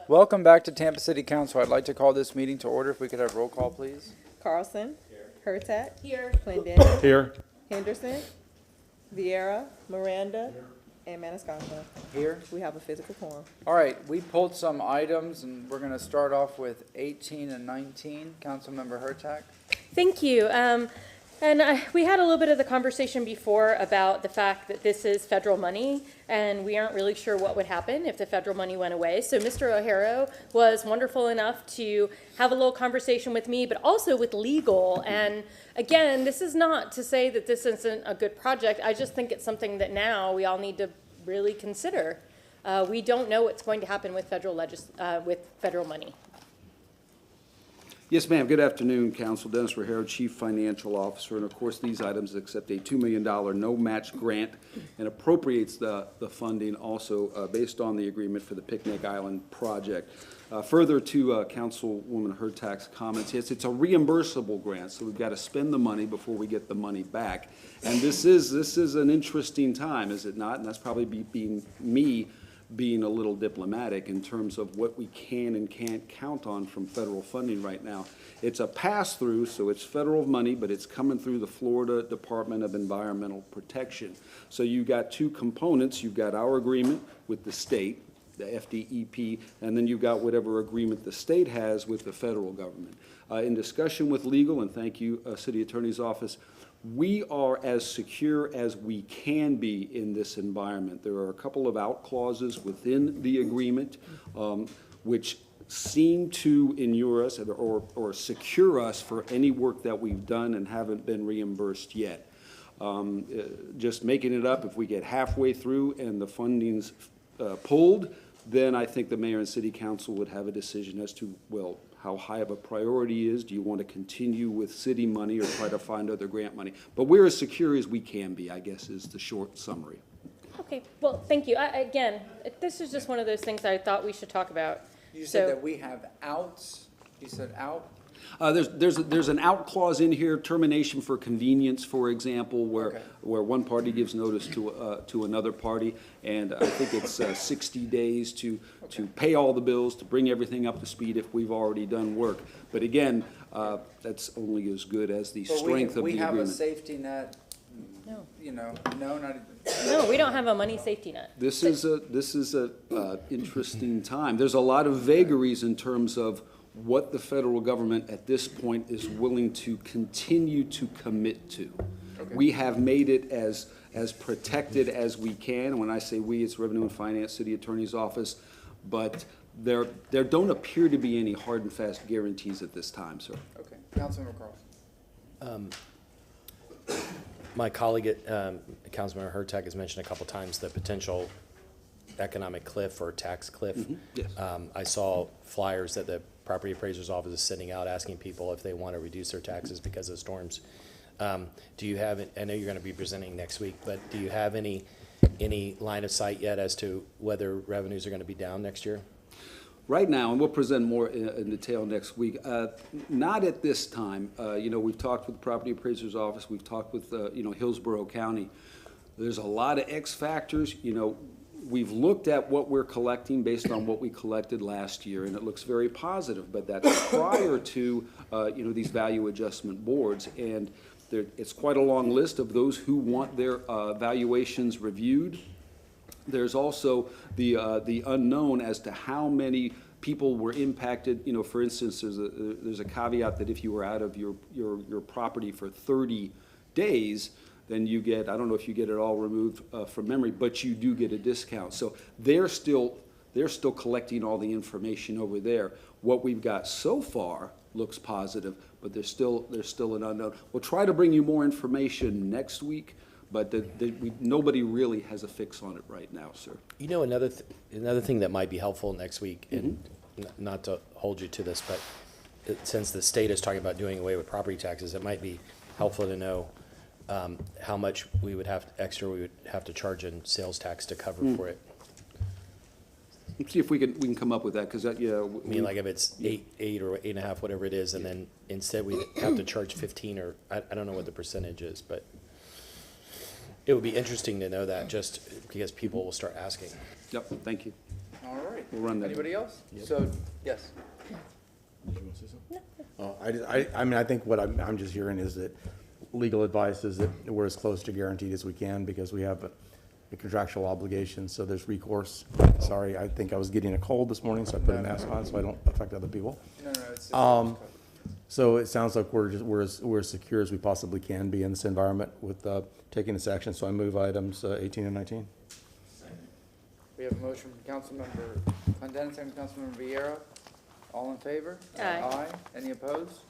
Welcome back to Tampa City Council. I'd like to call this meeting to order. If we could have roll call, please. Carlson. Hurtak. Here. Clendenin. Here. Henderson. Vieira. Miranda. And Maniscalco. Here. We have a physical quorum. All right, we pulled some items, and we're going to start off with 18 and 19. Councilmember Hurtak. Thank you. We had a little bit of the conversation before about the fact that this is federal money, and we aren't really sure what would happen if the federal money went away. So Mr. O'Hara was wonderful enough to have a little conversation with me, but also with legal. And again, this is not to say that this isn't a good project. I just think it's something that now we all need to really consider. We don't know what's going to happen with federal money. Yes, ma'am. Good afternoon, Council. Dennis O'Hara, Chief Financial Officer. And of course, these items accept a $2 million no-match grant and appropriates the funding also based on the agreement for the Picnic Island project. Further to Councilwoman Hurtak's comments, yes, it's a reimbursable grant, so we've got to spend the money before we get the money back. And this is an interesting time, is it not? And that's probably being a little diplomatic in terms of what we can and can't count on from federal funding right now. It's a pass-through, so it's federal money, but it's coming through the Florida Department of Environmental Protection. So you've got two components. You've got our agreement with the state, the FDEP, and then you've got whatever agreement the state has with the federal government. In discussion with legal, and thank you, City Attorney's Office, we are as secure as we can be in this environment. There are a couple of out clauses within the agreement which seem to inure us or secure us for any work that we've done and haven't been reimbursed yet. Just making it up, if we get halfway through and the funding's pulled, then I think the mayor and city council would have a decision as to, well, how high of a priority is. Do you want to continue with city money or try to find other grant money? But we're as secure as we can be, I guess, is the short summary. Okay, well, thank you. Again, this is just one of those things I thought we should talk about. You said that we have outs. You said out. There's an out clause in here, termination for convenience, for example, where Okay. where one party gives notice to another party, and I think it's 60 days to pay all the bills, to bring everything up to speed if we've already done work. But again, that's only as good as the strength of the agreement. We have a safety net. No. You know, no, not. No, we don't have a money safety net. This is a interesting time. There's a lot of vagaries in terms of what the federal government at this point is willing to continue to commit to. Okay. We have made it as protected as we can. When I say we, it's Revenue and Finance, City Attorney's Office, but there don't appear to be any hard and fast guarantees at this time, sir. Okay, Councilmember Carlson. My colleague, Councilmember Hurtak, has mentioned a couple times the potential economic cliff or tax cliff. Mm-hmm. Yes. I saw flyers that the property appraiser's office is sending out asking people if they want to reduce their taxes because of storms. Do you have, I know you're going to be presenting next week, but do you have any line of sight yet as to whether revenues are going to be down next year? Right now, and we'll present more in detail next week, not at this time. We've talked with the property appraiser's office. We've talked with, Hillsborough County. There's a lot of X factors. We've looked at what we're collecting based on what we collected last year, and it looks very positive, but that's prior to, these value adjustment boards. And it's quite a long list of those who want their valuations reviewed. There's also the unknown as to how many people were impacted. For instance, there's a caveat that if you were out of your property for 30 days, then you get, I don't know if you get it all removed from memory, but you do get a discount. So they're still collecting all the information over there. What we've got so far looks positive, but there's still an unknown. We'll try to bring you more information next week, but nobody really has a fix on it right now, sir. Another thing that might be helpful next week, and not to hold you to this, but since the state is talking about doing away with property taxes, it might be helpful to know how much we would have to charge in sales tax to cover for it. Let's see if we can come up with that, because I mean, like if it's 8 or 8.5, whatever it is, and then instead we have to charge 15, or I don't know what the percentage is, but it would be interesting to know that just because people will start asking. Yep, thank you. All right. we'll run that. Anybody else? So, yes. I mean, I think what I'm just hearing is that legal advice is that we're as close to guaranteed as we can because we have a contractual obligation, so there's recourse. Sorry, I think I was getting a cold this morning, so I put a mask on so I don't affect other people. No, it's just. So it sounds like we're as secure as we possibly can be in this environment with taking this action. So I move items 18 and 19. We have a motion from Councilmember Clendenin, second from Councilmember Vieira. All in favor? Aye. Any opposed?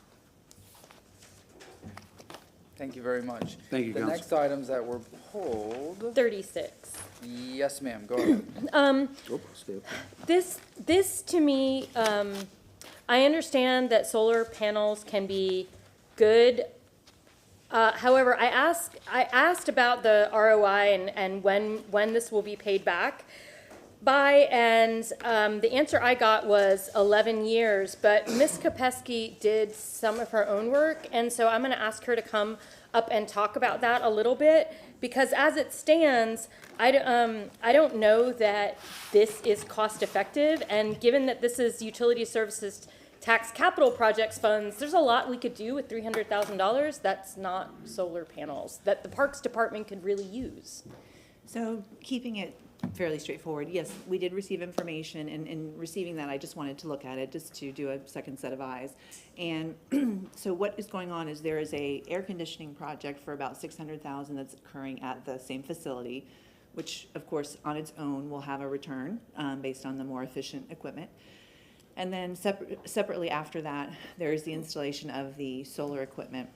Thank you very much. Thank you, The Council. next items that were pulled, 36. yes, ma'am, go ahead. Oh, stay up. This to me, I understand that solar panels can be good. However, I asked about the ROI and when this will be paid back by, and the answer I got was 11 years, but Ms. Kopesky did some of her own work, and so I'm gonna ask her to come up and talk about that a little bit, because as it stands, I don't know that this is cost effective, and given that this is utility services tax capital projects funds, there's a lot we could do with $300,000 that's not solar panels, that the Parks Department could really use. So keeping it fairly straightforward, yes, we did receive information, and in receiving that, I just wanted to look at it, just to do a second set of eyes. And so what is going on is there is a air conditioning project for about $600,000 that's occurring at the same facility, which of course on its own will have a return based on the more efficient equipment. And then separately after that, there is the installation of the solar equipment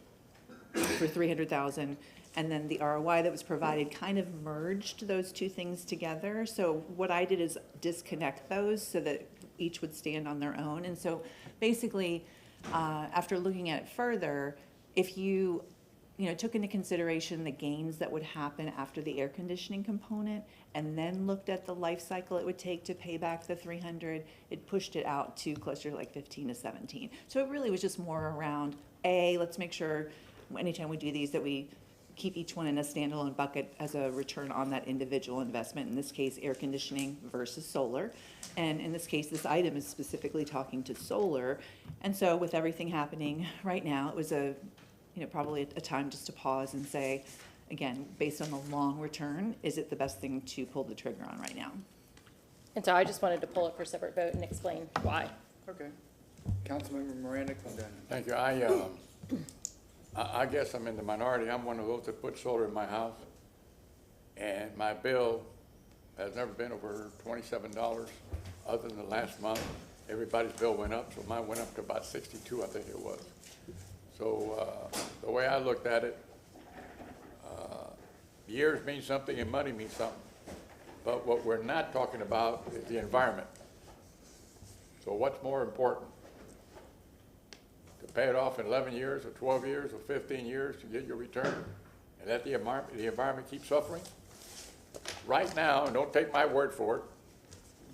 for $300,000. And then the ROI that was provided kind of merged those two things together. So what I did is disconnect those so that each would stand on their own. And so basically, after looking at it further, if you took into consideration the gains that would happen after the air conditioning component and then looked at the life cycle it would take to pay back the 300, it pushed it out to closer to like 15 to 17. So it really was just more around, let's make sure anytime we do these that we keep each one in a standalone bucket as a return on that individual investment, in this case, air conditioning versus solar. And in this case, this item is specifically talking to solar. And so with everything happening right now, it was probably a time just to pause and say, again, based on the long return, is it the best thing to pull the trigger on right now? And so I just wanted to pull it for a separate vote and explain why. Okay. Councilmember Miranda Clendenin. Thank you. I guess I'm in the minority. I'm one of those that put solar in my house. And my bill has never been over $27 other than the last month. Everybody's bill went up, so mine went up to about 62, I think it was. So the way I looked at it, years mean something and money means something. But what we're not talking about is the environment. So what's more important? To pay it off in 11 years or 12 years or 15 years to get your return and let the environment keep suffering? Right now, and don't take my word for it,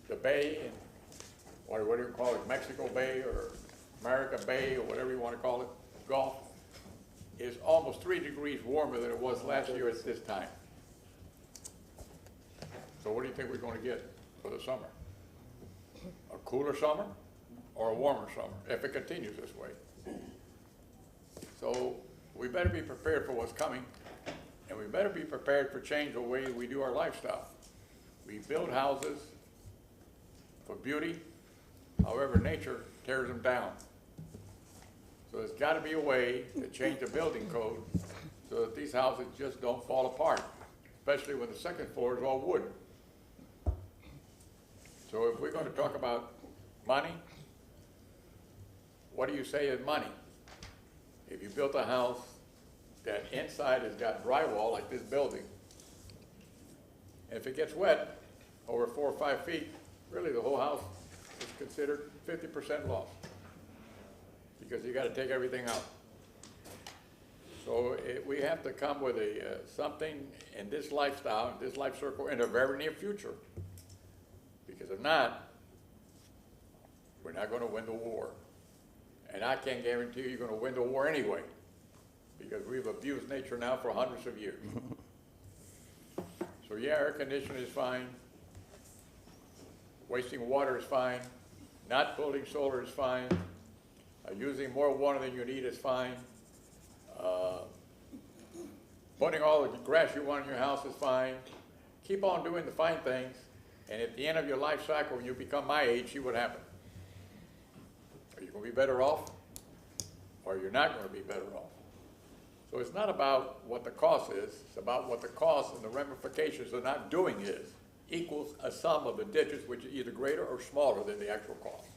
the bay, and what do you call it, Mexico Bay or America Bay or whatever you want to call it, Gulf, is almost 3 degrees warmer than it was last year at this time. So what do you think we're going to get for the summer? A cooler summer or a warmer summer if it continues this way? So we better be prepared for what's coming, and we better be prepared for change the way we do our lifestyle. We build houses for beauty, however nature tears them down. So there's got to be a way to change the building code so that these houses just don't fall apart, especially when the second floor is all wood. So if we're going to talk about money, what do you say is money? If you built a house that inside has got drywall like this building, and if it gets wet over 4 or 5 feet, really the whole house is considered 50% loss because you got to take everything out. So we have to come with something in this lifestyle, in this life circle, in the very near future. Because if not, we're not going to win the war. And I can't guarantee you're going to win the war anyway, because we've abused nature now for hundreds of years. So yeah, air conditioning is fine. wasting water is fine, not building solar is fine, using more water than you need is fine, putting all the grass you want in your house is fine. Keep on doing the fine things, and at the end of your life cycle, when you become my age, see what happens. Are you going to be better off, or you're not going to be better off? So it's not about what the cost is, it's about what the cost and the ramifications of not doing is, equals a sum of the digits, which is either greater or smaller than the actual cost.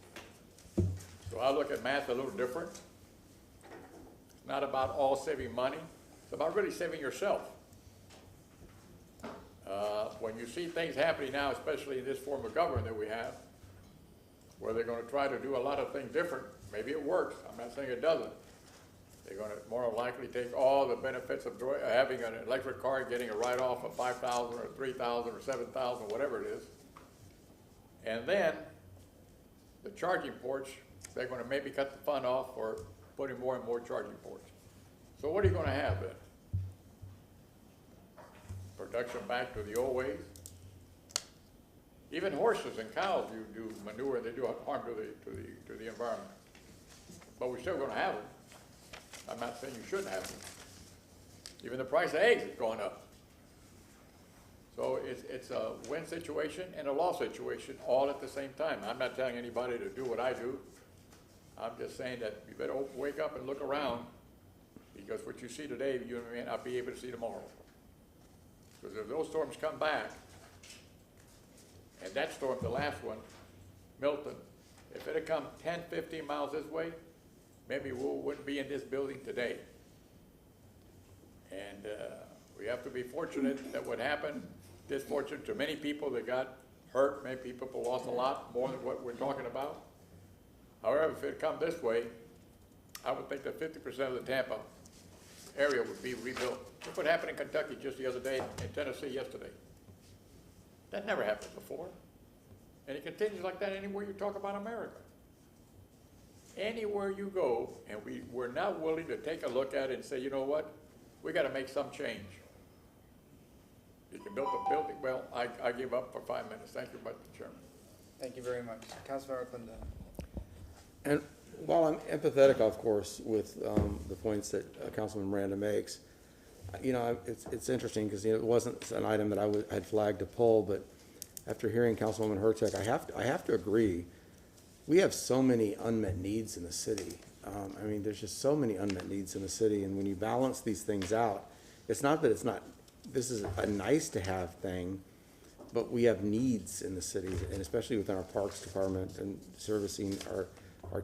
So I look at math a little different. It's not about all saving money, it's about really saving yourself. When you see things happening now, especially in this form of government that we have, where they're going to try to do a lot of things different, maybe it works, I'm not saying it doesn't. They're going to more than likely take all the benefits of having an electric car and getting a write-off of $5,000 or $3,000 or $7,000, whatever it is. And then the charging ports, they're going to maybe cut the fund off for putting more and more charging ports. So what are you going to have then? Production back to the old ways? Even horses and cows do manure, they do harm to the environment. But we're still going to have them. I'm not saying you shouldn't have them. Even the price of eggs has gone up. So it's a win situation and a loss situation all at the same time. I'm not telling anybody to do what I do. I'm just saying that you better wake up and look around, because what you see today, you may not be able to see tomorrow. Because if those storms come back, and that storm, the last one, Milton, if it had come 10, 15 miles this way, maybe we wouldn't be in this building today. And we have to be fortunate that what happened, disfortunate to many people that got hurt, many people lost a lot more than what we're talking about. However, if it had come this way, I would think that 50% of the Tampa area would be rebuilt. Look what happened in Kentucky just the other day, in Tennessee yesterday. That never happened before. And it continues like that anywhere you talk about America. Anywhere you go, and we're not willing to take a look at it and say, you know what, we got to make some change. You can build a building. Well, I give up for 5 minutes. Thank you, Mr. Chairman. Thank you very much. Councilmember Clinton. And while I'm empathetic, of course, with the points that Councilman Miranda makes, you know, it's interesting because, you know, it wasn't an item that I had flagged to pull, but after hearing Councilwoman Hurtak, I have to agree. We have so many unmet needs in the city. I mean, there's just so many unmet needs in the city, and when you balance these things out, it's not that it's not, this is a nice to have thing, but we have needs in the city, and especially within our Parks Department and servicing our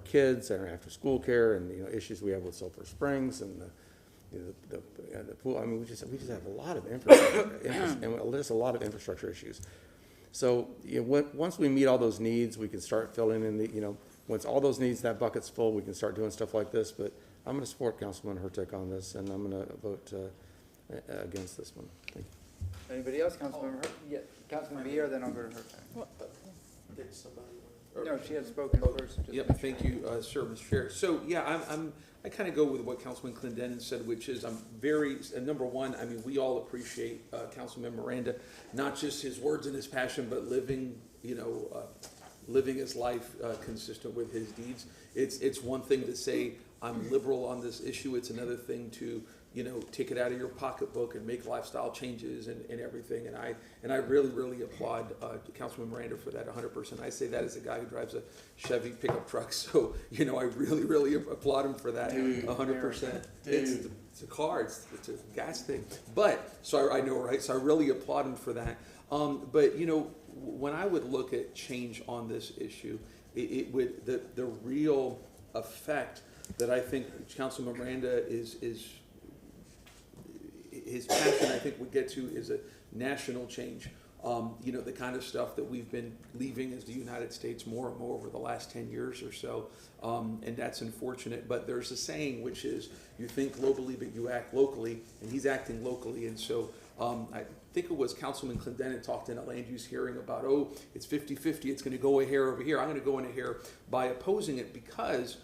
kids and our after-school care, and, you know, issues we have with Sulphur Springs and the pool. I mean, we just have a lot of infrastructure, and there's a lot of infrastructure issues. So, you know, once we meet all those needs, we can start filling in the, you know, once all those needs, that bucket's full, we can start doing stuff like this. But I'm going to support Councilman Hurtak on this, and I'm going to vote against this one. Thank you. Anybody else? Councilmember yeah, Councilman Vieira, then I'll go to her. No, she had spoken first. Yep, thank you, sir, Mr. Chair. So, yeah, I kind of go with what Councilman Clendenin said, which is I'm very, number one, I mean, we all appreciate Councilman Miranda, not just his words and his passion, but living, you know, living his life consistent with his deeds. It's one thing to say I'm liberal on this issue. It's another thing to, you know, take it out of your pocketbook and make lifestyle changes and everything. And I really, really applaud Councilman Miranda for that 100%. I say that as a guy who drives a Chevy pickup truck. So, you know, I really, really applaud him for that 100%. It's a car, it's a gas thing. But, so I know, right? So I really applaud him for that. But, you know, when I would look at change on this issue, it would, the real effect that I think Councilman Miranda is his passion, I think, would get to is a national change. You know, the kind of stuff that we've been leaving as the United States more and more over the last 10 years or so. And that's unfortunate. But there's a saying, which is, you think globally, but you act locally. And he's acting locally. And so I think it was Councilman Clendenin talked in a land use hearing about, oh, it's 50-50. It's going to go a hair over here. I'm going to go in a hair by opposing it because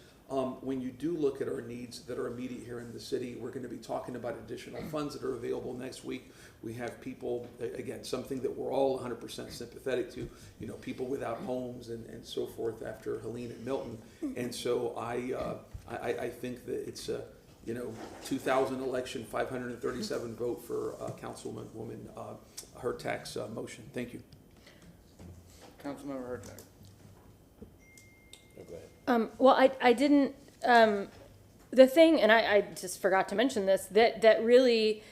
When you do look at our needs that are immediate here in the city, we're gonna be talking about additional funds that are available next week. We have people, again, something that we're all 100% sympathetic to, you know, people without homes and so forth after Helene and Milton. And so I think that it's a, you know, 2000 election, 537 vote for Councilwoman Hurtak's motion. Thank you. Councilmember Hurtak. Oh, go ahead. Well, I didn't, the thing, and I just forgot to mention this, that really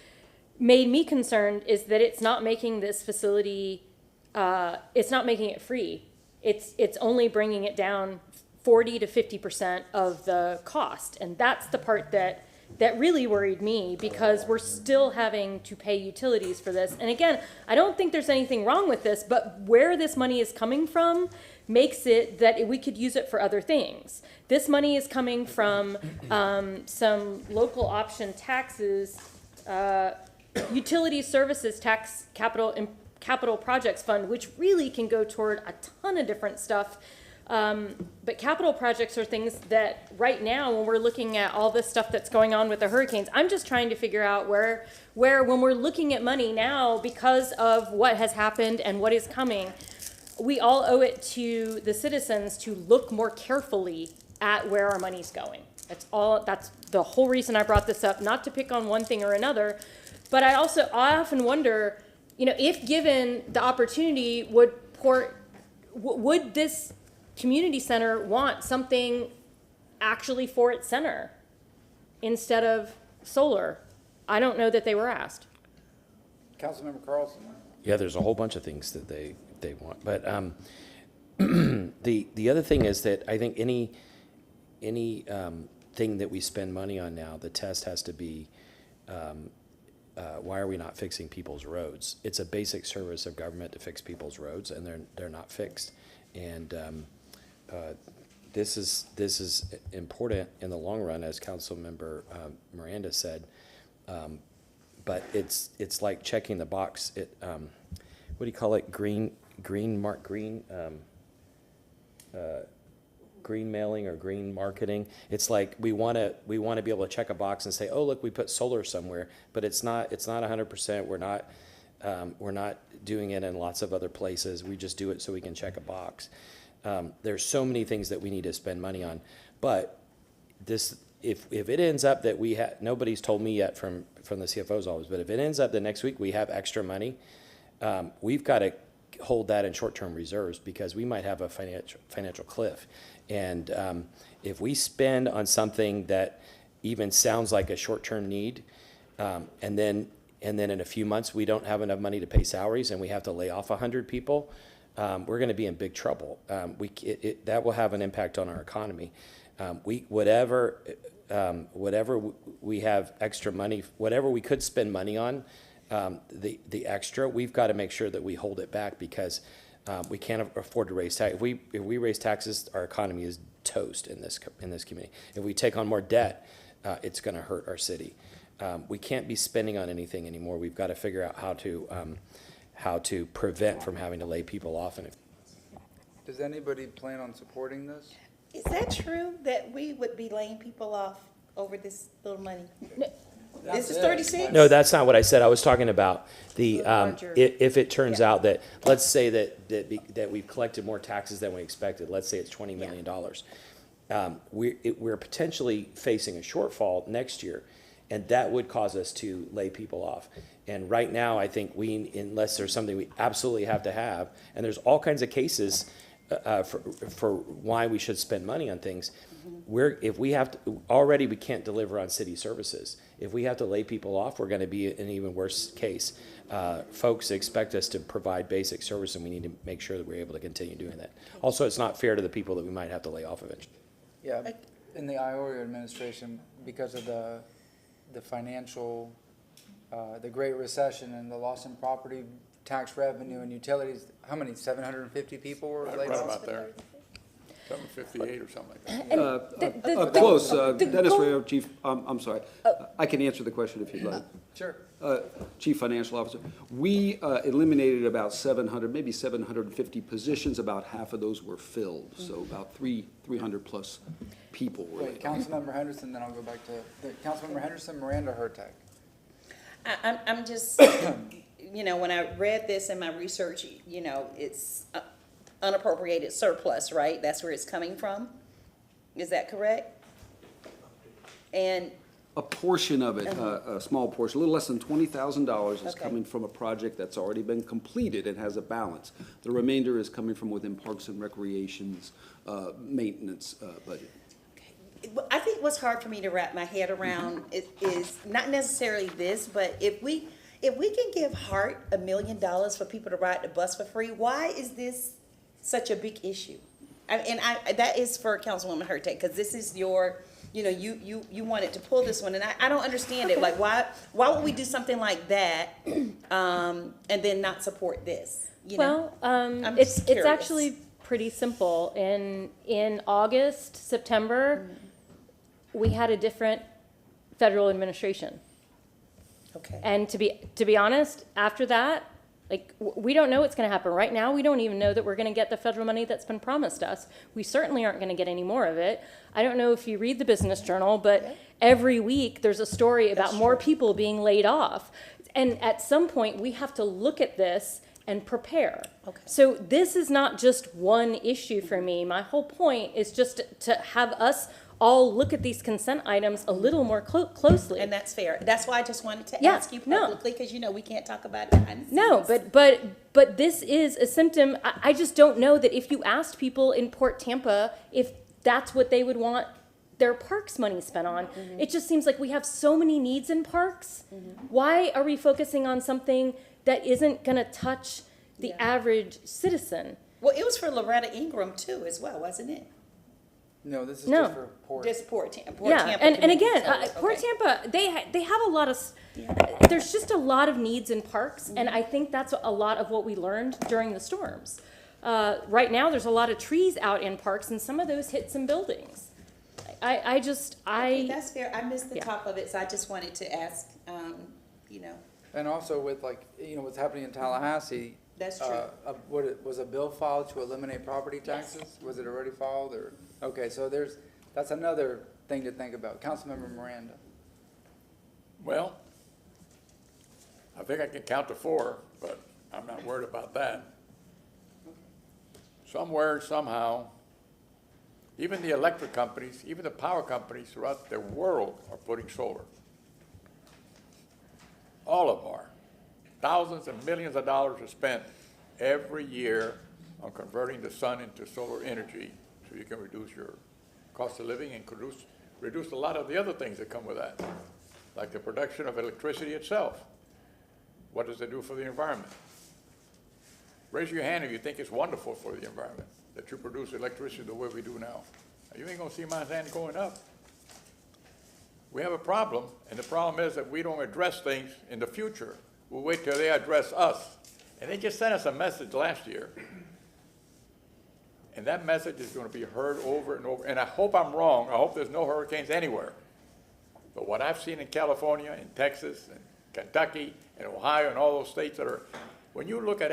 made me concerned is that it's not making this facility, it's not making it free. It's only bringing it down 40 to 50% of the cost. And that's the part that really worried me, because we're still having to pay utilities for this. And again, I don't think there's anything wrong with this, but where this money is coming from makes it that we could use it for other things. This money is coming from some local option taxes, utility services tax capital projects fund, which really can go toward a ton of different stuff. But capital projects are things that right now, when we're looking at all this stuff that's going on with the hurricanes, I'm just trying to figure out where when we're looking at money now, because of what has happened and what is coming, we all owe it to the citizens to look more carefully at where our money's going. That's the whole reason I brought this up, not to pick on one thing or another, but I often wonder, you know, if given the opportunity, would this community center want something actually for its center instead of solar? I don't know that they were asked. Councilmember Carlson. Yeah, there's a whole bunch of things that they want, but the other thing is that I think any thing that we spend money on now, the test has to be, why are we not fixing people's roads? It's a basic service of government to fix people's roads, and they're not fixed. And this is important in the long run, as Councilmember Miranda said. But it's like checking the box. What do you call it? Green mailing or green marketing. It's like we want to be able to check a box and say, oh, look, we put solar somewhere, but it's not 100%. We're not doing it in lots of other places. We just do it so we can check a box. There's so many things that we need to spend money on, but this, if it ends up that we have, nobody's told me yet from the CFO's office, but if it ends up that next week we have extra money, we've got to hold that in short-term reserves, because we might have a financial cliff. And if we spend on something that even sounds like a short-term need, and then in a few months we don't have enough money to pay salaries and we have to lay off 100 people, we're going to be in big trouble. That will have an impact on our economy. Whatever we have extra money, whatever we could spend money on, the extra, we've got to make sure that we hold it back, because we can't afford to raise tax. If we raise taxes, our economy is toast in this community. If we take on more debt, it's going to hurt our city. We can't be spending on anything anymore. We've got to figure out how to prevent from having to lay people off. And Does anybody plan on supporting this? Is that true that we would be laying people off over this little money? This is 36? no, that's not what I said. I was talking about the Larger. if it turns out that, let's say that we've collected more taxes than we expected. Let's say it's $20 million. We're potentially facing a shortfall next year, and that would cause us to lay people off. And right now, I think unless there's something we absolutely have to have, and there's all kinds of cases for why we should spend money on things. If we have to, already we can't deliver on city services. If we have to lay people off, we're going to be in an even worse case. Folks expect us to provide basic service, and we need to make sure that we're able to continue doing that. Also, it's not fair to the people that we might have to lay off eventually. Yeah, in the Iorio administration, because of the financial, the Great Recession and the loss in property tax revenue and utilities, how many, 750 people were laid Right off? about there. 758 or something like that. Close, Dennis Rao, Chief, I'm sorry. I can answer the question if you'd like. Sure. Chief Financial Officer. We eliminated about 700, maybe 750 positions. About half of those were filled, so about 300 plus people were Wait, laid. Councilmember Henderson, then I'll go back to, Councilmember Henderson, Miranda Hurtak. I'm just, when I read this in my research, it's unappropriated surplus, right? That's where it's coming from? Is that correct? And, A portion of it, a small portion, a little less than $20,000 is Okay. coming from a project that's already been completed and has a balance. The remainder is coming from within Parks and Recreation's maintenance budget. I think what's hard for me to wrap my head around is not necessarily this, but if we can give Hart $1 million for people to ride the bus for free, why is this such a big issue? That is for Councilwoman Hurtak, because this is your, you wanted to pull this one, and I don't understand it. Like, why would we do something like that, and then not support this? Well, I'm it's just curious. actually pretty simple. In August, September, we had a different federal administration. Okay. And to be honest, after that, like, we don't know what's going to happen. Right now, we don't even know that we're going to get the federal money that's been promised us. We certainly aren't going to get any more of it. I don't know if you read the Business Journal, but every week there's a story about more people being laid off. And at some point, we have to look at this and prepare. Okay. So this is not just one issue for me. My whole point is just to have us all look at these consent items a little more closely. And that's fair. That's why I just wanted to Yeah, ask you no. publicly, because we can't talk about it behind the scenes. No, but this is a symptom. I just don't know that if you asked people in Port Tampa if that's what they would want their parks money spent on. It just seems like we have so many needs in parks. Why are we focusing on something that isn't going to touch the average citizen? Well, it was for Loretta Ingram too, as well, wasn't it? No, this is No. just for Port. Just Port Tampa. Yeah, and Community again, College, Port okay. Tampa, they have a lot of, there's just a lot of needs in parks, and I think that's a lot of what we learned during the storms. Right now, there's a lot of trees out in parks, and some of those hit some buildings. Okay, that's fair. I missed the Yeah. top of it, so I just wanted to ask, And also with what's happening in Tallahassee. That's true. Was a bill filed to eliminate property taxes? Was it already filed or? Okay, so that's another thing to think about. Councilmember Miranda. Well, I think I can count to 4, but I'm not worried about that. Somewhere, somehow, even the electric companies, even the power companies throughout the world are putting solar. All of them are. Thousands and millions of dollars are spent every year on converting the sun into solar energy so you can reduce your cost of living and reduce a lot of the other things that come with that, like the production of electricity itself. What does it do for the environment? Raise your hand if you think it's wonderful for the environment that you produce electricity the way we do now. You ain't gonna see my hand going up. We have a problem, and the problem is that we don't address things in the future. We'll wait till they address us. And they just sent us a message last year. And that message is going to be heard over and over. And I hope I'm wrong. I hope there's no hurricanes anywhere. But what I've seen in California, in Texas, and Kentucky, and Ohio, and all those states that are, when you look at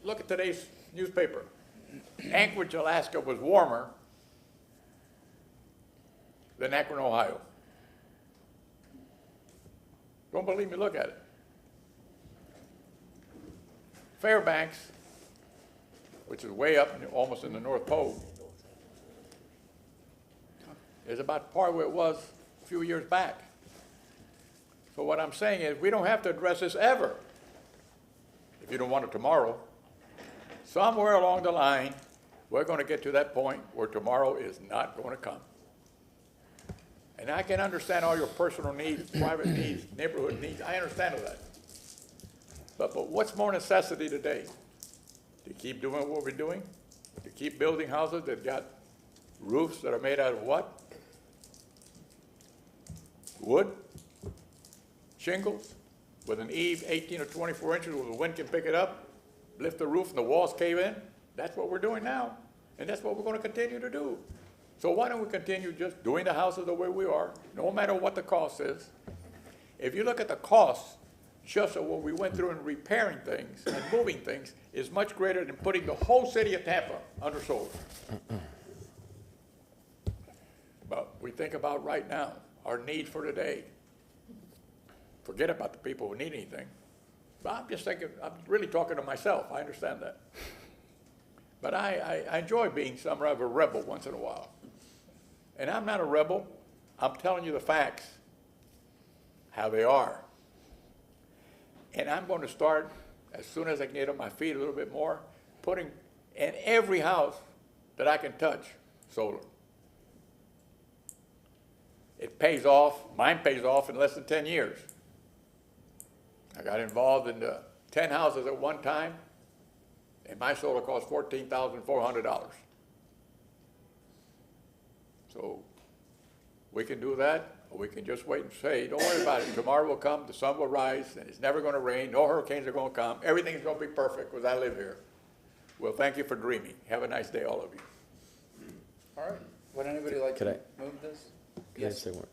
look at today's newspaper, Anchorage, Alaska was warmer than Akron, Ohio. Don't believe me? Look at it. Fairbanks, which is way up, almost in the North Pole, is about par where it was a few years back. So what I'm saying is we don't have to address this ever, if you don't want it tomorrow. Somewhere along the line, we're going to get to that point where tomorrow is not going to come. And I can understand all your personal needs, private needs, neighborhood needs. I understand all that. But what's more necessity today? To keep doing what we're doing? To keep building houses that got roofs that are made out of what? Wood? Shingles? With an eave 18 or 24 inches where the wind can pick it up, lift the roof and the walls cave in? That's what we're doing now. And that's what we're gonna continue to do. So why don't we continue just doing the houses the way we are, no matter what the cost is? If you look at the cost, just of what we went through in repairing things and moving things, is much greater than putting the whole city of Tampa under solar. But we think about right now, our need for today. Forget about the people who need anything. But I'm just thinking, I'm really talking to myself, I understand that. But I enjoy being somewhat of a rebel once in a while. And I'm not a rebel, I'm telling you the facts, how they are. And I'm going to start, as soon as I can get on my feet a little bit more, putting in every house that I can touch, solar. It pays off, mine pays off in less than 10 years. I got involved in 10 houses at one time, and my solar cost $14,400. So we can do that, or we can just wait and say, don't worry about it. Tomorrow will come, the sun will rise, and it's never going to rain. No hurricanes are going to come. Everything is going to be perfect because I live here. Well, thank you for dreaming. Have a nice day, all of you. All right. Would anybody like Could to move this? Can I say one?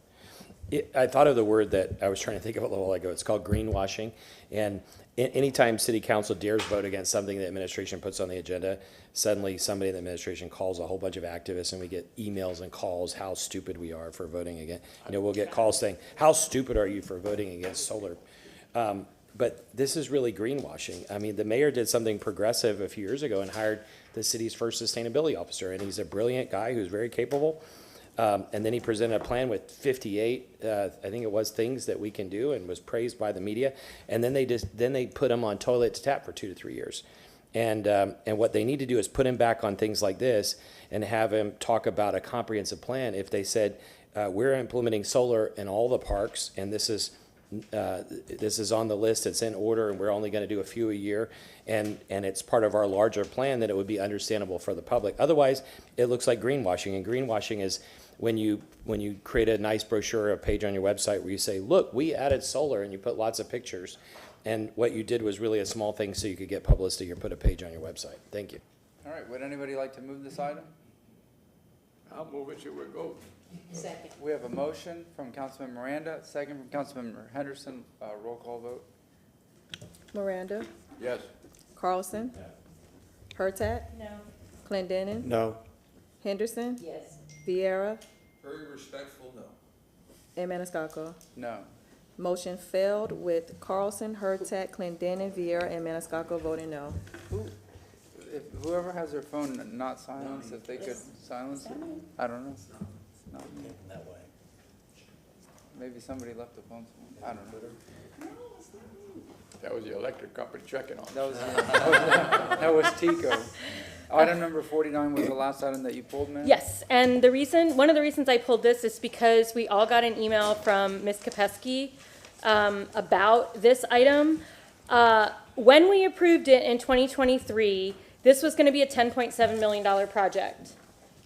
I thought of the word that I was trying to think of a little while ago. It's called greenwashing. And anytime city council dares vote against something the administration puts on the agenda, suddenly somebody in the administration calls a whole bunch of activists and we get emails and calls how stupid we are for voting against. You know, we'll get calls saying, how stupid are you for voting against solar? But this is really greenwashing. I mean, the mayor did something progressive a few years ago and hired the city's first sustainability officer. And he's a brilliant guy who's very capable. And then he presented a plan with 58, I think it was, things that we can do, and was praised by the media. And then they put him on toilet to tap for 2 to 3 years. And what they need to do is put him back on things like this and have him talk about a comprehensive plan. If they said, we're implementing solar in all the parks, and this is on the list, it's in order, and we're only going to do a few a year, and it's part of our larger plan, that it would be understandable for the public. Otherwise, it looks like greenwashing, and greenwashing is when you create a nice brochure, a page on your website where you say, look, we added solar, and you put lots of pictures, and what you did was really a small thing so you could get publicity or put a page on your website. Thank you. All right. Would anybody like to move this item? I'll move it till we go. Second. We have a motion from Councilman Miranda, second from Councilmember Henderson. Roll call vote. Miranda, Yes. Carlson, Hurtak, No. Clendenin, No. Henderson, Yes. Vieira, Very respectful, no. and Maniscalco. No. Motion failed with Carlson, Hurtak, Clendenin, Vieira, and Maniscalco voting no. If whoever has their phone not silenced, if they could silence it. I don't know. No. Maybe somebody left the phone somewhere. I don't know. That was the electric company checking on us. That was Tico. Item number 49 was the last item that you pulled, man? Yes, and one of the reasons I pulled this is because we all got an email from Ms. Kopesky about this item. When we approved it in 2023, this was going to be a $10.7 million project.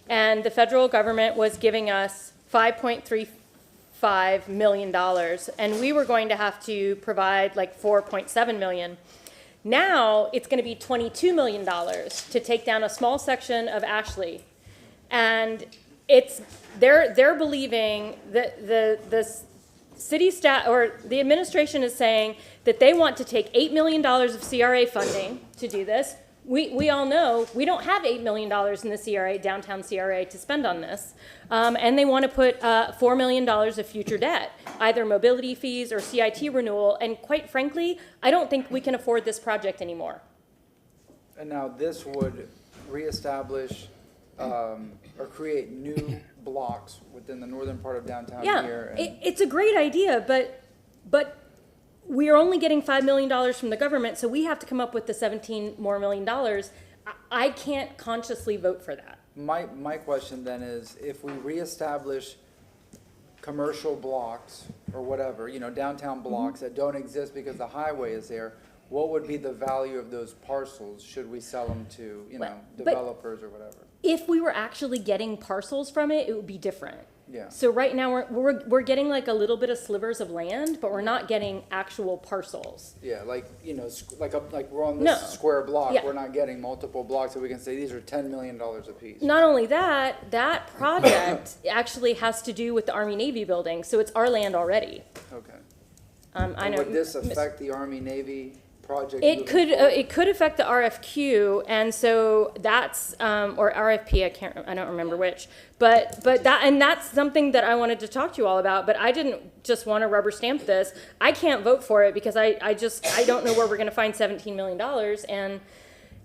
And the federal government was giving us $5.35 million. And we were going to have to provide like $4.7 million. Now, it's going to be $22 million to take down a small section of Ashley. And they're believing that the city staff, or the administration is saying that they want to take $8 million of CRA funding to do this. We all know we don't have $8 million in the CRA, downtown CRA, to spend on this. And they want to put $4 million of future debt, either mobility fees or CIT renewal. And quite frankly, I don't think we can afford this project anymore. And now this would reestablish or create new blocks within the northern part of downtown here. Yeah, it's a great idea, but we're only getting $5 million from the government, so we have to come up with the $17 million more. I can't consciously vote for that. My question then is, if we reestablish commercial blocks or whatever, downtown blocks that don't exist because the highway is there, what would be the value of those parcels should we sell them to, But- developers or whatever? If we were actually getting parcels from it, it would be different. Yeah. So right now, we're getting like a little bit of slivers of land, but we're not getting actual parcels. Yeah, like, like we're on No. this square block, Yeah. we're not getting multiple blocks that we can say, these are $10 million a piece. Not only that, that project actually has to do with the Army Navy building, so it's our land already. Okay. I And know. would this affect the Army Navy project? It moving could, forward? it could affect the RFQ, and so that's, or RFP, I don't remember which. But that's something that I wanted to talk to you all about, but I didn't just want to rubber stamp this. I can't vote for it because I don't know where we're gonna find $17 million,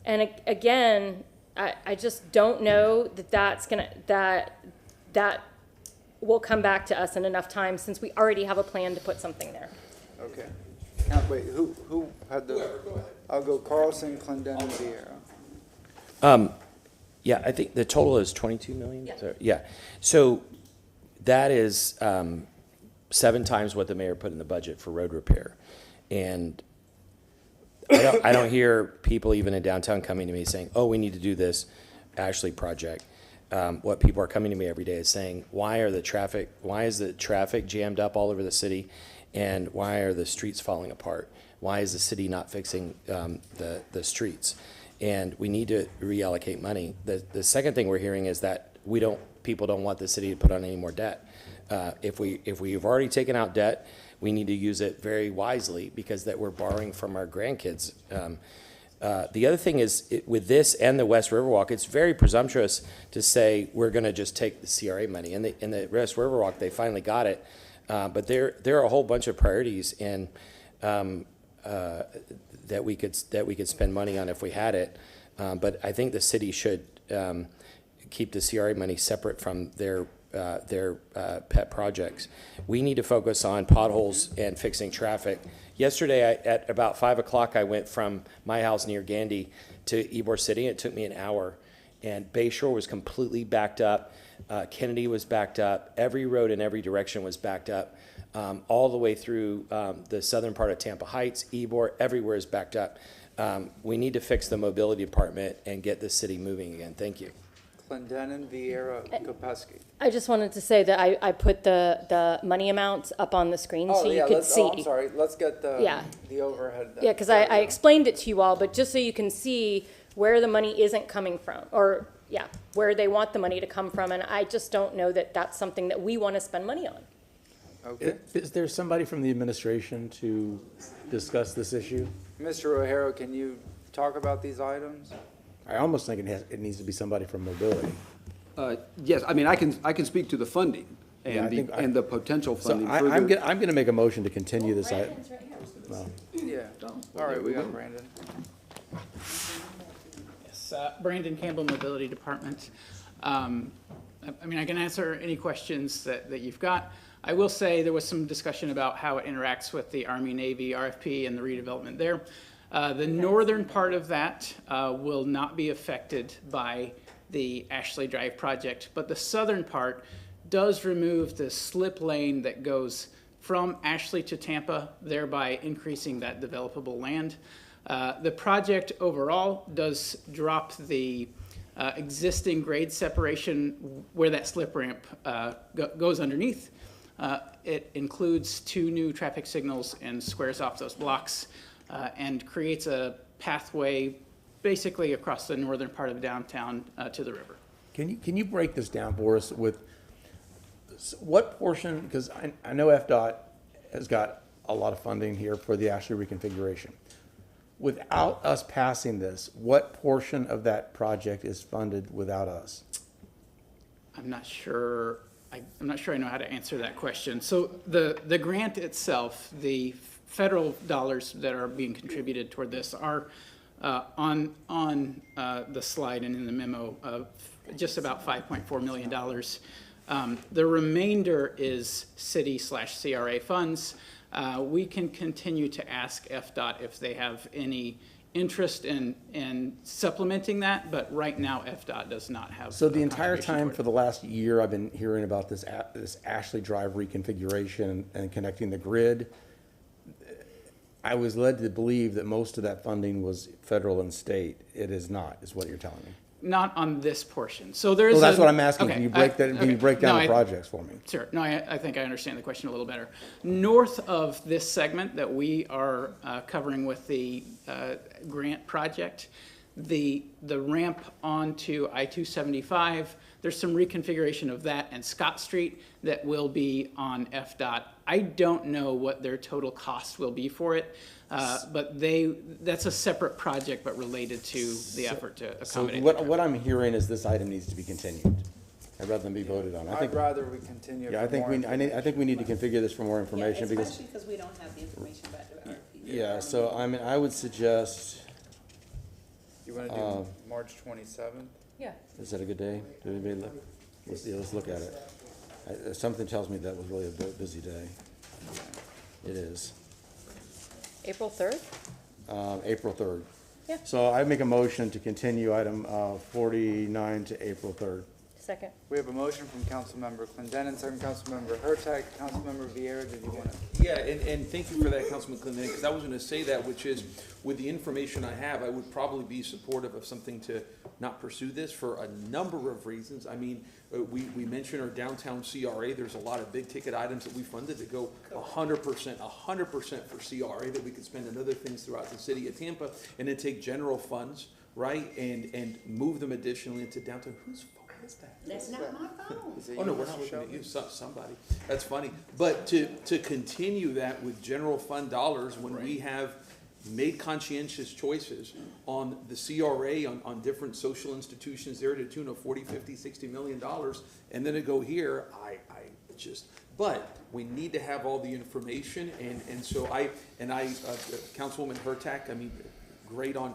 and again, I just don't know that will come back to us in enough time, since we already have a plan to put something there. Okay. Now, wait, who had the? Whoever, go ahead. I'll go Carlson, Clendenin, Vieira. Yeah, I think the total is 22 million? Yeah. So, yeah, so that is 7 times what the mayor put in the budget for road repair. And I don't hear people even in downtown coming to me saying, oh, we need to do this Ashley project. What people are coming to me every day is saying, why is the traffic jammed up all over the city? And why are the streets falling apart? Why is the city not fixing the streets? And we need to reallocate money. The second thing we're hearing is that people don't want the city to put on any more debt. If we've already taken out debt, we need to use it very wisely, because that we're borrowing from our grandkids. The other thing is, with this and the West Riverwalk, it's very presumptuous to say we're going to just take the CRA money. In the West Riverwalk, they finally got it, but there are a whole bunch of priorities and that we could spend money on if we had it. But I think the city should keep the CRA money separate from their pet projects. We need to focus on potholes and fixing traffic. Yesterday, at about 5 o'clock, I went from my house near Gandy to Ybor City. It took me an hour, and Bayshore was completely backed up. Kennedy was backed up. Every road in every direction was backed up. All the way through the southern part of Tampa Heights, Ybor, everywhere is backed up. We need to fix the mobility department and get the city moving again. Thank you. Clendenin, Vieira, Kopesky. I just wanted to say that I put the money amounts up on the screen so you could see. Oh, I'm sorry, let's get Yeah. the overhead. Yeah, because I explained it to you all, but just so you can see where the money isn't coming from, or, yeah, where they want the money to come from, and I just don't know that that's something that we want to spend money on. Okay. Is there somebody from the administration to discuss this issue? Mr. O'Hara, can you talk about these items? I almost think it needs to be somebody from mobility. Yes, I mean, I can speak to the funding Yeah, I think and the potential So funding. I'm going to make a motion to continue this. Well, Yeah, all right, we got Brandon. Yes, Brandon Campbell, Mobility Department. I mean, I can answer any questions that you've got. I will say there was some discussion about how it interacts with the Army-Navy RFP and the redevelopment there. The northern part of that will not be affected by the Ashley Drive project, but the southern part does remove the slip lane that goes from Ashley to Tampa, thereby increasing that developable land. The project overall does drop the existing grade separation where that slip ramp goes underneath. It includes 2 new traffic signals and squares off those blocks and creates a pathway basically across the northern part of downtown to the river. can you break this down for us with what portion, because I know FDOT has got a lot of funding here for the Ashley reconfiguration. Without us passing this, what portion of that project is funded without us? I'm not sure I know how to answer that question. So the grant itself, the federal dollars that are being contributed toward this are on the slide and in the memo of just about $5.4 million. The remainder is city/CRA funds. We can continue to ask FDOT if they have any interest in supplementing that, but right now FDOT does not have. So the entire contribution time toward for the last year, I've been hearing about this Ashley Drive reconfiguration and connecting the grid. I was led to believe that most of that funding was federal and state. It is not, is what you're telling me. Not on this portion. So there is Well, that's a- what I'm asking. okay, Can you break that, can you okay. break down No, the projects for me? Sure. No, I think I understand the question a little better. North of this segment that we are covering with the grant project, the ramp onto I-275, there's some reconfiguration of that and Scott Street that will be on FDOT. I don't know what their total cost will be for it, but that's a separate project but related to the effort to So accommodate. what I'm hearing is this item needs to be continued. I'd rather than be voted on. I I'd think, rather we continue. yeah, I for think more I think we need to configure this for more Yeah, information because, especially because we don't have the information about the RFP. yeah, so I mean, I would suggest, You wanna do March 27th? Yeah. is that a good day? Do anybody look? Let's look at it. Something tells me that was really a busy day. It is. April 3rd? April 3rd. Yeah. So I make a motion to continue item 49 to April 3rd. Second. We have a motion from Councilmember Clendenin, second Councilmember Hurtak. Councilmember Vieira, did you wanna? Yeah, and thank you for that, Councilman Clinton, because I was gonna say that, which is, with the information I have, I would probably be supportive of something to not pursue this for a number of reasons. I mean, we mentioned our downtown CRA, there's a lot of big ticket items that we funded that go 100% for CRA, that we could spend on other things throughout the city of Tampa, and then take general funds, right, and move them additionally into downtown. Whose phone is that? That's not my phone. Is it Oh, no, you, we're Mr. not looking Shelby? at you, somebody. That's funny. But to continue that with general fund dollars, when we have made conscientious choices on the CRA, on different social institutions there to the tune of 40, 50, 60 million dollars, and then to go here, I just, but we need to have all the information, and so Councilwoman Hurtak, I mean, great on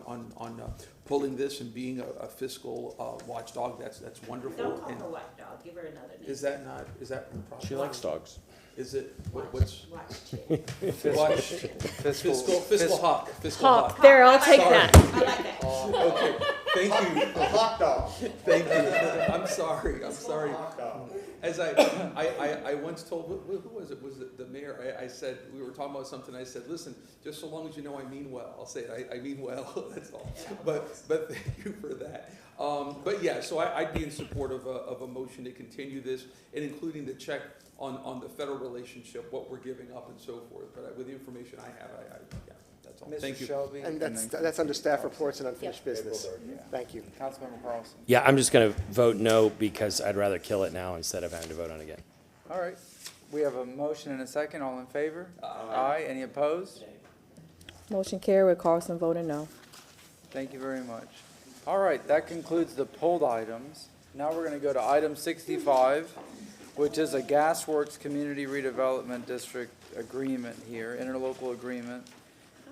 pulling this and being a fiscal watchdog, that's wonderful. Don't call And her watchdog, give her another name. is that proper? She likes dogs. Is it, what's? Watch chick. Watch, fiscal hawk, fiscal Hawk, hawk. there, I'll take Sorry. that. I like that. Okay, thank you. A hot dog. Thank you. I'm sorry. As I once told, who was it? Was it the mayor? I said, we were talking about something. I said, listen, just so long as you know I mean well. I'll say it. I mean well, that's all. But thank you for that. But yeah, so I'd be in support of a motion to continue this and including the check on the federal relationship, what we're giving up and so forth. But with the information I have, yeah, that's all. Thank Mr. you. Shelby? And then that's under staff reports and unfinished Yep. business. Yeah. Thank you. Councilmember Carlson. Yeah, I'm just gonna vote no because I'd rather kill it now instead of having to vote on it again. All right. We have a motion and a second. All in favor? Aye. Any opposed? Motion carried with Carlson voting no. Thank you very much. All right, that concludes the pulled items. Now we're going to go to item 65, which is a Worx Community Redevelopment District agreement here, interlocal agreement.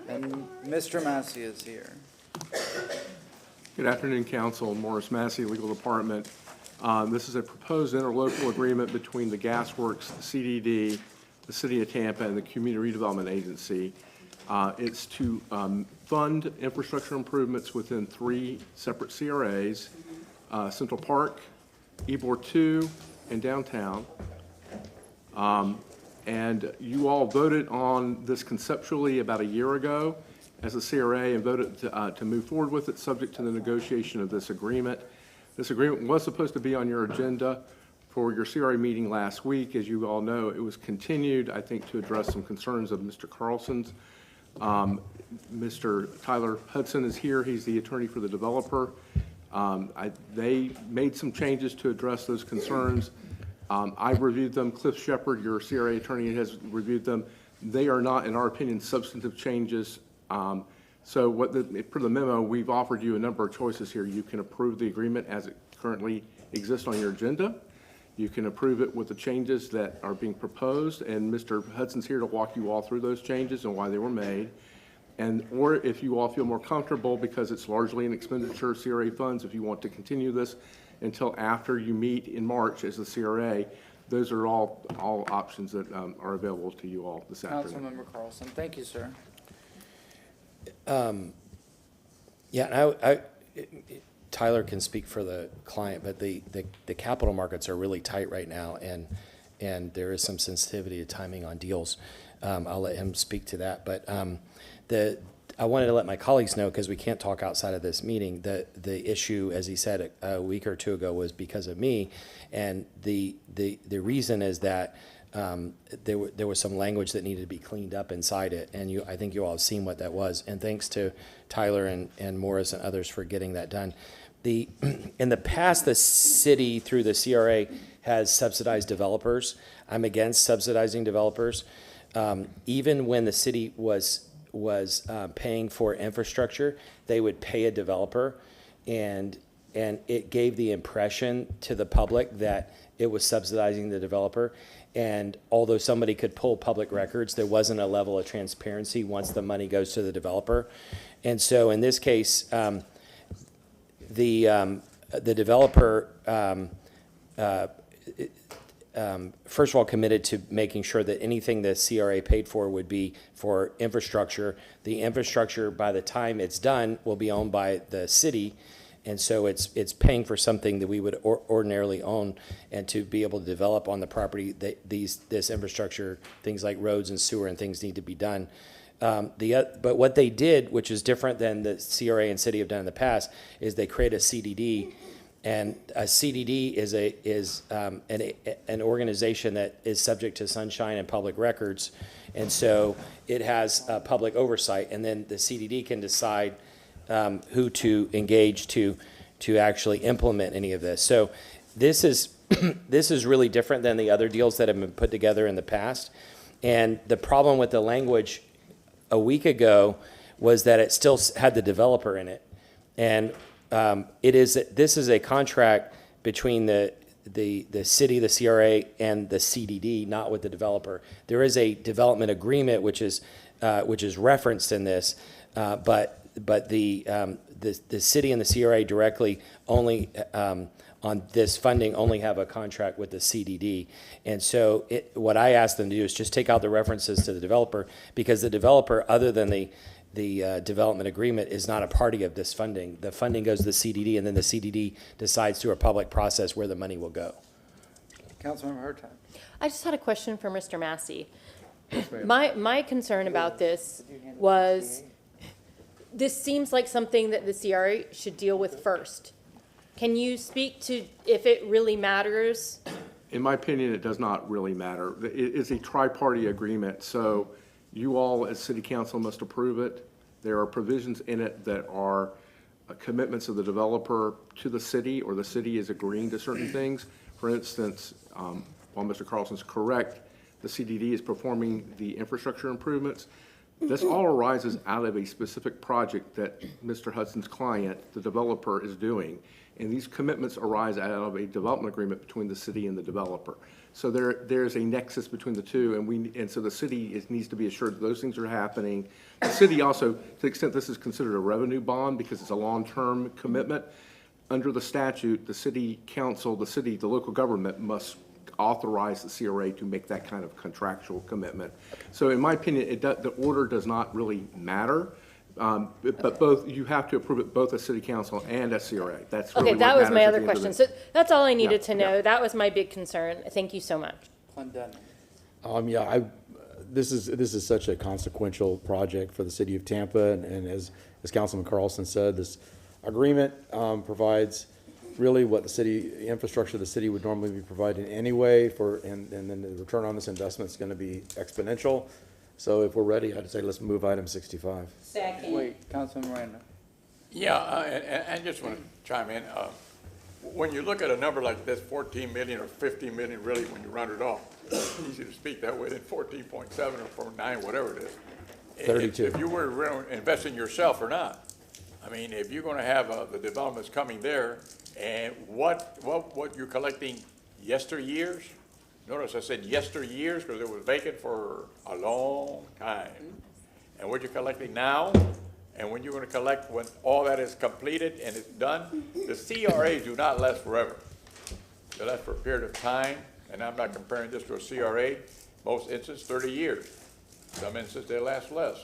And Mr. Massey is here. Good afternoon, Council. Morris Massey, Legal Department. This is a proposed interlocal agreement between the Worx, the CDD, the City of Tampa, and the Community Redevelopment Agency. It's to fund infrastructure improvements within 3 separate CRAs, Central Park, Ybor 2, and downtown. And you all voted on this conceptually about a year ago as a CRA and voted to move forward with it, subject to the negotiation of this agreement. This agreement was supposed to be on your agenda for your CRA meeting last week. As you all know, it was continued, I think, to address some concerns of Mr. Carlson's. Mr. Tyler Hudson is here. He's the attorney for the developer. They made some changes to address those concerns. I've reviewed them. Cliff Shepard, your CRA attorney, has reviewed them. They are not, in our opinion, substantive changes. So per the memo, we've offered you a number of choices here. You can approve the agreement as it currently exists on your agenda. You can approve it with the changes that are being proposed, and Mr. Hudson's here to walk you all through those changes and why they were made. Or if you all feel more comfortable, because it's largely an expenditure of CRA funds, if you want to continue this until after you meet in March as the CRA, those are all options that are available to you all this afternoon. Councilmember Carlson. Thank you, sir. Yeah, Tyler can speak for the client, but the capital markets are really tight right now, and there is some sensitivity to timing on deals. I'll let him speak to that, but I wanted to let my colleagues know, because we can't talk outside of this meeting, that the issue, as he said a week or two ago, was because of me. And the reason is that there was some language that needed to be cleaned up inside it. And I think you all have seen what that was. And thanks to Tyler and Morris and others for getting that done. In the past, the city, through the CRA, has subsidized developers. I'm against subsidizing developers. Even when the city was paying for infrastructure, they would pay a developer, and it gave the impression to the public that it was subsidizing the developer. And although somebody could pull public records, there wasn't a level of transparency once the money goes to the developer. And so in this case, the developer first of all committed to making sure that anything the CRA paid for would be for infrastructure. The infrastructure, by the time it's done, will be owned by the city, and so it's paying for something that we would ordinarily own. And to be able to develop on the property, this infrastructure, things like roads and sewer and things, need to be done. But what they did, which is different than the CRA and city have done in the past, is they create a CDD. And a CDD is an organization that is subject to sunshine and public records. And so it has public oversight, and then the CDD can decide who to engage to actually implement any of this. So this is this is really different than the other deals that have been put together in the past. And the problem with the language a week ago was that it still had the developer in it. And this is a contract between the city, the CRA, and the CDD, not with the developer. There is a development agreement which is referenced in this, but the city and the CRA directly only on this funding only have a contract with the CDD. And so what I asked them to do is just take out the references to the developer, because the developer, other than the development agreement, is not a party of this funding. The funding goes to the CDD, and then the CDD decides through a public process where the money will go. Councilmember Hurtak. I just had a question for Mr. Massey. My concern about this was, this seems like something that the CRA should deal with first. Can you speak to if it really matters? In my opinion, it does not really matter. It is a tri-party agreement, so you all as city council must approve it. There are provisions in it that are commitments of the developer to the city, or the city is agreeing to certain things. For instance, while Mr. Carlson's correct, the CDD is performing the infrastructure improvements. This all arises out of a specific project that Mr. Hudson's client, the developer, is doing. And these commitments arise out of a development agreement between the city and the developer. So there's a nexus between the two, and so the city needs to be assured that those things are happening. The city also, to the extent this is considered a revenue bond because it's a long-term commitment, under the statute, the city council, the local government must authorize the CRA to make that kind of contractual commitment. So in my opinion, the order does not really matter. But you have to approve it both as city council and as CRA. That's really Okay, what that was my matters at other the end of question. it. So that's all I needed to know. Yeah. That was my big concern. Thank you so much. This is such a consequential project for the city of Tampa, and as Councilman Carlson said, this agreement provides really what the infrastructure the city would normally be providing anyway, and then the return on this investment is going to be exponential. So if we're ready, I'd say let's move item 65. Second. Wait, Councilman Miranda. Yeah, and just want to chime in. When you look at a number like this, 14 million or 15 million, really, when you round it off, easy to speak that way, than 14.7 or 9, whatever it is. 32. If you were to invest in yourself or not, I mean, if you're going to have the developments coming there, and what you're collecting yesteryears, notice I said yesteryears because it was vacant for a long time. And what you're collecting now, and when you're going to collect when all that is completed and it's done, the CRAs do not last forever. They last for a period of time, and I'm not comparing this to a CRA. Most instances, 30 years. Some instances, they last less.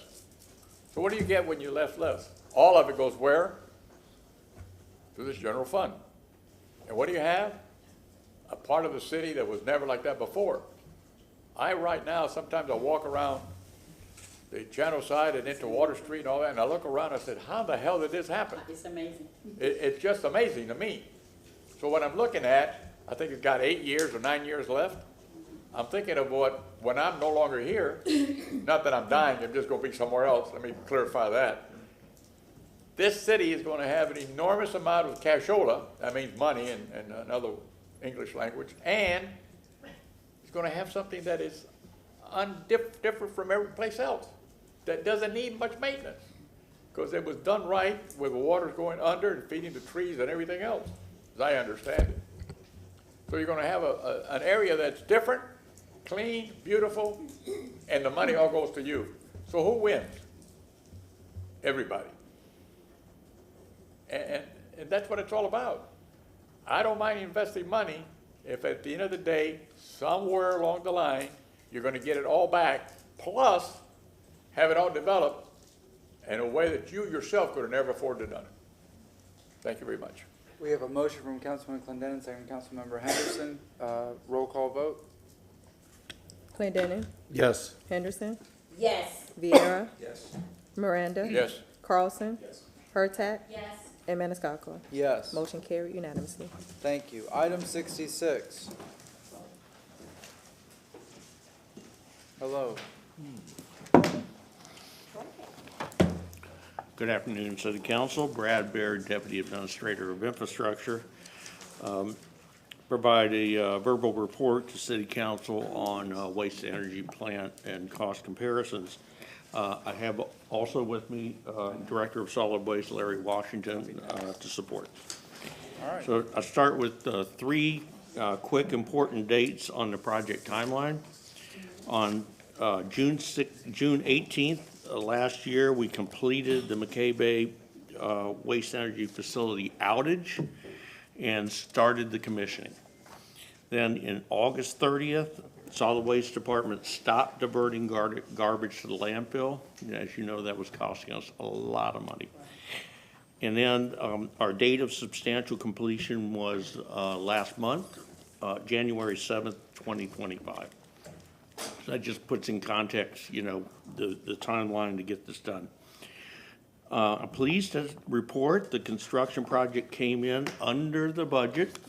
So what do you get when you last less? All of it goes where? To this general fund. And what do you have? A part of the city that was never like that before. Right now, sometimes I walk around the channel side and into Water Street and all that, and I look around, I said, how the hell did this happen? It's amazing. It's just amazing to me. So what I'm looking at, I think it's got 8 years or 9 years left. I'm thinking of when I'm no longer here, not that I'm dying, I'm just gonna be somewhere else, let me clarify that. This city is gonna have an enormous amount of cashola, that means money in another English language, and it's gonna have something that is different from every place else, that doesn't need much maintenance, because it was done right with the waters going under and feeding the trees and everything else, as I understand it. So you're gonna have an area that's different, clean, beautiful, and the money all goes to you. So who wins? Everybody. And that's what it's all about. I don't mind investing money if at the end of the day, somewhere along the line, you're gonna get it all back, plus have it all developed in a way that you yourself could have never afforded to done it. Thank you very much. We have a motion from Councilman Clendenin, second Councilmember Henderson. Roll call vote. Clendenin, Yes. Henderson, Yes. Vieira, Yes. Miranda. Yes. Carlson. Hurtak. Yes. And Maniscalco. Yes. Motion carried unanimously. Thank you. Item 66. Hello. Good afternoon, City Council. Brad Baird, Deputy Administrator of Infrastructure. Provide a verbal report to City Council on waste energy plant and cost comparisons. I have also with me Director of Solid Waste, Larry Washington, to support. All right. So I start with three quick important dates on the project timeline. On June 18th last year, we completed the McKay Bay Waste Energy Facility outage and started the commissioning. Then in August 30th, Solid Waste Department stopped diverting garbage to the landfill. As you know, that was costing us a lot of money. And then our date of substantial completion was last month, January 7th, 2025. So that just puts in context, you know, the timeline to get this done. I'm pleased to report the construction project came in under the budget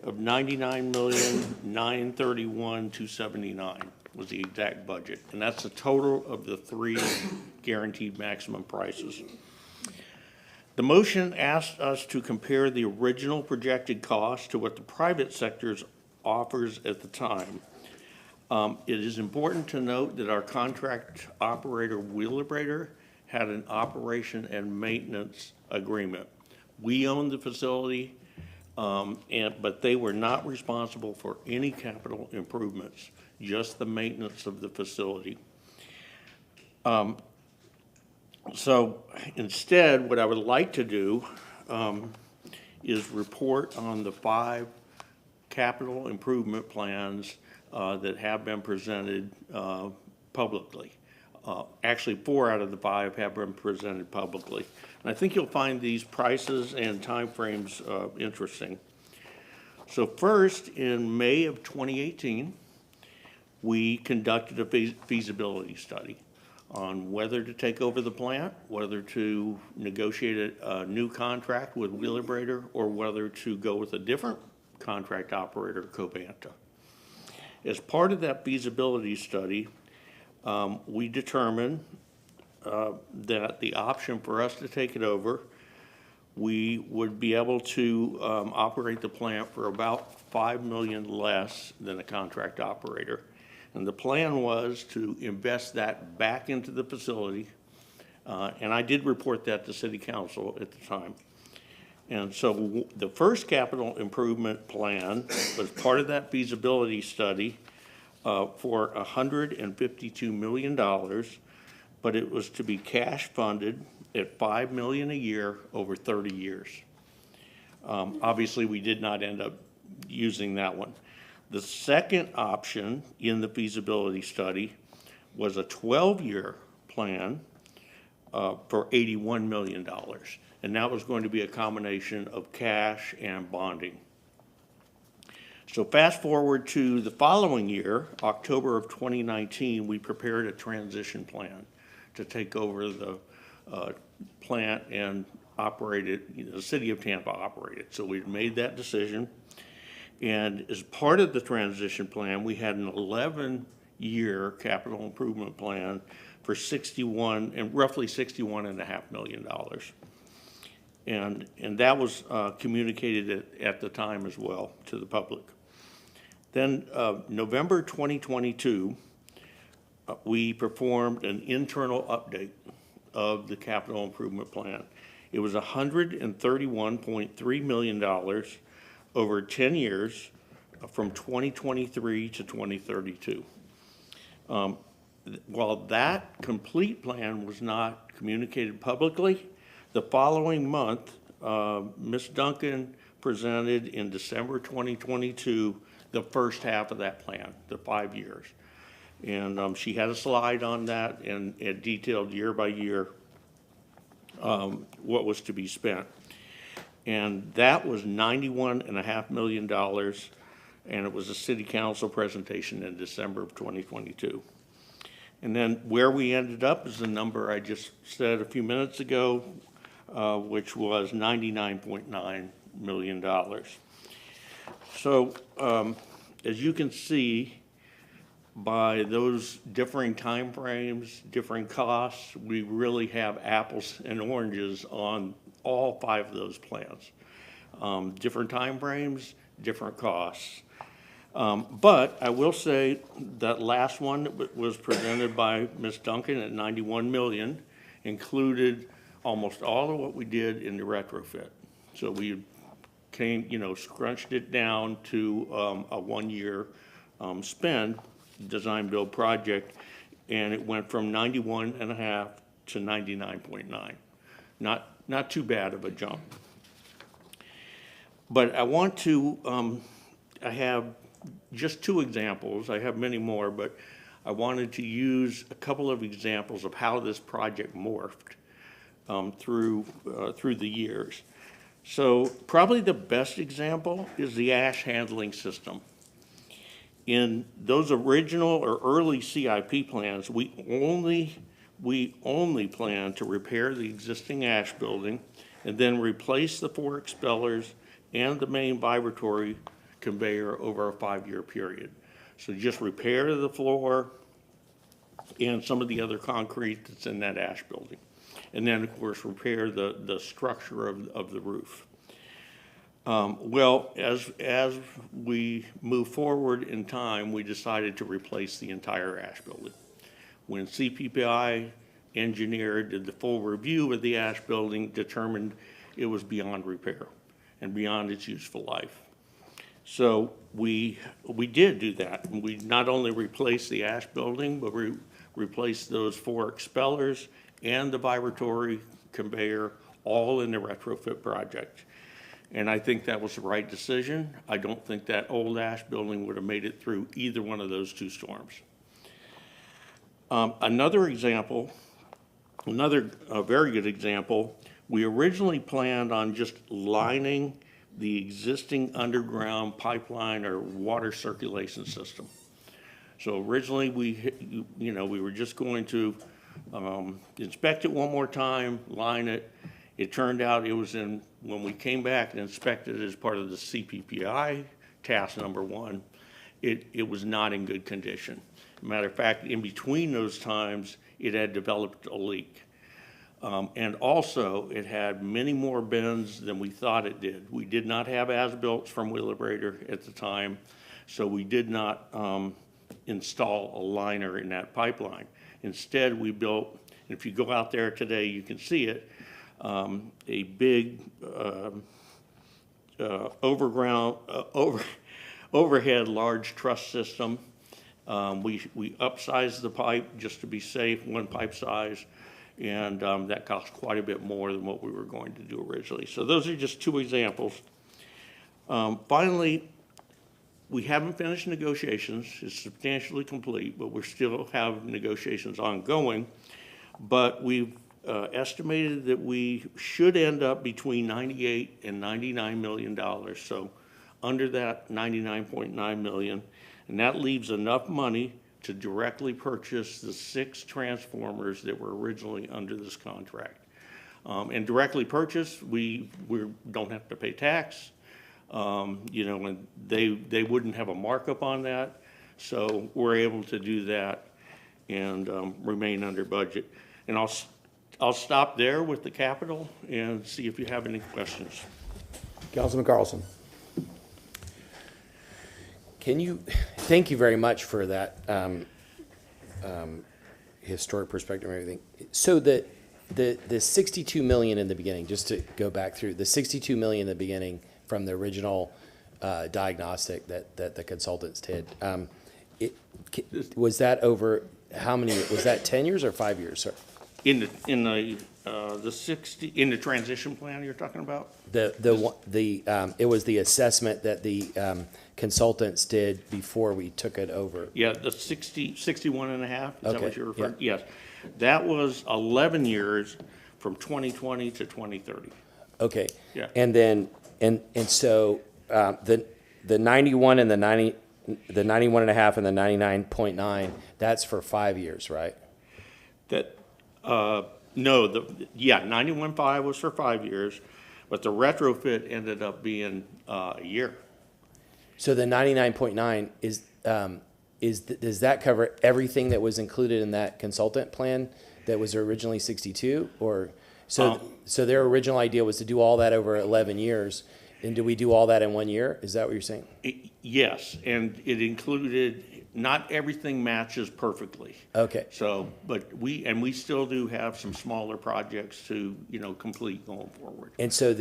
of $99,931,279 was the exact budget. And that's the total of the three guaranteed maximum prices. The motion asked us to compare the original projected cost to what the private sector's offers at the time. It is important to note that our contract operator, Wheelabrator, had an operation and maintenance agreement. We owned the facility, but they were not responsible for any capital improvements, just the maintenance of the facility. So instead, what I would like to do is report on the 5 capital improvement plans that have been presented publicly. Actually, 4 out of the 5 have been presented publicly. And I think you'll find these prices and timeframes interesting. So first, in May of 2018, we conducted a feasibility study on whether to take over the plant, whether to negotiate a new contract with Wheelabrator, or whether to go with a different contract operator, Covanta. As part of that feasibility study, we determined that the option for us to take it over, we would be able to operate the plant for about $5 million less than a contract operator. And the plan was to invest that back into the facility, and I did report that to City Council at the time. And so the first capital improvement plan was part of that feasibility study for $152 million, but it was to be cash funded at $5 million a year over 30 years. Obviously, we did not end up using that one. The second option in the feasibility study was a 12-year plan for $81 million. And that was going to be a combination of cash and bonding. So fast forward to the following year, October of 2019, we prepared a transition plan to take over the plant and operate it, the city of Tampa operate it. So we've made that decision. And as part of the transition plan, we had an 11-year capital improvement plan for roughly $61.5 million. And that was communicated at the time as well to the public. Then November 2022, we performed an internal update of the capital improvement plan. It was $131.3 million over 10 years from 2023 to 2032. While that complete plan was not communicated publicly, the following month, Ms. Duncan presented in December 2022 the first half of that plan, the 5 years. And she had a slide on that and it detailed year by year what was to be spent. And that was $91.5 million, and it was a city council presentation in December of 2022. And then where we ended up is the number I just said a few minutes ago, which was $99.9 million. So as you can see, by those differing timeframes, differing costs, we really have apples and oranges on all 5 of those plans. Different timeframes, different costs. But I will say that last one that was presented by Ms. Duncan at $91 million included almost all of what we did in the retrofit. So we scrunched it down to a 1-year spend, design build project, and it went from 91.5 to 99.9. Not too bad of a jump. But I want to, I have just 2 examples. I have many more, but I wanted to use a couple of examples of how this project morphed through the years. So probably the best example is the ash handling system. In those original or early CIP plans, we only plan to repair the existing ash building and then replace the 4 expellers and the main vibratory conveyor over a 5-year period. So just repair the floor and some of the other concrete that's in that ash building. And then, of course, repair the structure of the roof. Well, as we move forward in time, we decided to replace the entire ash building. When CPPI engineer did the full review of the ash building, determined it was beyond repair and beyond its useful life. So we did do that. We not only replaced the ash building, but we replaced those 4 expellers and the vibratory conveyor all in the retrofit project. And I think that was the right decision. I don't think that old ash building would have made it through either one of those 2 storms. Another example, a very good example, we originally planned on just lining the existing underground pipeline or water circulation system. So originally we were just going to inspect it one more time, line it. It turned out it was when we came back and inspected it as part of the CPPI task number 1, it was not in good condition. Matter of fact, in between those times, it had developed a leak. And also, it had many more bends than we thought it did. We did not have as-built from Wheelabrator at the time, so we did not install a liner in that pipeline. Instead, we built, and if you go out there today, you can see it, a big overhead large truss system. We upsized the pipe just to be safe, 1 pipe size, and that cost quite a bit more than what we were going to do originally. So those are just 2 examples. Finally, we haven't finished negotiations. It's substantially complete, but we still have negotiations ongoing. But we've estimated that we should end up between $98 and $99 million. So under that $99.9 million, and that leaves enough money to directly purchase the 6 transformers that were originally under this contract. And directly purchase, we don't have to pay tax, you know, and they wouldn't have a markup on that. So we're able to do that and remain under budget. And I'll stop there with the capital and see if you have any questions. Councilman Carlson. Thank you very much for that historic perspective and everything. So the 62 million in the beginning, just to go back through, the 62 million in the beginning from the original diagnostic that the consultants did, was that over how many, was that 10 years or 5 years, sir? In the transition plan you're talking about? It was the assessment that the consultants did before we took it over. Yeah, the 61 and a half, is that Okay, what you're referring? yeah. Yes. That was 11 years from 2020 to 2030. Okay. Yeah. And then, and so, the 91 and the 91 and a half and the 99.9, that's for 5 years, right? That, no, 91.5 was for 5 years, but the retrofit ended up being a year. So the 99.9 does that cover everything that was included in that consultant plan that was originally 62? Or, so their original idea was to do all that over 11 years, and do we do all that in 1 year? Is that what you're saying? Yes, and it included, not everything matches perfectly. Okay. So, but we still do have some smaller projects to, you know, complete going forward. And so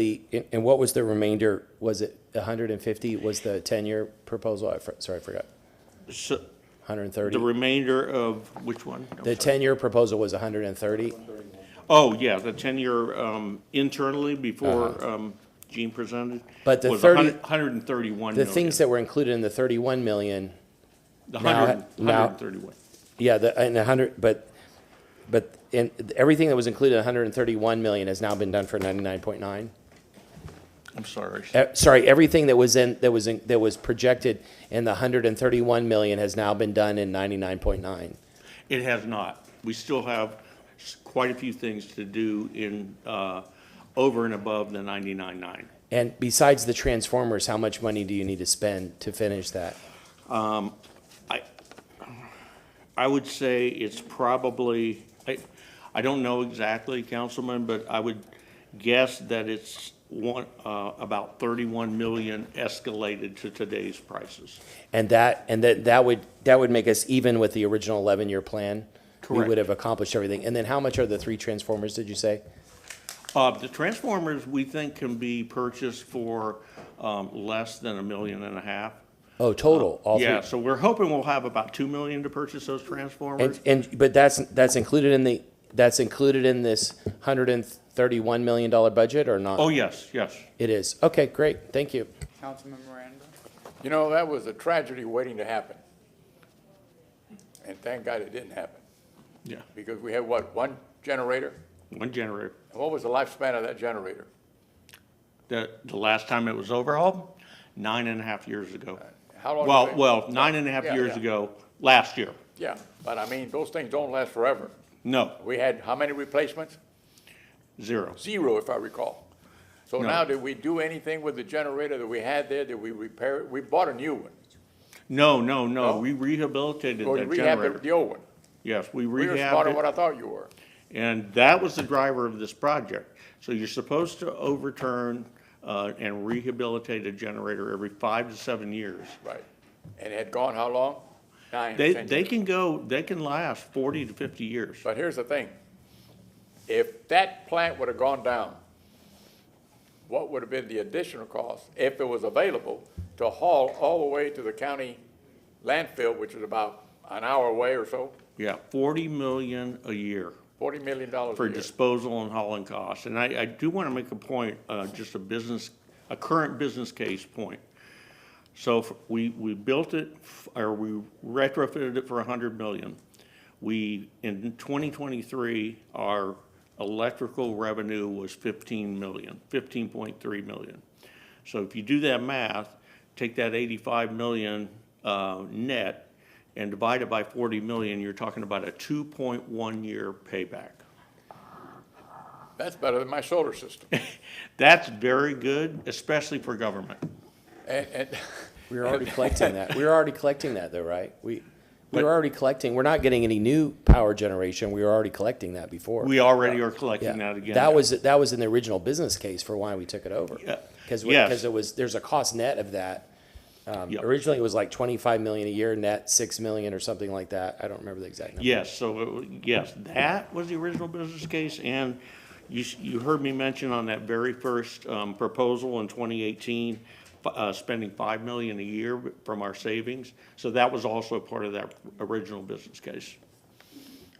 and what was the remainder? Was it 150 was the 10-year proposal? Sorry, I forgot. So 130? the remainder of which one? I'm The sorry. 10-year proposal was 130? Oh, yeah, the 10-year internally before Gene presented. But the was 30 131 The million. things that were included in the 31 million, The now- 131. yeah, and 100, but in everything that was included in 131 million has now been done for 99.9? I'm sorry. Sorry, everything that was projected in the 131 million has now been done in 99.9. It has not. We still have quite a few things to do in, over and above the 99.9. And besides the transformers, how much money do you need to spend to finish that? I would say it's probably, I don't know exactly, Councilman, but I would guess that it's about 31 million escalated to today's prices. And that would make us even with the original 11-year plan? We Correct. would have accomplished everything. And then how much are the 3 transformers, did you say? The transformers, we think, can be purchased for less than $1.5 million. Oh, total, all 3? Yeah, so we're hoping we'll have about 2 million to purchase those transformers. But that's included in this $131 million budget or not? Oh, yes, yes. It is. Okay, great. Thank you. Councilman Miranda? You know, that was a tragedy waiting to happen. And thank God it didn't happen, Yeah, because we had, what, one generator? one generator. And what was the lifespan of that generator? The last time it was overhauled, 9.5 years ago. How long? Well, 9.5 Yeah, years yeah. ago, last year. Yeah, but I mean, those things don't last forever. No, We had how many replacements? 0. 0, if I recall. So No. now, did we do anything with the generator that we had there? Did we repair it? We bought a new one. No. No? We rehabilitated Or you that rehabbed generator. the old one? Yes, we You were smarter than what rehabbed I it, thought you were. and that was the driver of this project. So you're supposed to overturn and rehabilitate a generator every 5 to 7 years. Right. And it had gone how long? 9, They 10 can they can last 40 to 50 years. But here's the thing. If that plant would have gone down, what would have been the additional cost, if it was available, to haul all the way to the county landfill, which is about an hour away or so? Yeah, 40 million a year $40 million a for year. disposal and hauling costs. And I do want to make a point, just a current business case point. So we built it, or we retrofitted it for 100 million. In 2023, our electrical revenue was 15 million, 15.3 million. So if you do that math, take that 85 million net and divide it by 40 million, you're talking about a 2.1-year payback. That's better than my solar system. That's very good, especially for government. And We were already collecting that. We were already collecting that though, right? We were already collecting, we're not getting any new power generation. We were already collecting that before. We already are collecting Yeah. that again. That was in the original business case for why we took it over. Yeah. Because Yes. there's a cost net of that. Yep. Originally, it was like 25 million a year, net 6 million or something like that. I don't remember the exact number. Yes, so, yes, that was the original business case, and you heard me mention on that very first proposal in 2018, spending 5 million a year from our savings, so that was also part of that original business case.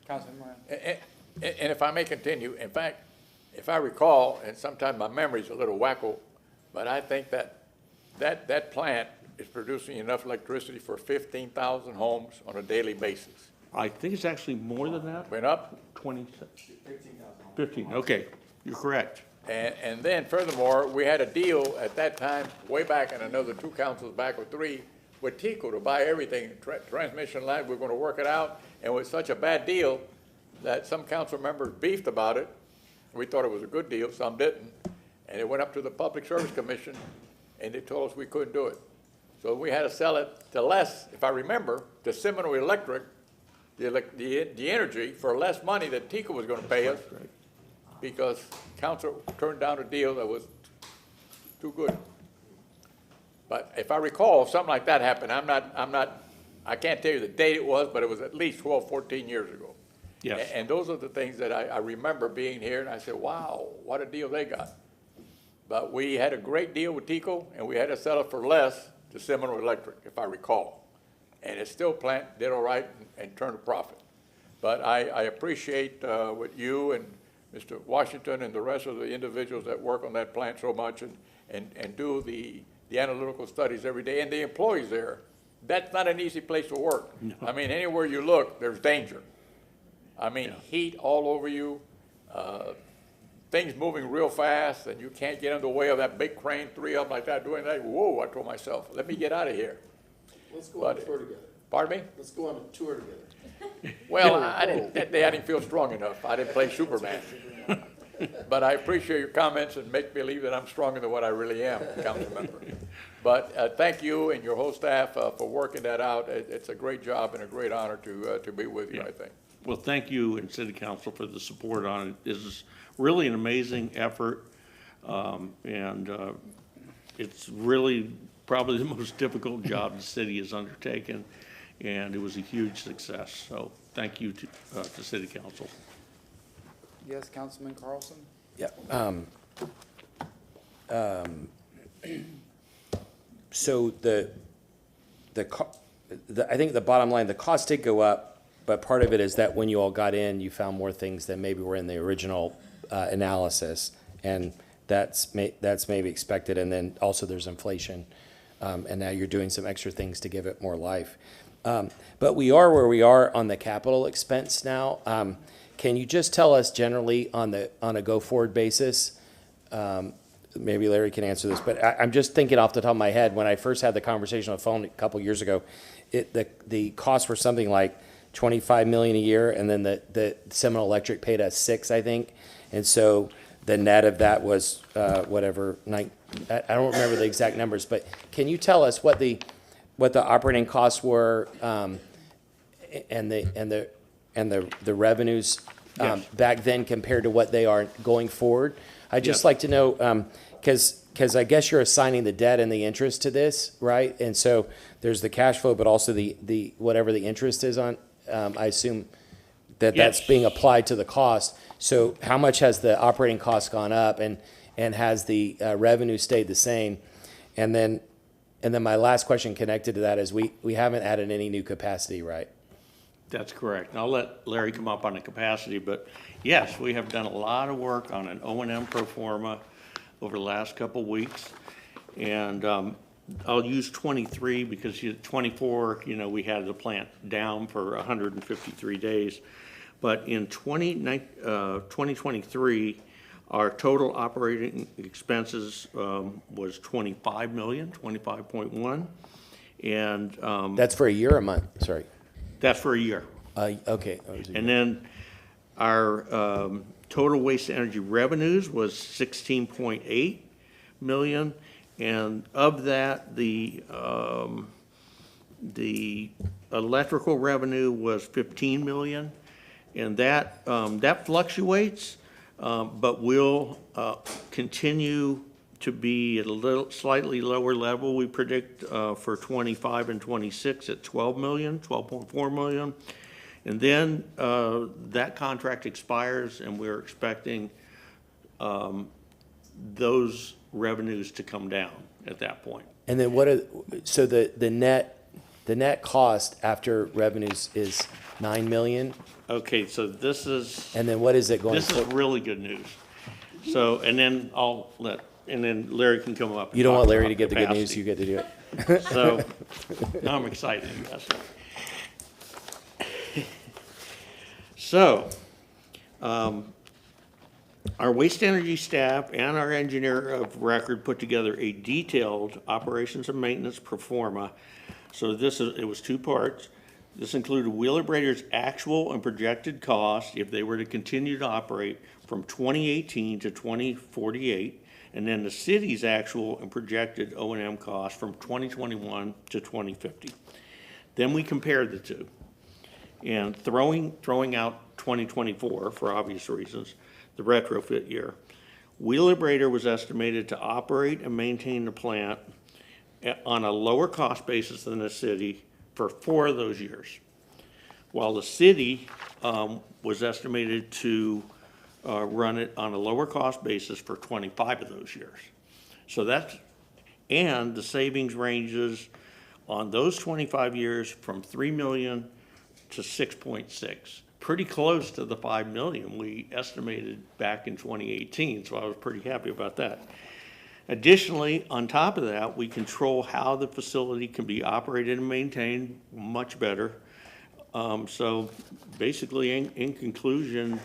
Councilman Moran. And if I may continue, in fact, if I recall, and sometimes my memory's a little wacko, but I think that plant is producing enough electricity for 15,000 homes on a daily basis. I think it's actually more than that, Went up? 15, okay, you're correct. And then furthermore, we had a deal at that time, way back in another 2 councils back or 3, with TECO to buy everything, transmission line, we're gonna work it out. And it was such a bad deal that some council members beefed about it. We thought it was a good deal, some didn't. And it went up to the Public Service Commission, and they told us we couldn't do it. So we had to sell it to less, if I remember, to Seminole Electric, the energy for less money that TECO was gonna pay us, because council turned down a deal that was too good. But if I recall, something like that happened. I can't tell you the date it was, but it was at least 12, 14 years ago. Yes. And those are the things that I remember being here, and I said, wow, what a deal they got. But we had a great deal with TECO, and we had to sell it for less to Seminole Electric, if I recall. And it still did all right and turned a profit. But I appreciate what you and Mr. Washington and the rest of the individuals that work on that plant so much and do the analytical studies every day, and the employees there. That's not an easy place to work. No. I mean, anywhere you look, there's danger. I mean, heat all over you, things moving real fast, and you can't get in the way of that big crane, 3 of them like that, doing that. Whoa, I told myself, let me get out of here. Let's go on a tour together. Pardon me? Let's go on a tour together. Well, that day I didn't feel strong enough. I didn't play Superman. But I appreciate your comments and make believe that I'm stronger than what I really am, council member. But thank you and your whole staff for working that out. It's a great job and a great honor to be with you, I think. Well, thank you and City Council for the support on it. This is really an amazing effort, and it's really probably the most difficult job the city has undertaken, and it was a huge success. So thank you to City Council. Yes, Councilman Carlson? Yeah. So I think the bottom line, the cost did go up, but part of it is that when you all got in, you found more things than maybe were in the original analysis, and that's maybe expected. And then also there's inflation, and now you're doing some extra things to give it more life. But we are where we are on the capital expense now. Can you just tell us generally on a go-forward basis? Maybe Larry can answer this, but I'm just thinking off the top of my head, when I first had the conversation on the phone a couple years ago, the costs were something like 25 million a year, and then the Seminole Electric paid us 6, I think. And so the net of that was whatever, I don't remember the exact numbers, but can you tell us what the operating costs were, and the revenues back then compared to what they are going forward? I'd just like to know, because I guess you're assigning the debt and the interest to this, right? And so there's the cash flow, but also the whatever the interest is on, I assume that's being applied to the cost. So how much has the operating cost gone up, and has the revenue stayed the same? And then my last question connected to that is we haven't added any new capacity, right? That's correct. And I'll let Larry come up on the capacity, but yes, we have done a lot of work on an O&M pro forma over the last couple of weeks. And I'll use 23 because 24, we had the plant down for 153 days. But in 2023, our total operating expenses was 25 million, 25.1. And that's for a year or a month? Sorry. That's for a year. Okay. And then our total waste energy revenues was 16.8 million. And of that, the electrical revenue was 15 million. And that, that fluctuates, but will continue to be at a little, slightly lower level. We predict for 25 and 26 at 12 million, 12.4 million. And then that contract expires, and we're expecting those revenues to come down at that point. And then so the net cost after revenues is 9 million? Okay, so this is. And then what is it going This is for? really good news. So, and then and then Larry can come up. And You don't talk want Larry about to get the good news, capacity. you get to do it. So, now I'm excited, yes. So, our waste energy staff and our engineer of record put together a detailed operations and maintenance pro forma. So it was two parts. This included Wheelabrator's actual and projected cost if they were to continue to operate from 2018 to 2048, and then the city's actual and projected O&M cost from 2021 to 2050. Then we compared the two. And throwing out 2024 for obvious reasons, the retrofit year, Wheelabrator was estimated to operate and maintain the plant on a lower cost basis than the city for 4 of those years, while the city was estimated to run it on a lower cost basis for 25 of those years. So and the savings ranges on those 25 years from 3 million to 6.6, pretty close to the 5 million we estimated back in 2018, so I was pretty happy about that. Additionally, on top of that, we control how the facility can be operated and maintained much better. So basically, in conclusion,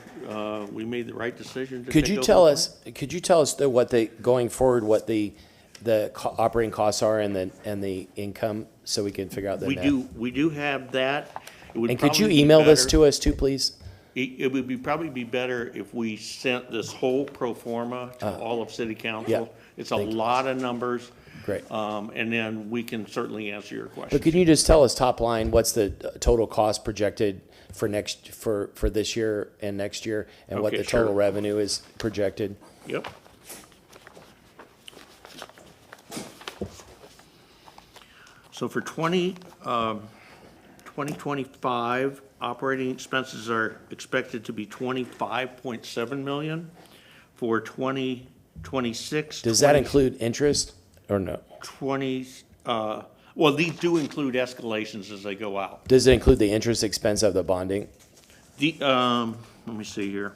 we made the right decision to Could take you over tell the us, though, going forward, what the operating costs are and the income, so we can figure out the net? We do have that. It would And could you probably be email this better- to us too, please? It would probably be better if we sent this whole pro forma to all of city council. Yeah. It's a lot of numbers. Great. And then we can certainly answer your question. But can you just tell us top line, what's the total cost projected for this year and next year, and what Okay, the total sure. revenue is projected? Yep. So for 2025, operating expenses are expected to be 25.7 million. For 2026. Does that include interest or no? 20, well, these do include escalations as they go out. Does it include the interest expense of the bonding? Let me see here.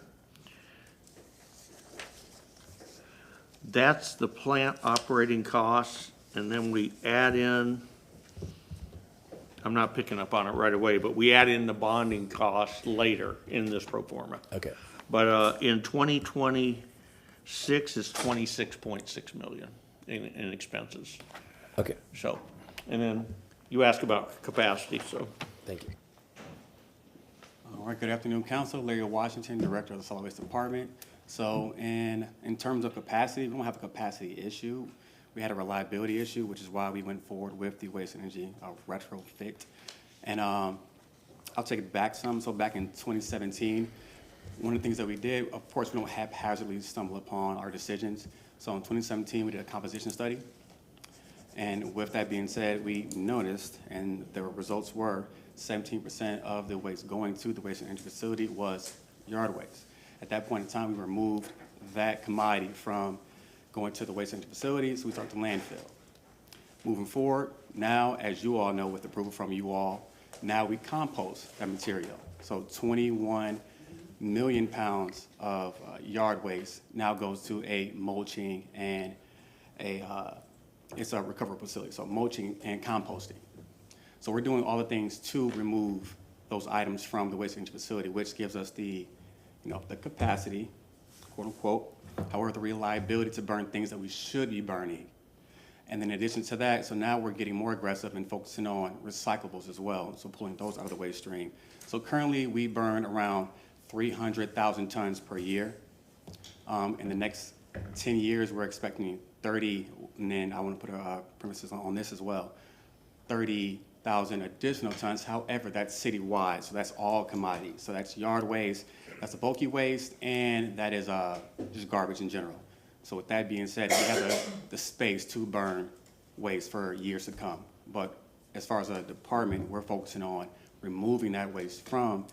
That's the plant operating costs, and then we add in, I'm not picking up on it right away, but we add in the bonding costs later in this pro forma. Okay. But in 2026 is 26.6 million in expenses. Okay, So, and then you ask about capacity, so. thank you. All right, good afternoon, Council. Larry Washington, Director of the Solid Waste Department. So in terms of capacity, we don't have a capacity issue. We had a reliability issue, which is why we went forward with the waste energy retrofit. And I'll take it back some. So back in 2017, one of the things that we did, of course, we don't haphazardly stumble upon our decisions. So in 2017, we did a composition study. And with that being said, we noticed, and the results were 17% of the waste going to the waste energy facility was yard waste. At that point in time, we removed that commodity from going to the waste energy facility, so we started to landfill. Moving forward, now, as you all know, with approval from you all, now we compost that material. So 21 million pounds of yard waste now goes to a mulching and it's a recoverable facility, so mulching and composting. So we're doing all the things to remove those items from the waste energy facility, which gives us the capacity, quote unquote, however, the reliability to burn things that we should be burning. And then in addition to that, so now we're getting more aggressive and focusing on recyclables as well, so pulling those out of the waste stream. So currently, we burn around 300,000 tons per year. In the next 10 years, we're expecting 30, and then I want to put a premises on this as well, 30,000 additional tons. However, that's citywide, so that's all commodities. So that's yard waste, that's the bulky waste, and that is just garbage in general. So with that being said, we have the space to burn waste for years to come. But as far as a department, we're focusing on removing that waste from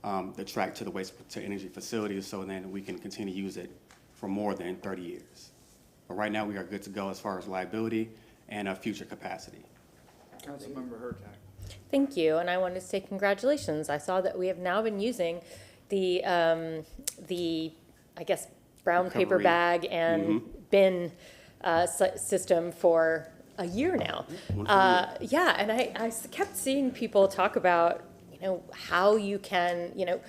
the track to the waste to energy facilities, so then we can continue to use it for more than 30 years. But right now, we are good to go as far as liability and future capacity. Councilmember Hurtak. Thank you, and I wanted to say congratulations. I saw that we have now been using the I guess, brown paper Recovery. bag and bin system for a year now. Yeah, and I kept seeing people talk about, you know, how you can, you know,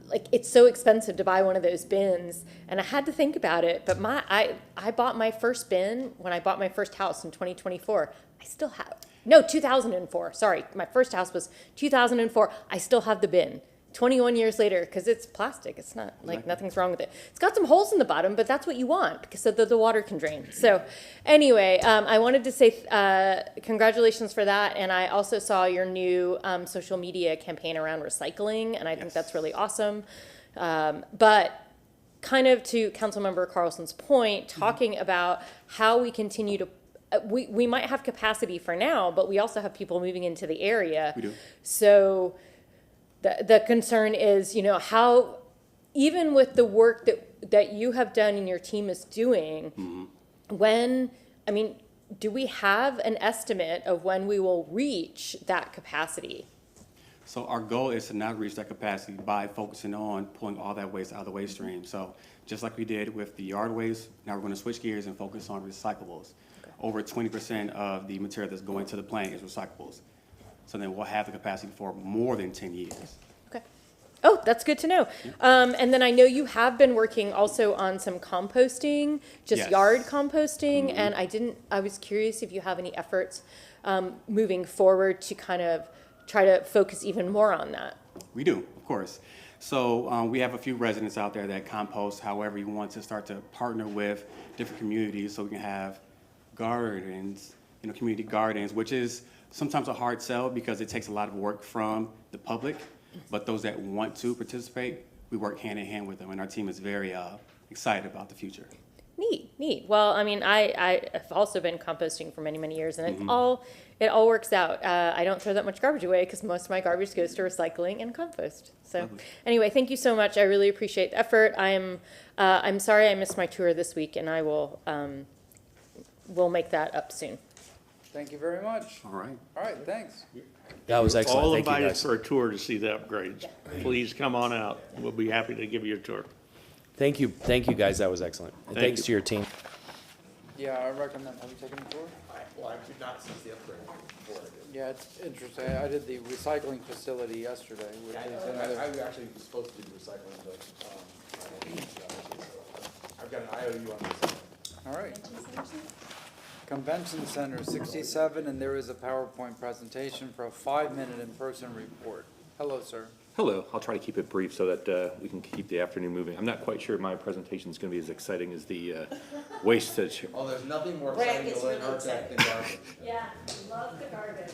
like it's so expensive to buy one of those bins, and I had to think about it. But I bought my first bin when I bought my first house in 2024. I still have, no, 2004. Sorry, my first house was 2004. I still have the bin. 21 years later, because it's plastic. It's not like nothing's wrong with it. It's got some holes in the bottom, but that's what you want because so the water can drain. So anyway, I wanted to say congratulations for that. And I also saw your new social media campaign around recycling, and I think that's really awesome. But kind of to Councilmember Carlson's point, talking about how we continue to we might have capacity for now, but we also have people moving into the area. We do. So the concern is, you know, how, even with the work that you have done and your team is doing, when, I mean, do we have an estimate of when we will reach that capacity? So our goal is to not reach that capacity by focusing on pulling all that waste out of the waste stream. So just like we did with the yard waste, now we're going to switch gears and focus on recyclables. Okay. Over 20% of the material that's going to the plant is recyclables. So then we'll have the capacity for more than 10 years. Okay. Oh, that's good to know. And then I know you have been working also on some composting, just Yes. yard composting. And I was curious if you have any efforts moving forward to kind of try to focus even more on that. We do, of course. So we have a few residents out there that compost. However, you want to start to partner with different communities so we can have gardens, you know, community gardens, which is sometimes a hard sell because it takes a lot of work from the public, but those that want to participate, we work hand in hand with them, and our team is very excited about the future. Neat. Well, I mean, I've also been composting for many, many years, and it all works out. I don't throw that much garbage away because most of my garbage goes to recycling and compost. So anyway, thank you so much. I really appreciate the effort. I'm sorry I missed my tour this week, and I will we'll make that up soon. Thank you very much. All right. All right, thanks. That was excellent. All Thank you, invited guys. for a tour to see the upgrades. Please come on out. We'll be happy to give you a tour. Thank you, guys. That was excellent. And Thank thanks you. to your team. Yeah, I recommend, have you taken the tour? Well, I did not see the upgrade before I did. Yeah, it's interesting. I did the recycling facility yesterday. Which is another- I actually was supposed to do recycling, but, I didn't do that, so I've got an IOU on this. All right. Convention Center, 67, and there is a PowerPoint presentation for a 5-minute in-person report. Hello, sir. Hello. I'll try to keep it brief so that we can keep the afternoon moving. I'm not quite sure my presentation is going to be as exciting as the waste situation. Oh, there's nothing more Brad exciting gets to learn really hard tech than garbage. Yeah, love the garbage.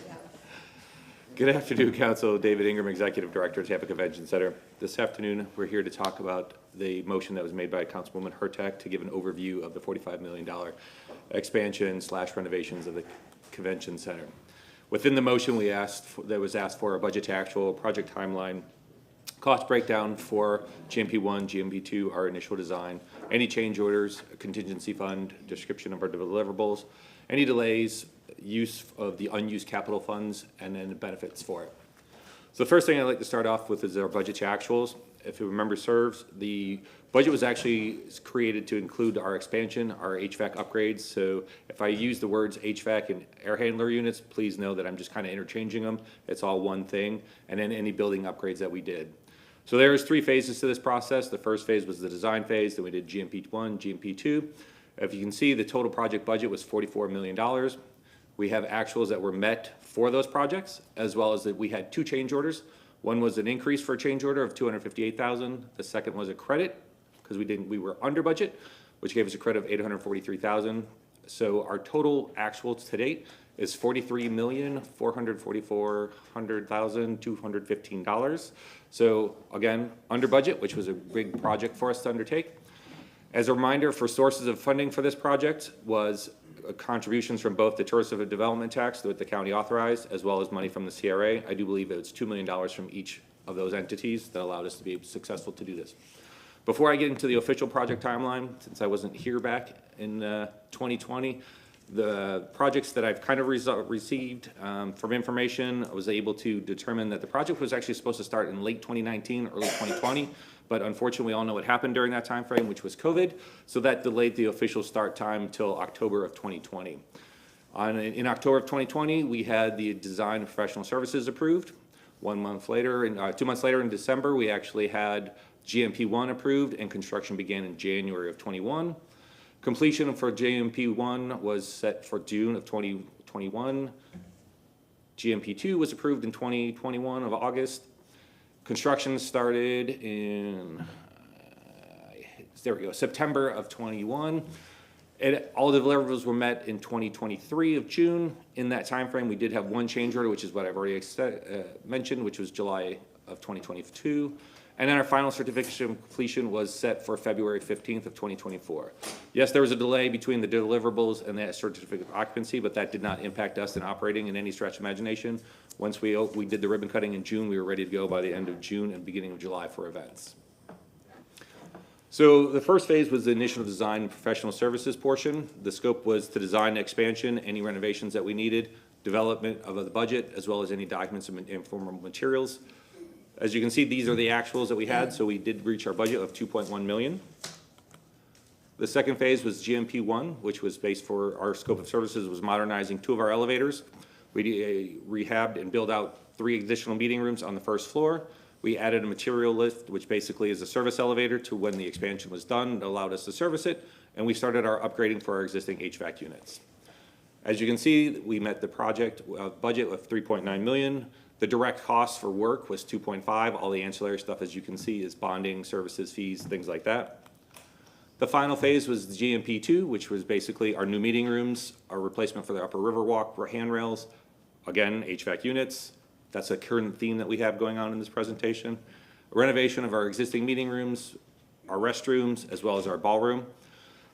Good afternoon, Council. David Ingram, Executive Director at Tampa Convention Center. This afternoon, we're here to talk about the motion that was made by Councilwoman Hurtak to give an overview of the $45 million expansion/renovations of the Convention Center. Within the motion, that was asked for a budget to actual, project timeline, cost breakdown for GMP1, GMP2, our initial design, any change orders, a contingency fund, description of our deliverables, any delays, use of the unused capital funds, and then the benefits for it. So the first thing I'd like to start off with is our budget to actuals. If you remember serves, the budget was actually created to include our expansion, our HVAC upgrades. So if I use the words HVAC and air handler units, please know that I'm just kind of interchanging them. It's all one thing. And then any building upgrades that we did. So there's 3 phases to this process. The first phase was the design phase. Then we did GMP1, GMP2. If you can see, the total project budget was $44 million. We have actuals that were met for those projects, as well as that we had 2 change orders. One was an increase for a change order of $258,000. The second was a credit, because we were under budget, which gave us a credit of $843,000. So our total actuals to date is $43,444,215. So again, under budget, which was a big project for us to undertake. As a reminder, for sources of funding for this project was contributions from both the tourism development tax that the county authorized, as well as money from the CRA. I do believe it was $2 million from each of those entities that allowed us to be successful to do this. Before I get into the official project timeline, since I wasn't here back in 2020, the projects that I've kind of received from information, I was able to determine that the project was actually supposed to start in late 2019, early 2020, but unfortunately, we all know what happened during that time frame, which was COVID, so that delayed the official start time till October of 2020. In October of 2020, we had the design and professional services approved. 1 month later, 2 months later in December, we actually had GMP1 approved, and construction began in January of 21. Completion for GMP1 was set for June of 2021. GMP2 was approved in 2021 of August. Construction started in, there we go, September of 21. And all the deliverables were met in 2023 of June. In that time frame, we did have 1 change order, which is what I've already mentioned, which was July of 2022. And then our final certification of completion was set for February 15th of 2024. Yes, there was a delay between the deliverables and that certificate of occupancy, but that did not impact us in operating in any stretch of imagination. Once we did the ribbon cutting in June, we were ready to go by the end of June and beginning of July for events. So the first phase was the initial design and professional services portion. The scope was to design the expansion, any renovations that we needed, development of the budget, as well as any documents and informal materials. As you can see, these are the actuals that we had, so we did reach our budget of $2.1 million. The second phase was GMP1, which was based for our scope of services, was modernizing 2 of our elevators. We rehabbed and built out 3 additional meeting rooms on the first floor. We added a material lift, which basically is a service elevator to when the expansion was done. It allowed us to service it, and we started our upgrading for our existing HVAC units. As you can see, we met the project budget of $3.9 million. The direct cost for work was 2.5. All the ancillary stuff, as you can see, is bonding, services, fees, things like that. The final phase was the GMP2, which was basically our new meeting rooms, our replacement for the upper river walk handrails, again, HVAC units. That's a current theme that we have going on in this presentation. A renovation of our existing meeting rooms, our restrooms, as well as our ballroom.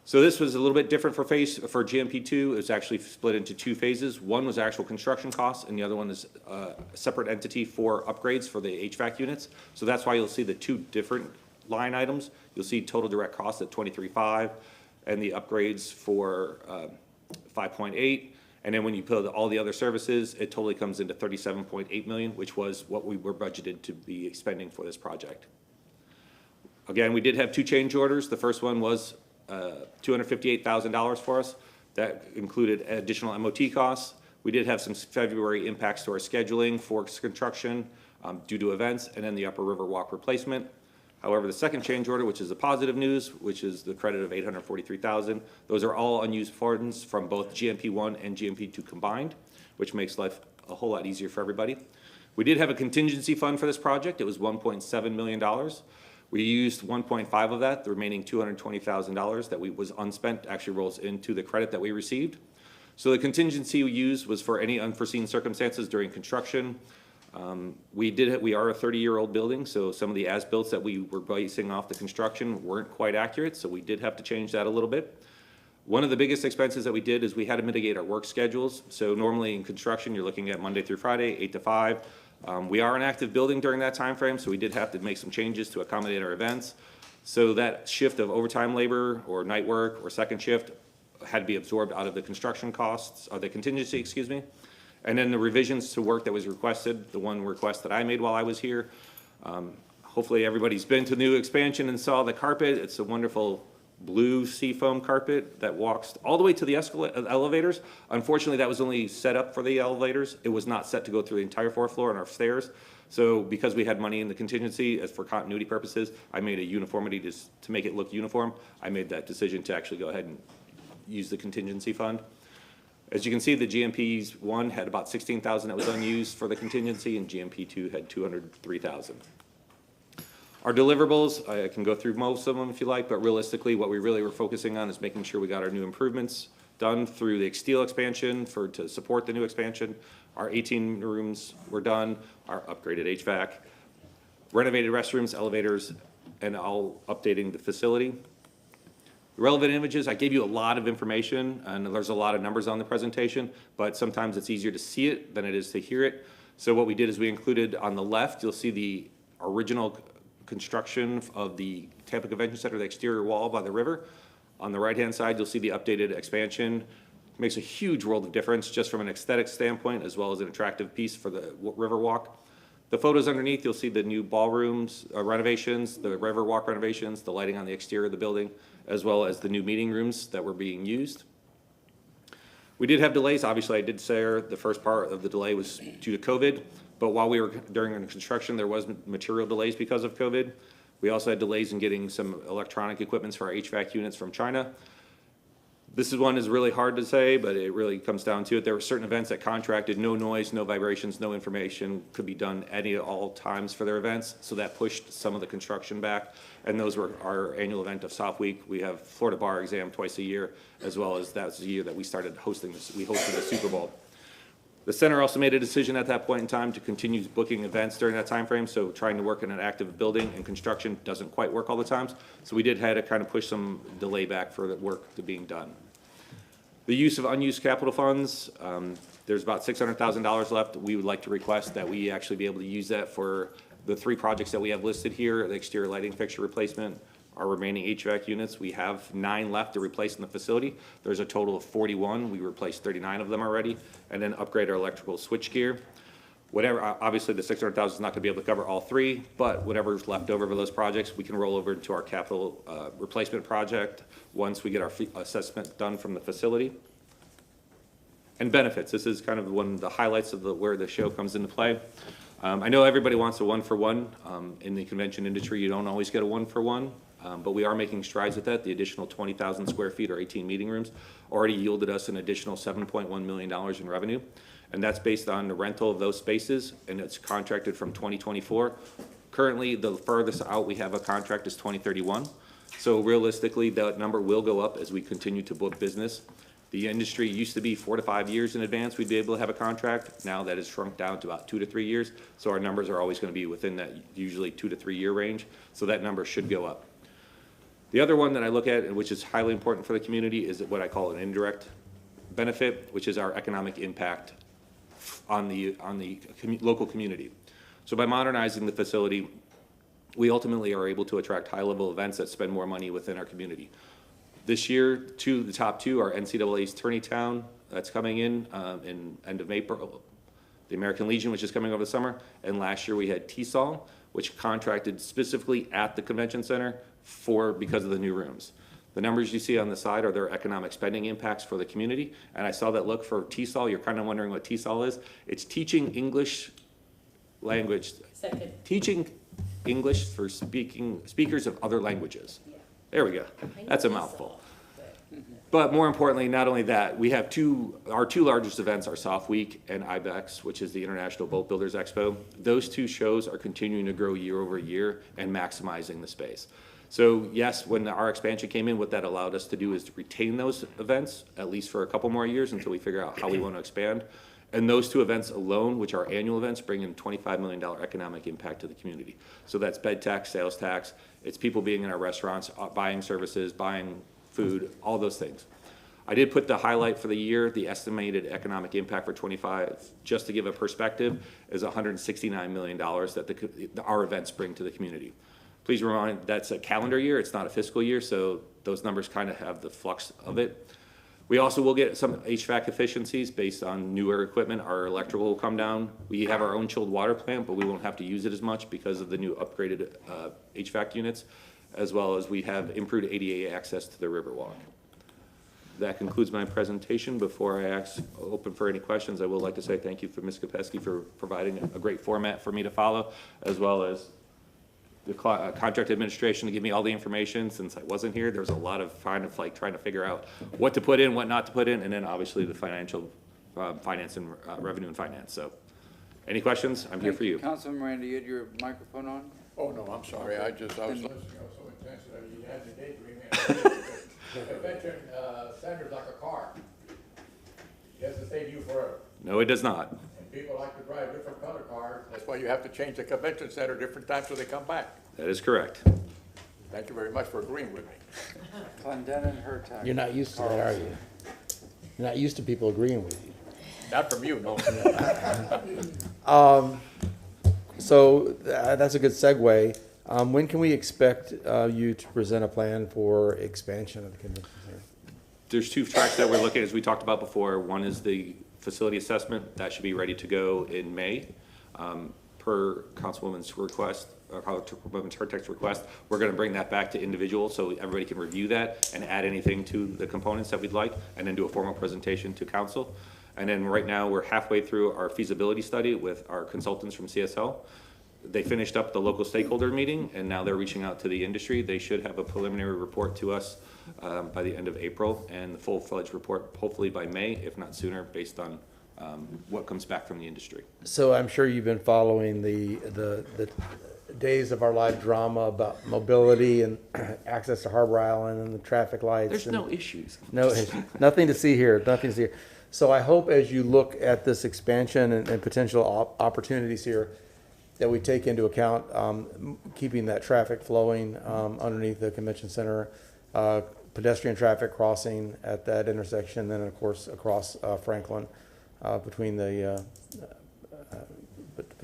So this was a little bit different for GMP2. It was actually split into 2 phases. One was actual construction costs, and the other one is a separate entity for upgrades for the HVAC units. So that's why you'll see the 2 different line items. You'll see total direct costs at $23.5, and the upgrades for 5.8. And then when you put all the other services, it totally comes into $37.8 million, which was what we were budgeted to be spending for this project. Again, we did have 2 change orders. The first one was $258,000 for us. That included additional MOT costs. We did have some February impacts to our scheduling for construction due to events, and then the upper river walk replacement. However, the second change order, which is the positive news, which is the credit of $843,000, those are all unused funds from both GMP1 and GMP2 combined, which makes life a whole lot easier for everybody. We did have a contingency fund for this project. It was $1.7 million. We used 1.5 of that. The remaining $220,000 that was unspent actually rolls into the credit that we received. So the contingency we used was for any unforeseen circumstances during construction. We are a 30-year-old building, so some of the as-built that we were basing off the construction weren't quite accurate, so we did have to change that a little bit. One of the biggest expenses that we did is we had to mitigate our work schedules. So normally in construction, you're looking at Monday through Friday, 8 to 5. We are an active building during that time frame, so we did have to make some changes to accommodate our events. So that shift of overtime labor or night work or second shift had to be absorbed out of the construction costs, or the contingency, excuse me. And then the revisions to work that was requested, the one request that I made while I was here. Hopefully everybody's been to the new expansion and saw the carpet. It's a wonderful blue seafoam carpet that walks all the way to the elevators. Unfortunately, that was only set up for the elevators. It was not set to go through the entire 4th floor and our stairs. So because we had money in the contingency, as for continuity purposes, I made a uniformity to make it look uniform. I made that decision to actually go ahead and use the contingency fund. As you can see, the GMPs 1 had about 16,000 that was unused for the contingency, and GMP 2 had 203,000. Our deliverables, I can go through most of them if you like, but realistically, what we really were focusing on is making sure we got our new improvements done through the steel expansion to support the new expansion. Our 18 rooms were done, our upgraded HVAC, renovated restrooms, elevators, and all updating the facility. Relevant images, I gave you a lot of information, and there's a lot of numbers on the presentation, but sometimes it's easier to see it than it is to hear it. So what we did is we included on the left, you'll see the original construction of the Tampa Convention Center, the exterior wall by the river. On the right-hand side, you'll see the updated expansion. Makes a huge world of difference just from an aesthetic standpoint, as well as an attractive piece for the river walk. The photos underneath, you'll see the new ballrooms renovations, the river walk renovations, the lighting on the exterior of the building, as well as the new meeting rooms that were being used. We did have delays. Obviously, I did say the first part of the delay was due to COVID, but while we were during construction, there was material delays because of COVID. We also had delays in getting some electronic equipment for our HVAC units from China. This one is really hard to say, but it really comes down to it. There were certain events that contracted no noise, no vibrations, no information could be done at all times for their events. So that pushed some of the construction back. And those were our annual event of South Week. We have Florida Bar Exam twice a year, as well as that was the year that we started hosting this. We hosted the Super Bowl. The center also made a decision at that point in time to continue booking events during that time frame. So trying to work in an active building and construction doesn't quite work all the times. So we did have to kind of push some delay back for the work to being done. The use of unused capital funds, there's about $600,000 left. We would like to request that we actually be able to use that for the 3 projects that we have listed here, the exterior lighting fixture replacement, our remaining HVAC units. We have 9 left to replace in the facility. There's a total of 41. We replaced 39 of them already, and then upgrade our electrical switchgear. Whatever, obviously the $600,000 is not going to be able to cover all 3, but whatever's left over for those projects, we can roll over into our capital replacement project once we get our assessment done from the facility. And benefits, this is kind of one of the highlights of where the show comes into play. I know everybody wants a 1-for-1. In the convention industry, you don't always get a 1-for-1, but we are making strides with that. The additional 20,000 square feet or 18 meeting rooms already yielded us an additional $7.1 million in revenue. And that's based on the rental of those spaces, and it's contracted from 2024. Currently, the furthest out we have a contract is 2031. So realistically, that number will go up as we continue to book business. The industry used to be 4 to 5 years in advance we'd be able to have a contract. Now that has shrunk down to about 2 to 3 years. So our numbers are always going to be within that usually 2 to 3 year range. So that number should go up. The other one that I look at, and which is highly important for the community, is what I call an indirect benefit, which is our economic impact on the local community. So by modernizing the facility, we ultimately are able to attract high-level events that spend more money within our community. This year, the top 2 are NCAA's Tourneytown, that's coming in end of April, the American Legion, which is coming over the summer, and last year we had TSOL, which contracted specifically at the convention center because of the new rooms. The numbers you see on the side are their economic spending impacts for the community. And I saw that look for TSOL. You're kind of wondering what TSOL is. It's teaching English language. Second. Teaching English for speakers of other languages. There we go. That's a mouthful. But more importantly, not only that, we have our 2 largest events are South Week and IBEX, which is the International Boat Builders Expo. Those 2 shows are continuing to grow year over year and maximizing the space. So yes, when our expansion came in, what that allowed us to do is to retain those events, at least for a couple more years until we figure out how we want to expand. And those 2 events alone, which are annual events, bring in $25 million economic impact to the community. So that's bed tax, sales tax, it's people being in our restaurants, buying services, buying food, all those things. I did put the highlight for the year, the estimated economic impact for 25, just to give a perspective, is $169 million that our events bring to the community. Please remind, that's a calendar year, it's not a fiscal year, so those numbers kind of have the flux of it. We also will get some HVAC efficiencies based on newer equipment. Our electrical will come down. We have our own chilled water plant, but we won't have to use it as much because of the new upgraded HVAC units, as well as we have improved ADA access to the Riverwalk. That concludes my presentation. Before I open for any questions, I would like to say thank you for Ms. Kopesky for providing a great format for me to follow, as well as contract administration to give me all the information since I wasn't here. There was a lot of trying to figure out what to put in, what not to put in, and then obviously the financial, finance and revenue and finance. So, any questions? I'm here for you. Councilman Miranda, you had your microphone on? Oh, no, I'm sorry, I was listening, I was so intense that you had me daydreaming. Convention center's like a car. It has to stay new forever. No, it does not. And people like to drive different color cars, that's why you have to change the convention center different times so they come back. That is correct. Thank you very much for agreeing with me. Clendenin, Hurtak. You're not used to that, are you? You're not used to people agreeing with you. Not from you, no. So that's a good segue. When can we expect you to present a plan for expansion of the convention center? There's two tracks that we're looking at, as we talked about before. One is the facility assessment. That should be ready to go in May. Per Councilwoman's request, Councilwoman Hurtak's request, we're gonna bring that back to individual so everybody can review that and add anything to the components that we'd like, and then do a formal presentation to council. And then right now, we're halfway through our feasibility study with our consultants from CSL. They finished up the local stakeholder meeting, and now they're reaching out to the industry. They should have a preliminary report to us by the end of April, and the full-fledged report hopefully by May, if not sooner, based on what comes back from the industry. So I'm sure you've been following the days of our live drama about mobility and access to Harbor Island and the traffic lights. There's and no issues. No, nothing to see here, nothing to see here. So I hope as you look at this expansion and potential opportunities here, that we take into account keeping that traffic flowing underneath the convention center, pedestrian traffic crossing at that intersection, then of course across Franklin between the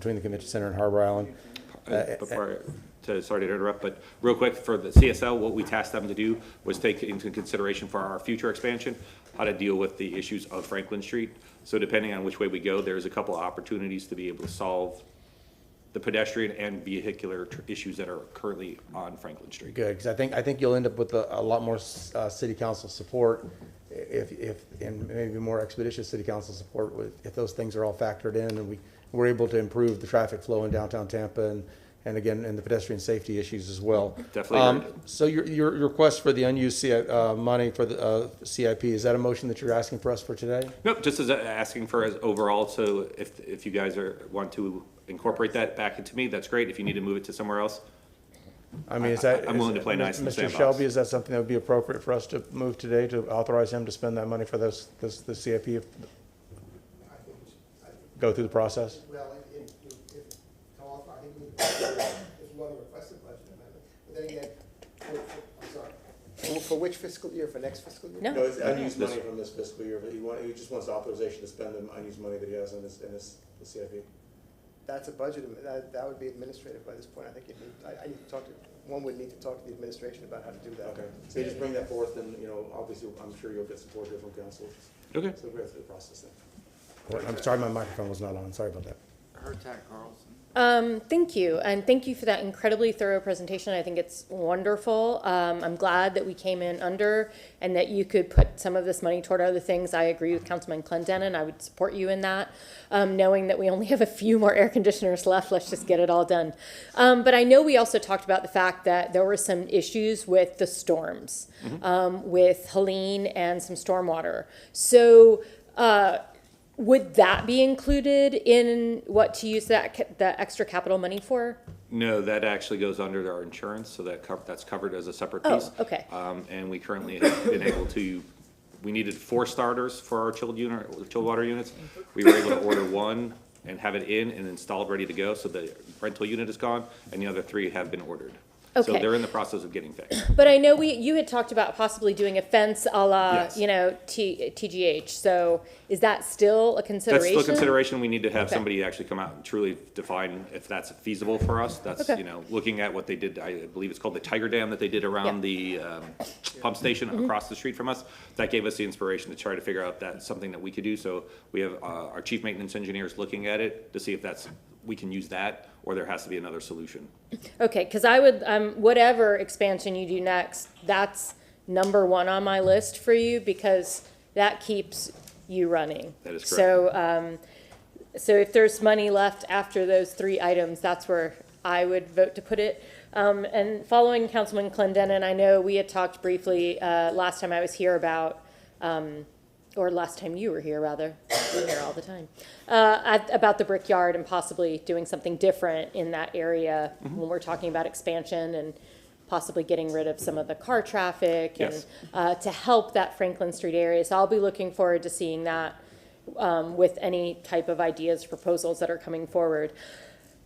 convention center and Harbor Island. Sorry to interrupt, but real quick, for the CSL, what we tasked them to do was take into consideration for our future expansion, how to deal with the issues of Franklin Street. So depending on which way we go, there's a couple of opportunities to be able to solve the pedestrian and vehicular issues that are currently on Franklin Street. Good, because I think you'll end up with a lot more city council support and maybe more expeditious city council support if those things are all factored in and we're able to improve the traffic flow in downtown Tampa and again, and the pedestrian safety issues as well. Definitely. So your request for the unused money for the CIP, is that a motion that you're asking for us for today? Nope, just as asking for as overall, so if you guys want to incorporate that back into me, that's great. If you need to move it to somewhere else, I mean, is that? I'm willing to play nice in the Mr. sandbox. Shelby, is that something that would be appropriate for us to move today to authorize him to spend that money for the CIP? Go through the process? Well, if I think if you want to request a budget amendment, but then again, I'm sorry, for which fiscal year, for next fiscal year? No. It's unused money from this fiscal year, but he just wants authorization to spend the unused money that he has in his CIP. That's a budget, that would be administrative by this point. I think I need to talk to, one would need to talk to the administration about how to do that. Okay, so you just bring that forth, and, obviously, I'm sure you'll get support here from council. Okay. So we'll go through the process then. I'm sorry, my microphone was not on. Sorry about that. Hurtak, Carlson. Thank you, and thank you for that incredibly thorough presentation. I think it's wonderful. I'm glad that we came in under and that you could put some of this money toward other things. I agree with Councilman Clendenin. I would support you in that, knowing that we only have a few more air conditioners left. Let's just get it all done. But I know we also talked about the fact that there were some issues with the storms, with Helene and some stormwater. So, would that be included in what to use the extra capital money for? No, that actually goes under our insurance, so that's covered as a separate Oh, piece. okay. And we currently have been able to, we needed 4 starters for our chilled water units. We were able to order 1 and have it in and installed, ready to go, so the rental unit is gone, and the other 3 have been ordered. So Okay. they're in the process of getting fixed. But I know you had talked about possibly doing a fence a la, Yes. TGH. So is that still a consideration? That's still a consideration. We need to have Okay. somebody actually come out and truly define if that's feasible for us. That's, Okay. looking at what they did, I believe it's called the Tiger Dam that they did around the pump station across the street from us. That gave us the inspiration to try to figure out that's something that we could do. So we have our chief maintenance engineers looking at it to see if we can use that, or there has to be another solution. Okay, because I would, whatever expansion you do next, that's number 1 on my list for you because that keeps you running. That is correct. So if there's money left after those 3 items, that's where I would vote to put it. And following Councilman Clendenin, I know we had talked briefly last time I was here about, or last time you were here, rather, you're here all the time, about the Brickyard and possibly doing something different in that area when we're talking about expansion and possibly getting rid of some of the car traffic and to help that Franklin Street area. So I'll be looking forward to seeing that with any type of ideas, proposals that are coming forward.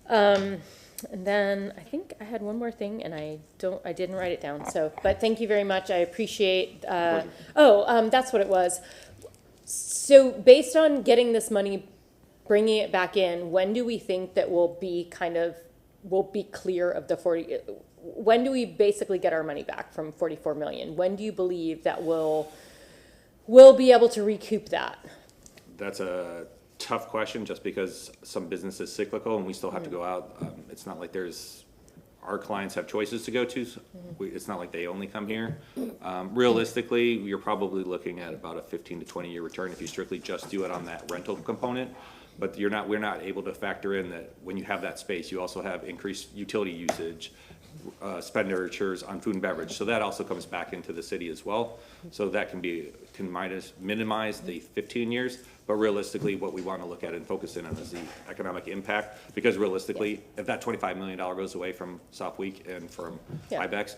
And then I think I had one more thing and I didn't write it down. So, but thank you very much. I appreciate, that's what it was. So based on getting this money, bringing it back in, when do we think that we'll be clear of the 40, when do we basically get our money back from 44 million? When do you believe that we'll be able to recoup that? That's a tough question, just because some business is cyclical and we still have to go out. It's not like our clients have choices to go to. It's not like they only come here. Realistically, you're probably looking at about a 15 to 20 year return if you strictly just do it on that rental component. But we're not able to factor in that when you have that space, you also have increased utility usage, expenditures on food and beverage. So that also comes back into the city as well. So that can minimize the 15 years. But realistically, what we want to look at and focus in on is the economic impact. Because realistically, if that $25 million goes away from South Week and from IBEX,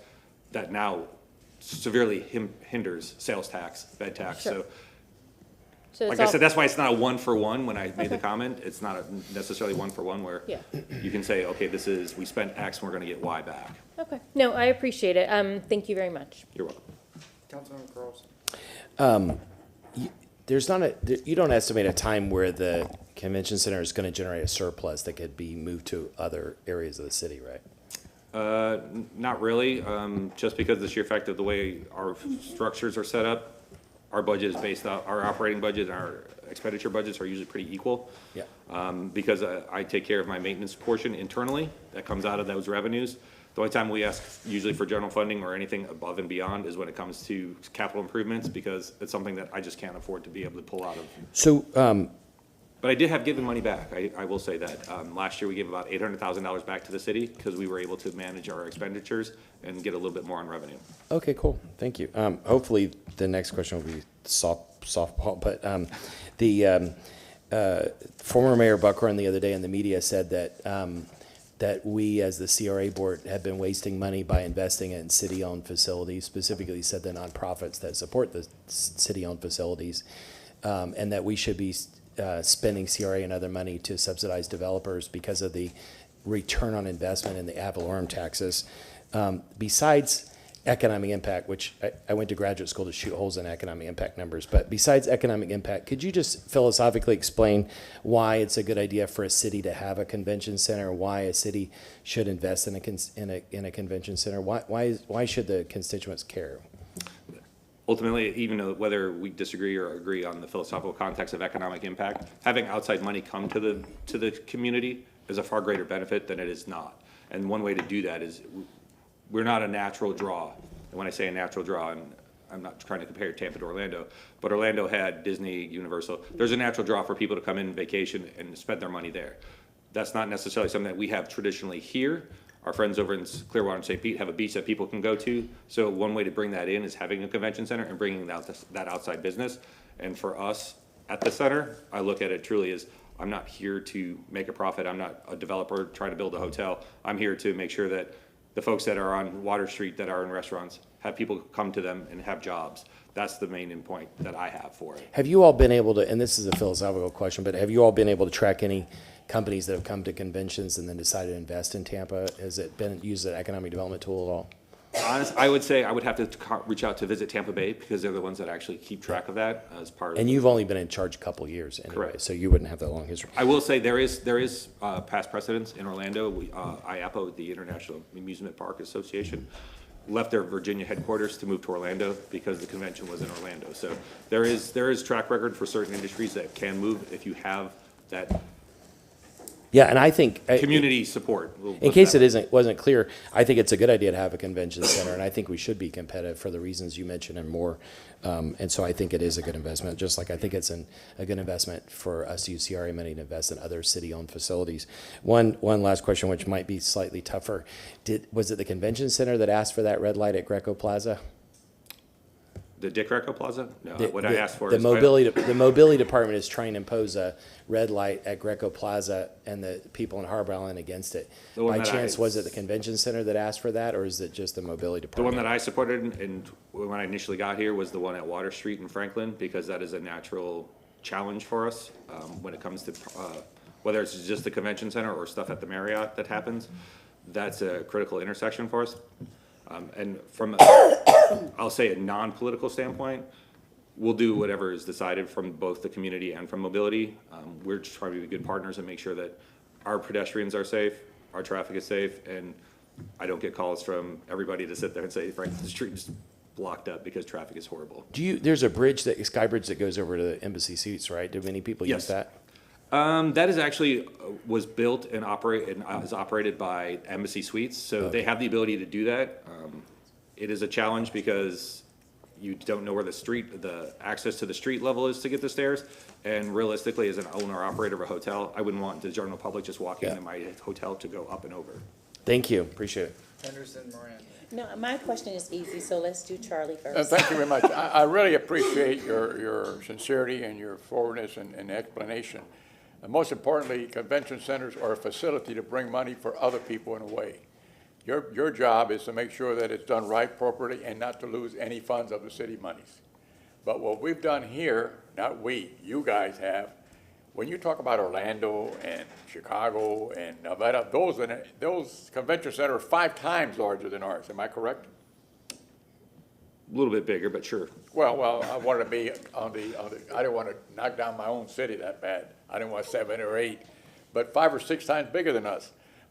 that now severely hinders sales tax, bed tax. Sure. So like I said, that's why it's not a one-for-one when I made the comment. It's not necessarily one-for-one where you can say, okay, we spent X and we're going to get Y back. Okay. No, I appreciate it. Thank you very much. You're welcome. Councilman Carlson. You don't estimate a time where the convention center is going to generate a surplus that could be moved to other areas of the city, right? Not really, just because of the sheer fact of the way our structures are set up. Our budget is based on, our operating budget and our expenditure budgets are usually pretty equal. Yeah. Because I take care of my maintenance portion internally, that comes out of those revenues. The only time we ask usually for general funding or anything above and beyond is when it comes to capital improvements, because it's something that I just can't afford to be able to pull out of. So, But I did have given money back, I will say that. Last year, we gave about $800,000 back to the city because we were able to manage our expenditures and get a little bit more on revenue. okay, cool. Thank you. Hopefully the next question will be softball, but the former Mayor Buckhorn the other day in the media said that we as the CRA board have been wasting money by investing in city-owned facilities, specifically said the nonprofits that support the city-owned facilities, and that we should be spending CRA and other money to subsidize developers because of the return on investment in the ad valorem taxes. Besides economic impact, which I went to graduate school to shoot holes in economic impact numbers, but besides economic impact, could you just philosophically explain why it's a good idea for a city to have a convention center, why a city should invest in a convention center? Why should the constituents care? Ultimately, even though whether we disagree or agree on the philosophical context of economic impact, having outside money come to the community is a far greater benefit than it is not. And one way to do that is we're not a natural draw. And when I say a natural draw, and I'm not trying to compare Tampa to Orlando, but Orlando had Disney, Universal. There's a natural draw for people to come in vacation and spend their money there. That's not necessarily something that we have traditionally here. Our friends over in Clearwater and St. Pete have a beach that people can go to. So one way to bring that in is having a convention center and bringing that outside business. And for us at the center, I look at it truly as I'm not here to make a profit. I'm not a developer trying to build a hotel. I'm here to make sure that the folks that are on Water Street that are in restaurants have people come to them and have jobs. That's the main point that I have for it. Have you all been able to, and this is a philosophical question, but have you all been able to track any companies that have come to conventions and then decided to invest in Tampa? Has it been used as an economic development tool at all? Honestly, I would say I would have to reach out to Visit Tampa Bay because they're the ones that actually keep track of that as part of. And you've only been in charge a couple of years anyway, correct. So you wouldn't have that long history. I will say there is past precedence in Orlando. IAPA, the International Amusement Park Association, left their Virginia headquarters to move to Orlando because the convention was in Orlando. So there is track record for certain industries that can move if you have that Yeah, and I think. community support. In case it wasn't clear, I think it's a good idea to have a convention center, and I think we should be competitive for the reasons you mentioned and more. And so I think it is a good investment, just like I think it's a good investment for us to use CRA money to invest in other city-owned facilities. One last question, which might be slightly tougher. Was it the convention center that asked for that red light at Greco Plaza? The Dick Greco Plaza? No, what I asked for The is. mobility department is trying to impose a red light at Greco Plaza, and the people in Harbor Island against it. By chance, was it the convention center that asked for that, or is it just the mobility The department? one that I supported and when I initially got here was the one at Water Street in Franklin, because that is a natural challenge for us when it comes to whether it's just the convention center or stuff at the Marriott that happens. That's a critical intersection for us. And from, I'll say a non-political standpoint, we'll do whatever is decided from both the community and from mobility. We're just trying to be good partners and make sure that our pedestrians are safe, our traffic is safe, and I don't get calls from everybody to sit there and say, Frank, the street is blocked up because traffic is horrible. There's a bridge, Sky Bridge, that goes over to the Embassy Suites, right? Do many people use that? That is actually, was built and is operated by Embassy Suites, so they have the ability to do that. It is a challenge because you don't know where the access to the street level is to get the stairs, and realistically, as an owner-operator of a hotel, I wouldn't want the general public just walking into my hotel to go up and over. Thank you, appreciate it. Henderson, Miranda. No, my question is easy, so let's do Charlie first. Thank you very much. I really appreciate your sincerity and your forwardness and explanation. And most importantly, convention centers are a facility to bring money for other people in a way. Your job is to make sure that it's done right, properly, and not to lose any funds of the city monies. But what we've done here, not we, you guys have, when you talk about Orlando and Chicago and Nevada, those convention centers are 5 times larger than ours. Am I correct? A little bit bigger, but sure. Well, I wanted to be on the, I didn't want to knock down my own city that bad. I didn't want 7 or 8, but 5 or 6 times bigger than us.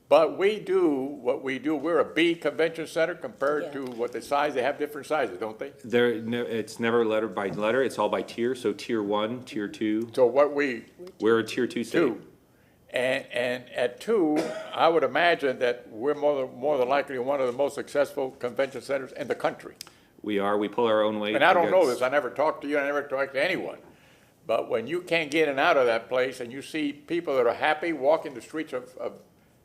But we do what we do. We're a B convention center compared to what the size. They have different sizes, don't they? It's never letter by letter. It's all by tier. So tier 1, tier 2. So we're a tier 2 city. 2. And at 2, I would imagine that we're more than likely one of the most successful convention centers in the country. We are. We pull our own weight. And I don't know this. I never talked to you. I never talked to anyone. But when you can't get in and out of that place and you see people that are happy walking the streets of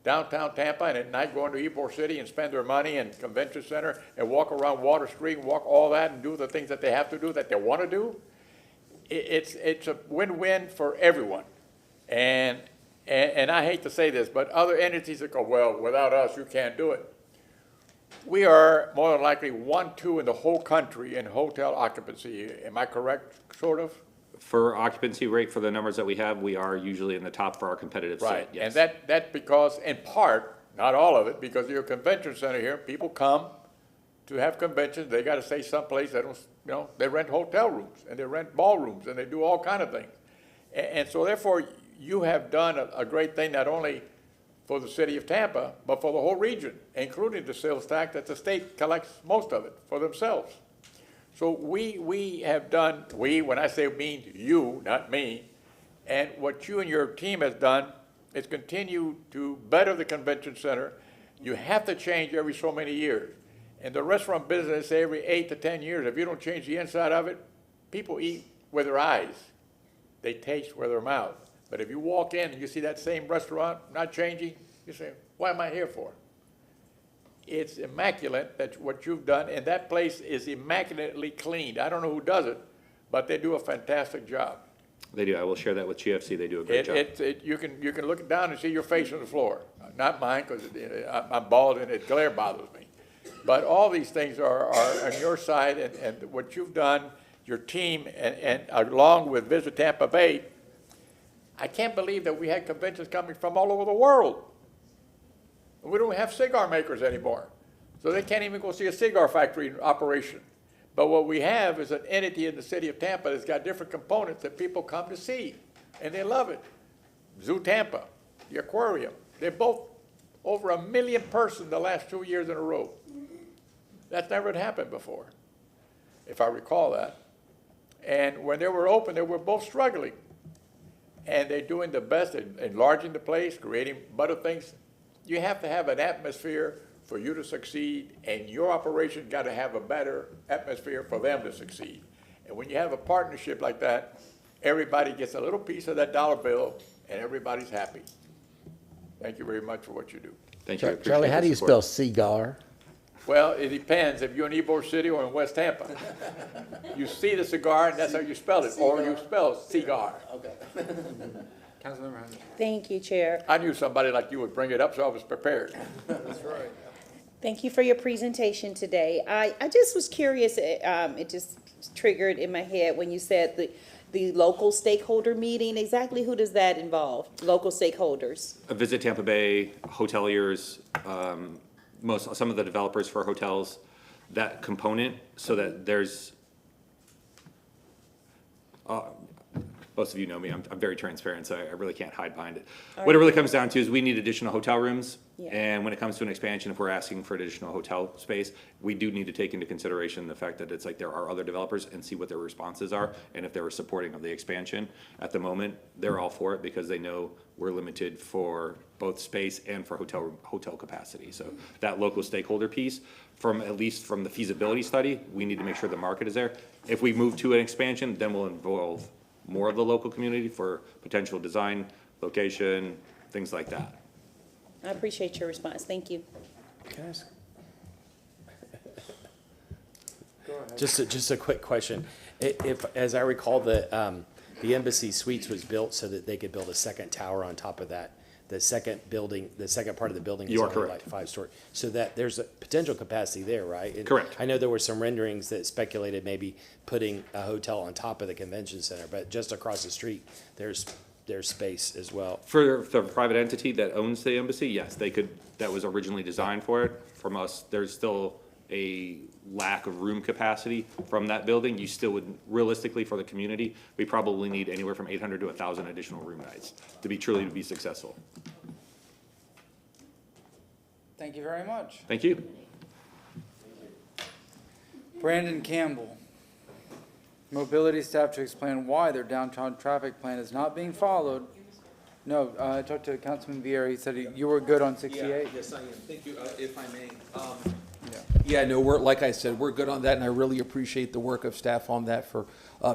downtown Tampa and at night going to Ybor City and spend their money in convention center and walk around Water Street and walk all that and do the things that they have to do, that they want to do, it's a win-win for everyone. And I hate to say this, but other entities that go, well, without us, you can't do it. We are more than likely 1, 2 in the whole country in hotel occupancy. Am I correct, sort of? For occupancy rate, for the numbers that we have, we are usually in the top for our competitive set. Right, Yes. and that's because, in part, not all of it, because you're a convention center here, people come to have conventions, they gotta stay someplace, they don't, they rent hotel rooms, and they rent ballrooms, and they do all kind of things. And so therefore, you have done a great thing, not only for the city of Tampa, but for the whole region, including the sales tax that the state collects most of it for themselves. So we have done, when I say mean you, not me, and what you and your team has done is continue to better the convention center. You have to change every so many years. In the restaurant business, every 8 to 10 years, if you don't change the inside of it, people eat with their eyes. They taste with their mouth. But if you walk in and you see that same restaurant not changing, you say, what am I here for? It's immaculate, that's what you've done, and that place is immaculately cleaned. I don't know who does it, but they do a fantastic job. They do. I will share that with GFC. They do a great job. You can look down and see your face on the floor. Not mine, because I'm bald and it glare bothers me. But all these things are on your side, and what you've done, your team, and along with Visit Tampa Bay, I can't believe that we had conventions coming from all over the world. We don't have cigar makers anymore, so they can't even go see a cigar factory in operation. But what we have is an entity in the city of Tampa that's got different components that people come to see, and they love it. Zoo Tampa, the aquarium, they're both over 1 million persons the last 2 years in a row. That's never happened before, if I recall that. And when they were open, they were both struggling. and they're doing the best in enlarging the place, creating better things. You have to have an atmosphere for you to succeed, and your operation got to have a better atmosphere for them to succeed. And when you have a partnership like that, everybody gets a little piece of that dollar bill, and everybody's happy. Thank you very much for what you do. Thank you. I appreciate Charlie, how the do you support. spell cigar? Well, it depends if you're in Ybor City or in West Tampa. You see the cigar, and that's how you spell it, or you spell cigar. Okay. Councilmember Henry. Thank you, Chair. I knew somebody like you would bring it up, so I was prepared. That's right. Thank you for your presentation today. I just was curious, it just triggered in my head when you said the local stakeholder meeting. Exactly who does that involve, local stakeholders? Visit Tampa Bay, hoteliers, some of the developers for hotels, that component, so that there's, most of you know me, I'm very transparent, so I really can't hide behind it. What it really comes down to is we need additional hotel rooms. Yeah. And when it comes to an expansion, if we're asking for additional hotel space, we do need to take into consideration the fact that it's like there are other developers and see what their responses are, and if they're supporting of the expansion. At the moment, they're all for it because they know we're limited for both space and for hotel capacity. So that local stakeholder piece, at least from the feasibility study, we need to make sure the market is there. If we move to an expansion, then we'll involve more of the local community for potential design, location, things like that. I appreciate your response. Thank you. Can I ask? Just a quick question. If, as I recall, the Embassy Suites was built so that they could build a second tower on top of that. The second building, the second part of the building is You are only correct. like 5-story. So that there's a potential capacity there, right? And Correct. I know there were some renderings that speculated maybe putting a hotel on top of the convention center, but just across the street, there's space as well. For the private entity that owns the embassy, yes, they could, that was originally designed for it. From us, there's still a lack of room capacity from that building. You still would, realistically, for the community, we probably need anywhere from 800 to 1,000 additional room nights to be successful. Thank you very much. Thank you. Brandon Campbell. Mobility staff to explain why their downtown traffic plan is not being followed. No, I talked to Councilman Vieira. He said you were good on 68. Yes, I am. Thank you, if I may. Yeah. Yeah, no, like I said, we're good on that, and I really appreciate the work of staff on that for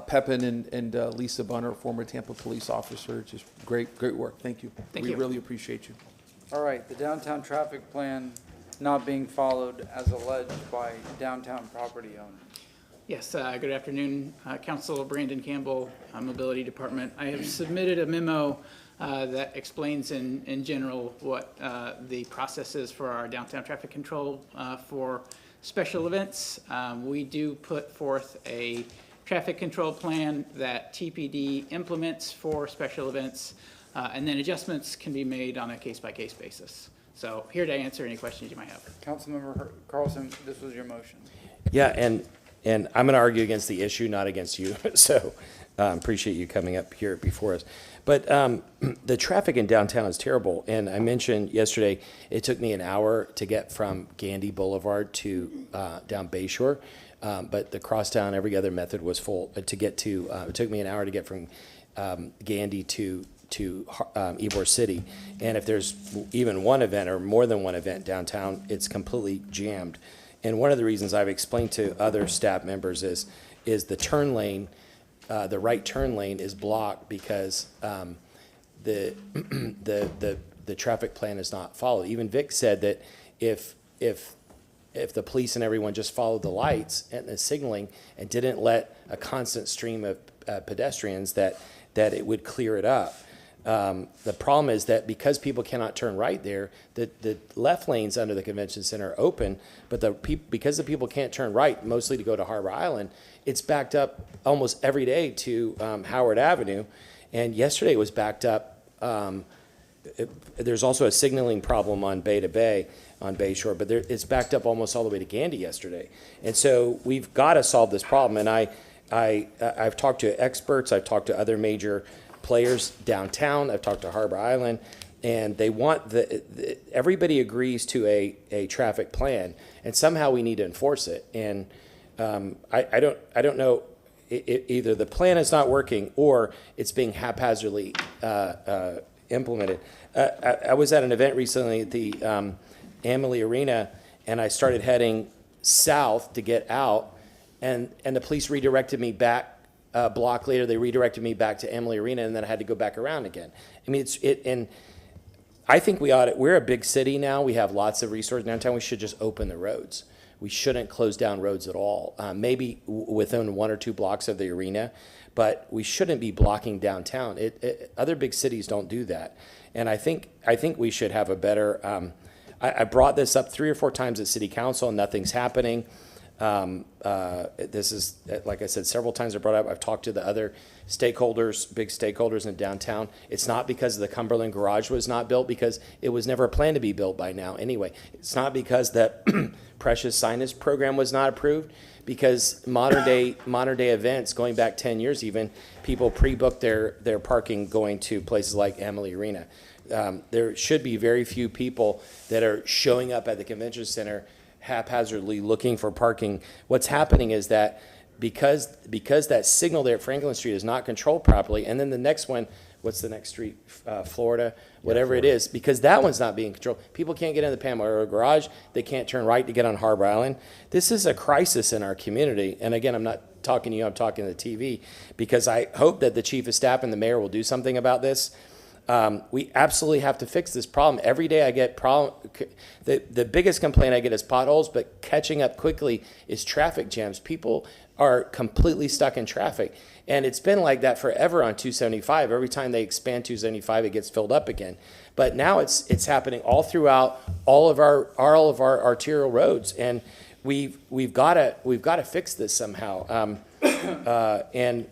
Pepin and Lisa Bunner, former Tampa police officer. Just great work. Thank you. Thank We you. really appreciate you. All right, the downtown traffic plan not being followed as alleged by downtown property owners. Yes, good afternoon, Council Brandon Campbell, Mobility Department. I have submitted a memo that explains in general what the process is for our downtown traffic control for special events. We do put forth a traffic control plan that TPD implements for special events, and then adjustments can be made on a case-by-case basis. So here to answer any questions you might have. Councilmember Carlson, this was your motion. Yeah, and I'm going to argue against the issue, not against you. So appreciate you coming up here before us. But the traffic in downtown is terrible. And I mentioned yesterday, it took me an hour to get from Gandy Boulevard to down Bayshore. But the crosstown, every other method was full to get to. It took me an hour to get from Gandy to Ybor City. And if there's even one event or more than one event downtown, it's completely jammed. And one of the reasons I've explained to other staff members is the turn lane, the right turn lane is blocked because the traffic plan is not followed. Even Vic said that if the police and everyone just followed the lights and the signaling and didn't let a constant stream of pedestrians, that it would clear it up. The problem is that because people cannot turn right there, the left lanes under the convention center are open, but because the people can't turn right, mostly to go to Harbor Island, it's backed up almost every day to Howard Avenue. And yesterday it was backed up. There's also a signaling problem on Bay to Bay, on Bayshore, but it's backed up almost all the way to Gandy yesterday. And so we've got to solve this problem. And I've talked to experts, I've talked to other major players downtown, I've talked to Harbor Island, and they want everybody agrees to a traffic plan, and somehow we need to enforce it. And I don't know either the plan is not working or it's being haphazardly implemented. I was at an event recently at the Amalie Arena, and I started heading south to get out, and the police redirected me back. A block later, they redirected me back to Amalie Arena, and then I had to go back around again. I mean, and I think we're a big city now. We have lots of resources downtown. We should just open the roads. We shouldn't close down roads at all. Maybe within 1 or 2 blocks of the arena, but we shouldn't be blocking downtown. Other big cities don't do that. And I think we should have a better, I brought this up 3 or 4 times at city council and nothing's happening. This is, like I said, several times I brought up, I've talked to the other stakeholders, big stakeholders in downtown. It's not because the Cumberland Garage was not built, because it was never planned to be built by now anyway. It's not because that precious signage program was not approved, because modern day events going back 10 years even, people pre-book their parking going to places like Amalie Arena. There should be very few people that are showing up at the convention center haphazardly looking for parking. What's happening is that because that signal there at Franklin Street is not controlled properly, and then the next one, what's the next street, Florida, whatever it is, because that one's not being controlled. People can't get in the Pamela Garage. They can't turn right to get on Harbor Island. This is a crisis in our community. And again, I'm not talking to you, I'm talking to the TV, because I hope that the chief of staff and the mayor will do something about this. We absolutely have to fix this problem. Every day I get the biggest complaint I get is potholes, but catching up quickly is traffic jams. People are completely stuck in traffic. And it's been like that forever on 275. Every time they expand 275, it gets filled up again. But now it's happening all throughout all of our arterial roads. And we've got to fix this somehow. And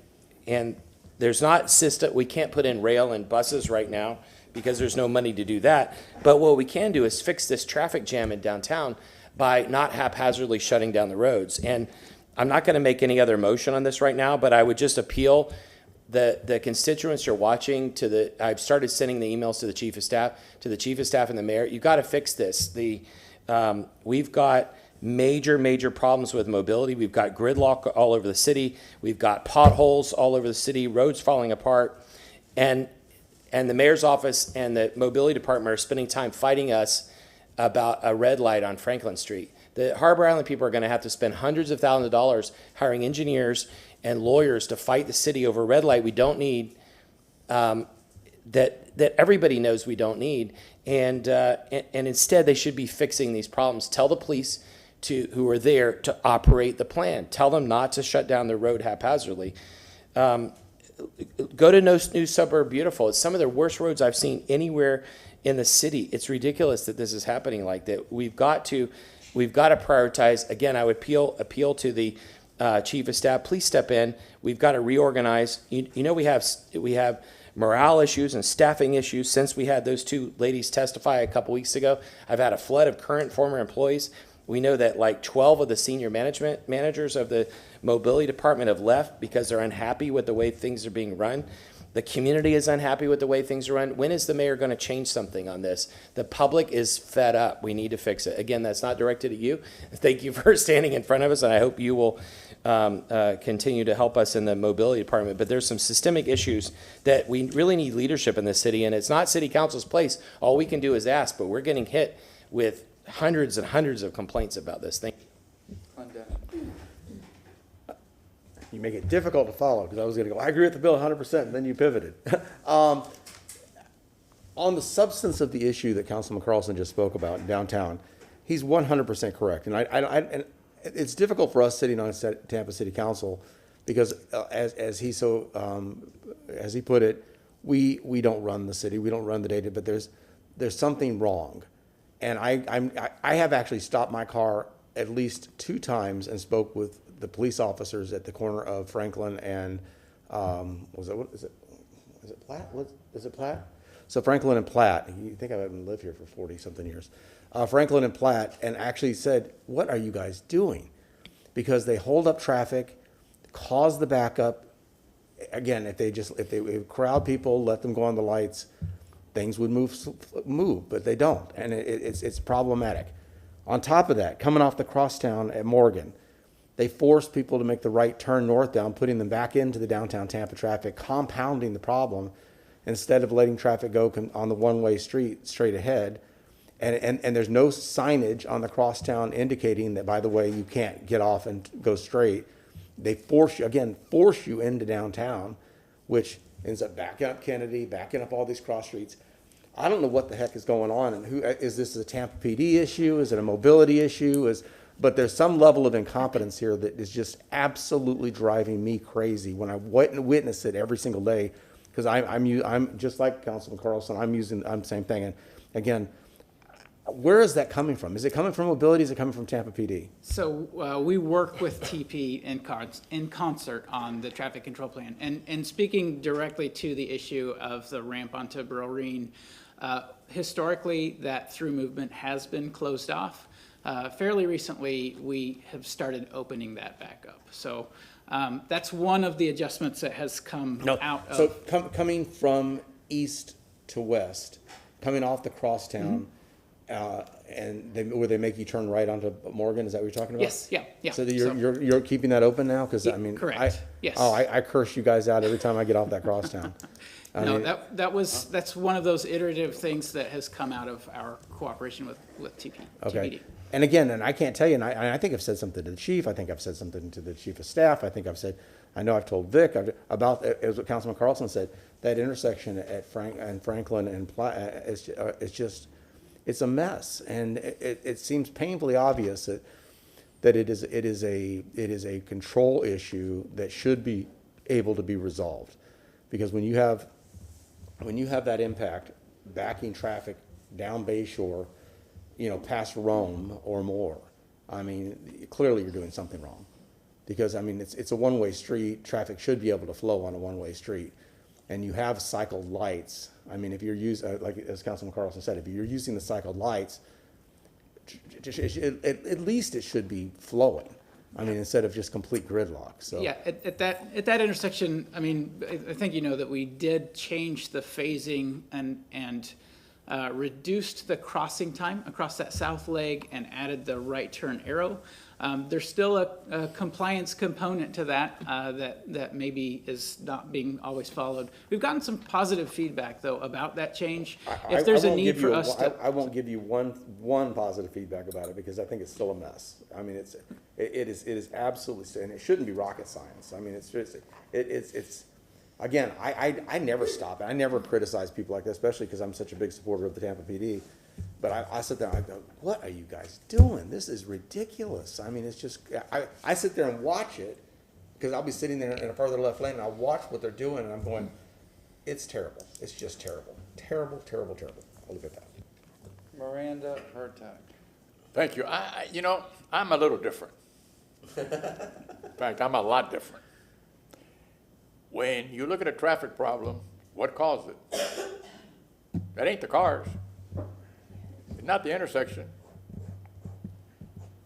there's not system, we can't put in rail and buses right now because there's no money to do that. But what we can do is fix this traffic jam in downtown by not haphazardly shutting down the roads. And I'm not going to make any other motion on this right now, but I would just appeal the constituents you're watching I've started sending the emails to the chief of staff and the mayor. You've got to fix this. We've got major problems with mobility. We've got gridlock all over the city. We've got potholes all over the city, roads falling apart. And the mayor's office and the mobility department are spending time fighting us about a red light on Franklin Street. The Harbor Island people are going to have to spend hundreds of thousands of dollars hiring engineers and lawyers to fight the city over a red light we don't need, that everybody knows we don't need. And instead they should be fixing these problems. Tell the police who are there to operate the plan. Tell them not to shut down the road haphazardly. Go to New Suburb Beautiful. It's some of the worst roads I've seen anywhere in the city. It's ridiculous that this is happening like that. We've got to prioritize. Again, I would appeal to the chief of staff. Please step in. We've got to reorganize. You know, we have morale issues and staffing issues since we had those 2 ladies testify a couple weeks ago. I've had a flood of current former employees. We know that like 12 of the senior managers of the mobility department have left because they're unhappy with the way things are being run. The community is unhappy with the way things are run. When is the mayor going to change something on this? The public is fed up. We need to fix it. Again, that's not directed at you. Thank you for standing in front of us, and I hope you will continue to help us in the mobility department. But there's some systemic issues that we really need leadership in this city, and it's not city council's place. All we can do is ask, but we're getting hit with hundreds and hundreds of complaints about this thing. You make it difficult to follow, because I was going to go, I agree with the bill 100%, and then you pivoted. On the substance of the issue that Councilman Carlson just spoke about in downtown, he's 100% correct. And and it's difficult for us sitting on Tampa City Council because, as he put it, we don't run the city, we don't run the data, but there's something wrong. And I have actually stopped my car at least 2 times and spoke with the police officers at the corner of Franklin and is it Platt? Is it Platt? So Franklin and Platt. You think I haven't lived here for 40-something years. Franklin and Platt, and actually said, "What are you guys doing?" Because they hold up traffic, cause the backup. Again, if they crowd people, let them go on the lights, things would move, but they don't, and it's problematic. On top of that, coming off the crosstown at Morgan, They force people to make the right turn northbound, putting them back into the downtown Tampa traffic, compounding the problem instead of letting traffic go on the one-way street straight ahead. And there's no signage on the crosstown indicating that, by the way, you can't get off and go straight. They force you into downtown, which ends up backing up Kennedy, backing up all these cross streets. I don't know what the heck is going on, and is this a Tampa PD issue? Is it a mobility issue? But there's some level of incompetence here that is just absolutely driving me crazy when I witness it every single day. Because I'm just like Councilman Carlson. I'm same thing. And again, where is that coming from? Is it coming from mobility? Is it coming from Tampa PD? So we work with TP in concert on the traffic control plan. And speaking directly to the issue of the ramp onto Burrell-Reen, historically that through movement has been closed off. Fairly recently, we have started opening that back up. So that's one of the adjustments that has come out of. So coming from east to west, coming off the crosstown, where they make you turn right onto Morgan, is that what you're talking about? Yes, yeah. So you're keeping that open now? Because I mean, correct. Yes. I curse you guys out every time I get off that crosstown. That's one of those iterative things that has come out of our cooperation with TP. Okay. TPD. And again, and I can't tell you, and I think I've said something to the chief. I think I've said something to the chief of staff. I know I've told Vic about, as what Councilman Carlson said, that intersection at Franklin and it's a mess, and it seems painfully obvious that it is a control issue that should be able to be resolved, because when you have that impact backing traffic down Bayshore, past Rome or more, I mean, clearly you're doing something wrong, because I mean it's a one-way street. Traffic should be able to flow on a one-way street, and you have cycled lights. I mean, if you're like as Councilman Carlson said, if you're using the cycled lights, at least it should be flowing. I mean, instead of just complete gridlock. So yeah, at that intersection, I mean, I think you know that we did change the phasing and reduced the crossing time across that south leg and added the right turn arrow. There's still a compliance component to that that maybe is not being always followed. We've gotten some positive feedback though about that change. If there's a need for us to, I won't give you one positive feedback about it, because I think it's still a mess. I mean, it is absolutely, and it shouldn't be rocket science. I mean, it's again, I never stop it. I never criticize people like that, especially because I'm such a big supporter of the Tampa PD. But I sit there and I go, what are you guys doing? This is ridiculous. I mean, it's just, I sit there and watch it, because I'll be sitting there in a further left lane and I'll watch what they're doing and I'm going, it's terrible. It's just terrible. Terrible, terrible, terrible. I'll look at that. Miranda Hertak. Thank you. I'm a little different. In fact, I'm a lot different. When you look at a traffic problem, what caused it? That ain't the cars. It's not the intersection.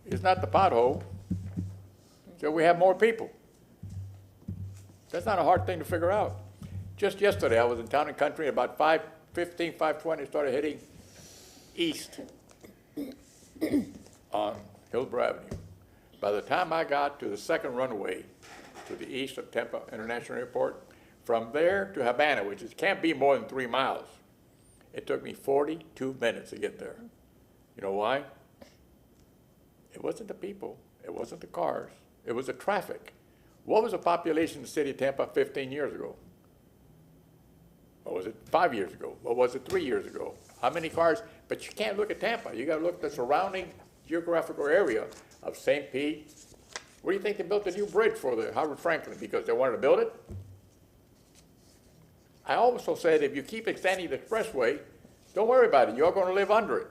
It's not the pothole. So we have more people. That's not a hard thing to figure out. Just yesterday, I was in Town and Country, about 5:15, 5:20, started heading east on Hillsborough Avenue. By the time I got to the second runway to the east of Tampa International Airport, from there to Havana, which can't be more than 3 miles, it took me 42 minutes to get there. You know why? It wasn't the people. It wasn't the cars. It was the traffic. What was the population of the city of Tampa 15 years ago? What was it 5 years ago? What was it 3 years ago? How many cars? But you can't look at Tampa. You got to look at the surrounding geographical area of St. Pete. Where do you think they built the new bridge for the Howard Franklin? Because they wanted to build it? I also said, if you keep extending the expressway, don't worry about it. You're going to live under it,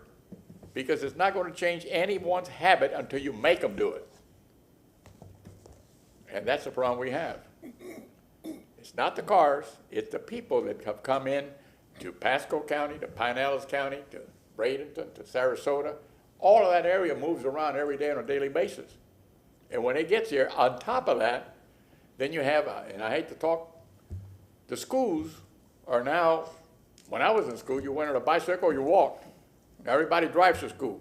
because it's not going to change anyone's habit until you make them do it. And that's the problem we have. It's not the cars, it's the people that have come in to Pasco County, to Pinellas County, to Bradenton, to Sarasota. All of that area moves around every day on a daily basis. And when it gets here, on top of that, then you have, and I hate to talk, the schools are now, when I was in school, you went on a bicycle or you walked. Now everybody drives to school.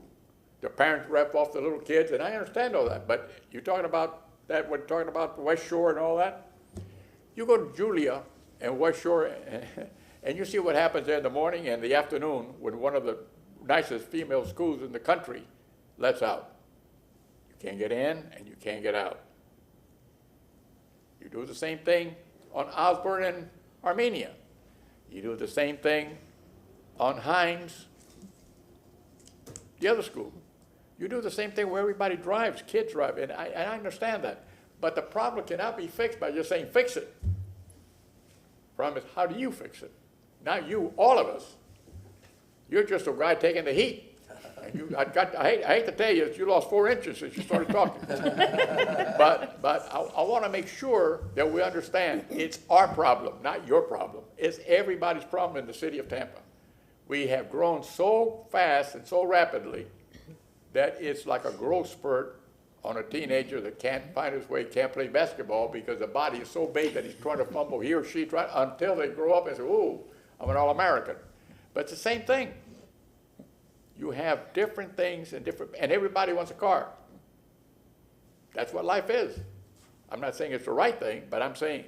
The parents rep off the little kids, and I understand all that, but you're talking about that we're talking about, the West Shore and all that. You go to Julia and West Shore, and you see what happens there in the morning and the afternoon when one of the nicest female schools in the country lets out. You can't get in and you can't get out. You do the same thing on Osborne and Armenia. You do the same thing on Hines, the other school. You do the same thing where everybody drives, kids drive, and I understand that. But the problem cannot be fixed by just saying, fix it. Problem is, how do you fix it? Not you, all of us. You're just a guy taking the heat. And I hate to tell you, you lost 4 inches since you started talking. but I want to make sure that we understand it's our problem, not your problem. It's everybody's problem in the city of Tampa. We have grown so fast and so rapidly that it's like a growth spurt on a teenager that can't find his way, can't play basketball because the body is so big that he's trying to fumble, he or she trying, until they grow up and say, ooh, I'm an All-American. But it's the same thing. You have different things and everybody wants a car. That's what life is. I'm not saying it's the right thing, but I'm saying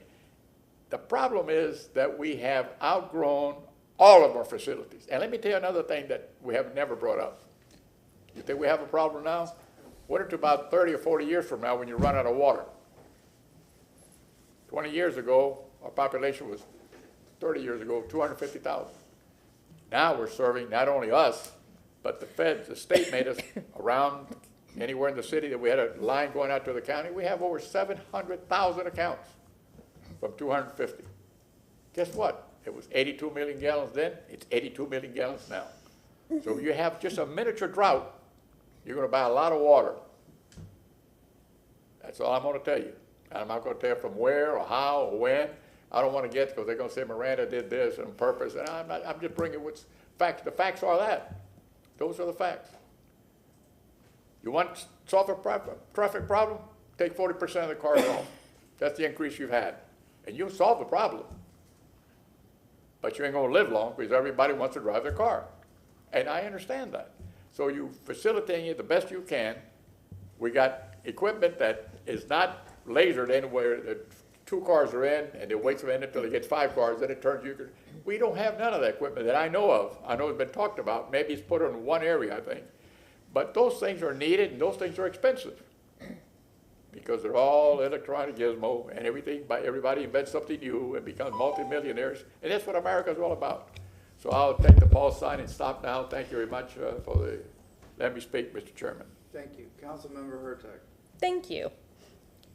the problem is that we have outgrown all of our facilities. And let me tell you another thing that we have never brought up. You think we have a problem now? What if about 30 or 40 years from now when you run out of water? 20 years ago, our population was, 30 years ago, 250,000. Now we're serving not only us, but the feds, the state made us around anywhere in the city that we had a line going out to the county. We have over 700,000 accounts from 250. Guess what? It was 82 million gallons then. It's 82 million gallons now. So if you have just a miniature drought, you're going to buy a lot of water. That's all I'm going to tell you. I'm not going to tell you from where or how or when. I don't want to get, because they're going to say Miranda did this on purpose. And I'm just bringing what's facts. The facts are that. Those are the facts. You want to solve a traffic problem? Take 40% of the cars off. That's the increase you've had. And you'll solve the problem. But you ain't going to live long because everybody wants to drive their car. And I understand that. So you facilitating it the best you can. We got equipment that is not lasered anywhere. That 2 cars are in, and it waits a minute until it gets 5 cars, then it turns you. We don't have none of that equipment that I know of. I know it's been talked about. Maybe it's put in one area, I think. But those things are needed, and those things are expensive because they're all electronic gizmo, and everybody invents something new and becomes multimillionaires, and that's what America's all about. So I'll take the pause sign and stop now. Thank you very much let me speak, Mr. Chairman. Thank you. Councilmember Hurtak. Thank you.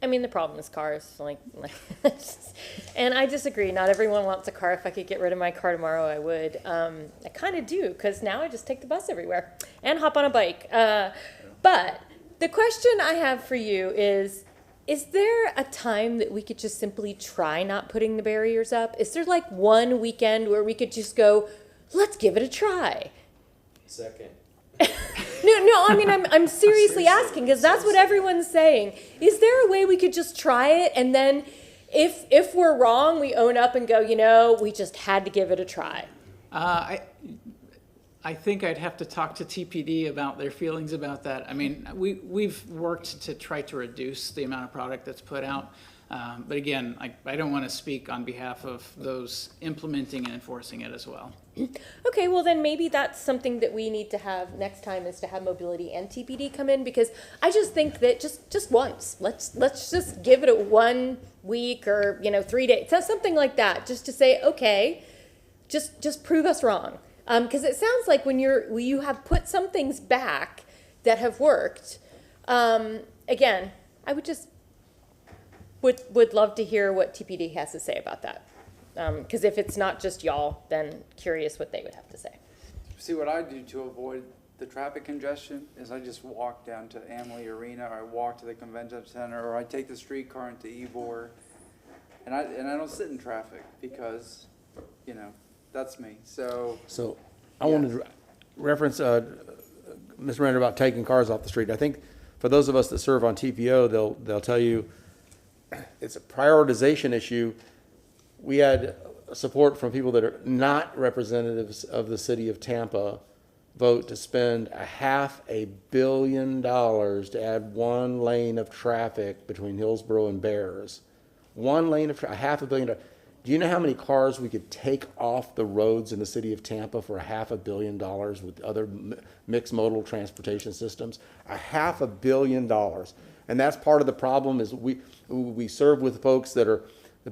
I mean, the problem is cars, and I disagree. Not everyone wants a car. If I could get rid of my car tomorrow, I would. I kind of do, because now I just take the bus everywhere and hop on a bike. But the question I have for you is there a time that we could just simply try not putting the barriers up? Is there like one weekend where we could just go, let's give it a try? Second. No, I mean, I'm seriously asking, because that's what everyone's saying. Is there a way we could just try it, and then if we're wrong, we own up and go, we just had to give it a try? I think I'd have to talk to TPD about their feelings about that. I mean, we've worked to try to reduce the amount of product that's put out. But again, I don't want to speak on behalf of those implementing and enforcing it as well. Okay, well then maybe that's something that we need to have next time, is to have mobility and TPD come in, because I just think that just once, let's just give it a 1 week or 3 days, something like that, just to say, okay, just prove us wrong. Because it sounds like when you have put some things back that have worked, again, I would love to hear what TPD has to say about that. Because if it's not just y'all, then curious what they would have to say. See, what I do to avoid the traffic congestion is I just walk down to Amalie Arena, or I walk to the convention center, or I take the streetcar into Ybor, and I don't sit in traffic because, that's me. So I wanted to reference Ms. Miranda about taking cars off the street. I think for those of us that serve on TPO, they'll tell you it's a prioritization issue. We had support from people that are not representatives of the city of Tampa vote to spend $500 million to add one lane of traffic between Hillsborough and Bears. One lane of $500 million. Do you know how many cars we could take off the roads in the city of Tampa for $500 million with other mixed modal transportation systems? $500 million. And that's part of the problem is we serve with folks that are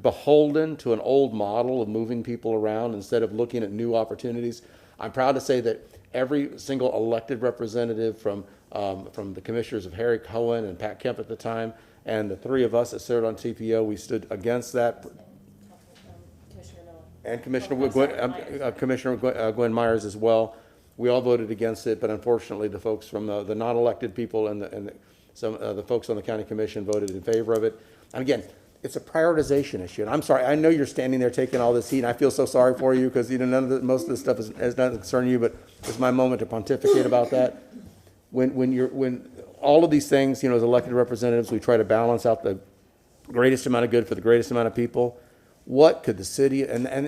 beholden to an old model of moving people around instead of looking at new opportunities. I'm proud to say that every single elected representative from the commissioners of Harry Cohen and Pat Kemp at the time, and the three of us that served on TPO, we stood against that. And Commissioner Gwen Myers as well. We all voted against it, but unfortunately, the folks from the non-elected people and some the folks on the county commission voted in favor of it. And again, it's a prioritization issue. And I'm sorry, I know you're standing there taking all this heat, and I feel so sorry for you because most of this stuff has nothing to concern you, but it's my moment to pontificate about that. When all of these things, as elected representatives, we try to balance out the greatest amount of good for the greatest amount of people. What could the city, am I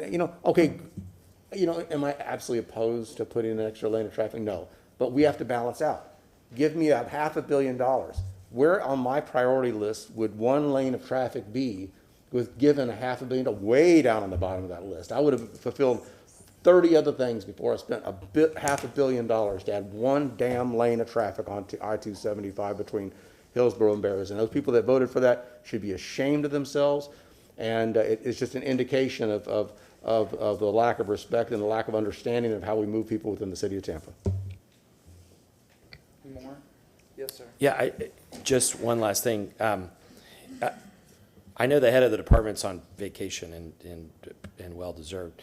absolutely opposed to putting an extra lane of traffic? No, but we have to balance out. Give me $500 million. Where on my priority list would one lane of traffic be with given $500 million? Way down on the bottom of that list. I would have fulfilled 30 other things before I spent $500 million to add one damn lane of traffic onto I-275 between Hillsborough and Bears. And those people that voted for that should be ashamed of themselves. And it's just an indication of the lack of respect and the lack of understanding of how we move people within the city of Tampa. More? Yes, sir. Yeah, just one last thing. I know the head of the department's on vacation and well-deserved.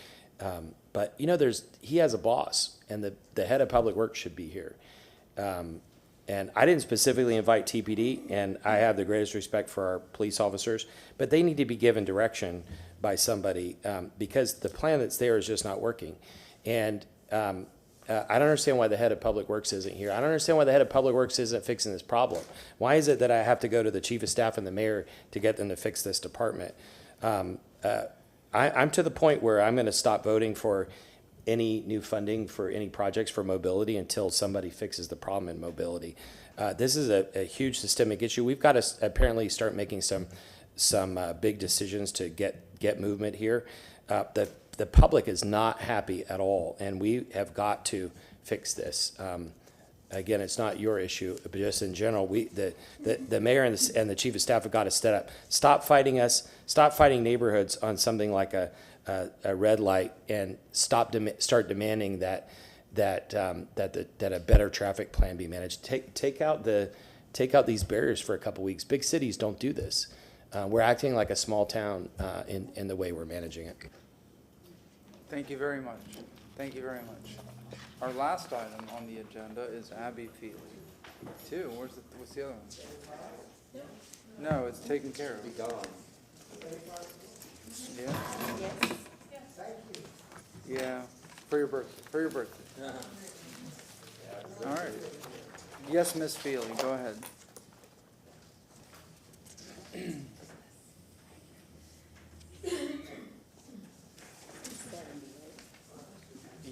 But, he has a boss, and the head of public works should be here. And I didn't specifically invite TPD, and I have the greatest respect for our police officers, but they need to be given direction by somebody because the plan that's there is just not working. And I don't understand why the head of public works isn't here. I don't understand why the head of public works isn't fixing this problem. Why is it that I have to go to the chief of staff and the mayor to get them to fix this department? I'm to the point where I'm going to stop voting for any new funding for any projects for mobility until somebody fixes the problem in mobility. This is a huge systemic issue. We've got to apparently start making some big decisions to get movement here. The public is not happy at all, and we have got to fix this. Again, it's not your issue, but just in general, the mayor and the chief of staff have got to step up. Stop fighting us. Stop fighting neighborhoods on something like a red light, and start demanding that a better traffic plan be managed. Take out these barriers for a couple weeks. Big cities don't do this. We're acting like a small town in the way we're managing it. Thank you very much. Thank you very much. Our last item on the agenda is Abby Feely. Two. What's the other one? No, it's taken care of. Be gone. Yeah. Yeah. For your birthday. All right. Yes, Miss Feely, go ahead.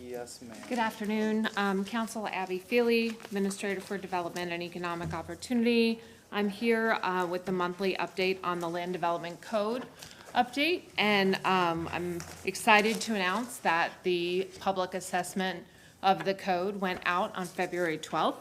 Yes, ma'am. Good afternoon. Council Abby Feely, Administrator for Development and Economic Opportunity. I'm here with the monthly update on the Land Development Code update, and I'm excited to announce that the public assessment of the code went out on February 12th.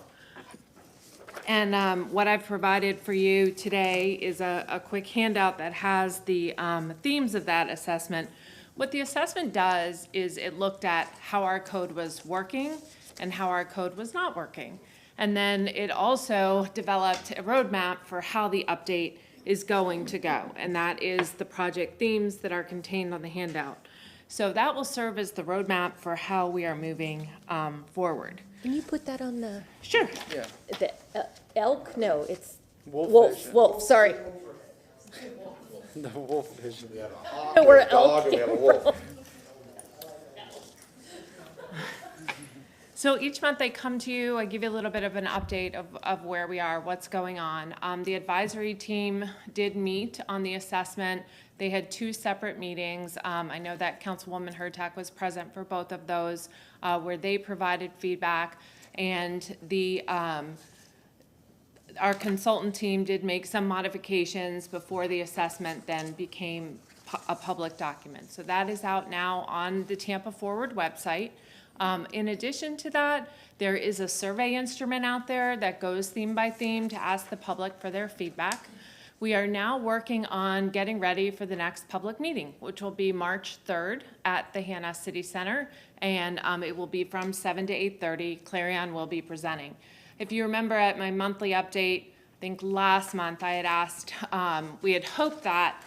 And what I've provided for you today is a quick handout that has the themes of that assessment. What the assessment does is it looked at how our code was working and how our code was not working. And then it also developed a roadmap for how the update is going to go. And that is the project themes that are contained on the handout. So that will serve as the roadmap for how we are moving forward. Can you put that on the? Sure. Yeah. The elk? No, it's Wolf vision. Wolf, sorry. The wolf vision. We're elk. So each month they come to you, I give you a little bit of an update of where we are, what's going on. The advisory team did meet on the assessment. They had 2 separate meetings. I know that Councilwoman Hurtak was present for both of those, where they provided feedback. And our consultant team did make some modifications before the assessment then became a public document. So that is out now on the Tampa Forward website. In addition to that, there is a survey instrument out there that goes theme by theme to ask the public for their feedback. We are now working on getting ready for the next public meeting, which will be March 3rd at the Hannah City Center, and it will be from 7 to 8:30. Clarion will be presenting. If you remember at my monthly update, I think last month I had asked, we had hoped that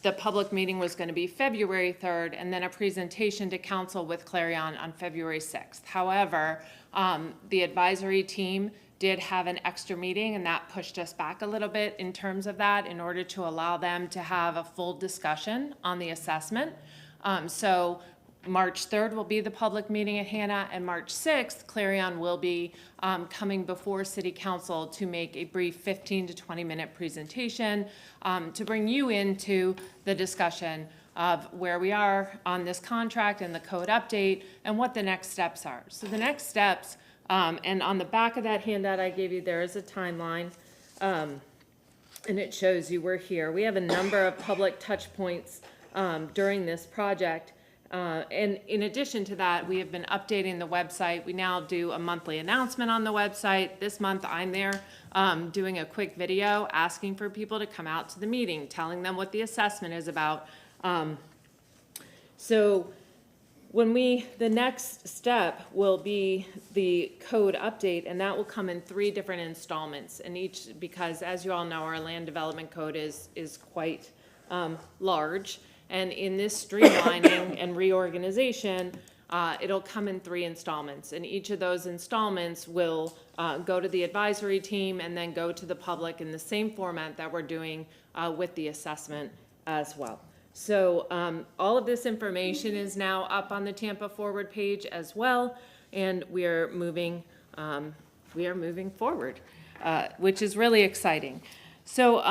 the public meeting was going to be February 3rd, and then a presentation to council with Clarion on February 6th. However, the advisory team did have an extra meeting, and that pushed us back a little bit in terms of that in order to allow them to have a full discussion on the assessment. So March 3rd will be the public meeting at Hannah, and March 6th, Clarion will be coming before City Council to make a brief 15 to 20-minute presentation to bring you into the discussion of where we are on this contract and the code update and what the next steps are. So the next steps, and on the back of that handout I gave you, there is a timeline, and it shows you we're here. We have a number of public touch points during this project. And in addition to that, we have been updating the website. We now do a monthly announcement on the website. This month, I'm there doing a quick video asking for people to come out to the meeting, telling them what the assessment is about. So the next step will be the code update, and that will come in 3 different installments. And because as you all know, our land development code is quite large. And in this streamlining and reorganization, it'll come in 3 installments. And each of those installments will go to the advisory team and then go to the public in the same format that we're doing with the assessment as well. So all of this information is now up on the Tampa Forward page as well. And we are moving forward, which is really exciting. So,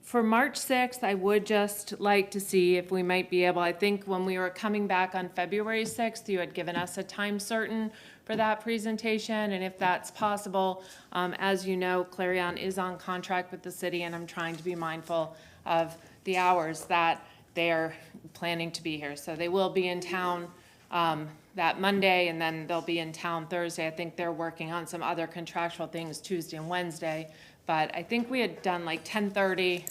for March 6th, I would just like to see if we might be able, I think when we were coming back on February 6th, you had given us a time certain for that presentation, and if that's possible, as you know, Clarion is on contract with the city, and I'm trying to be mindful of the hours that they're planning to be here. So they will be in town that Monday, and then they'll be in town Thursday. I think they're working on some other contractual things Tuesday and Wednesday, but I think we had done like 10:30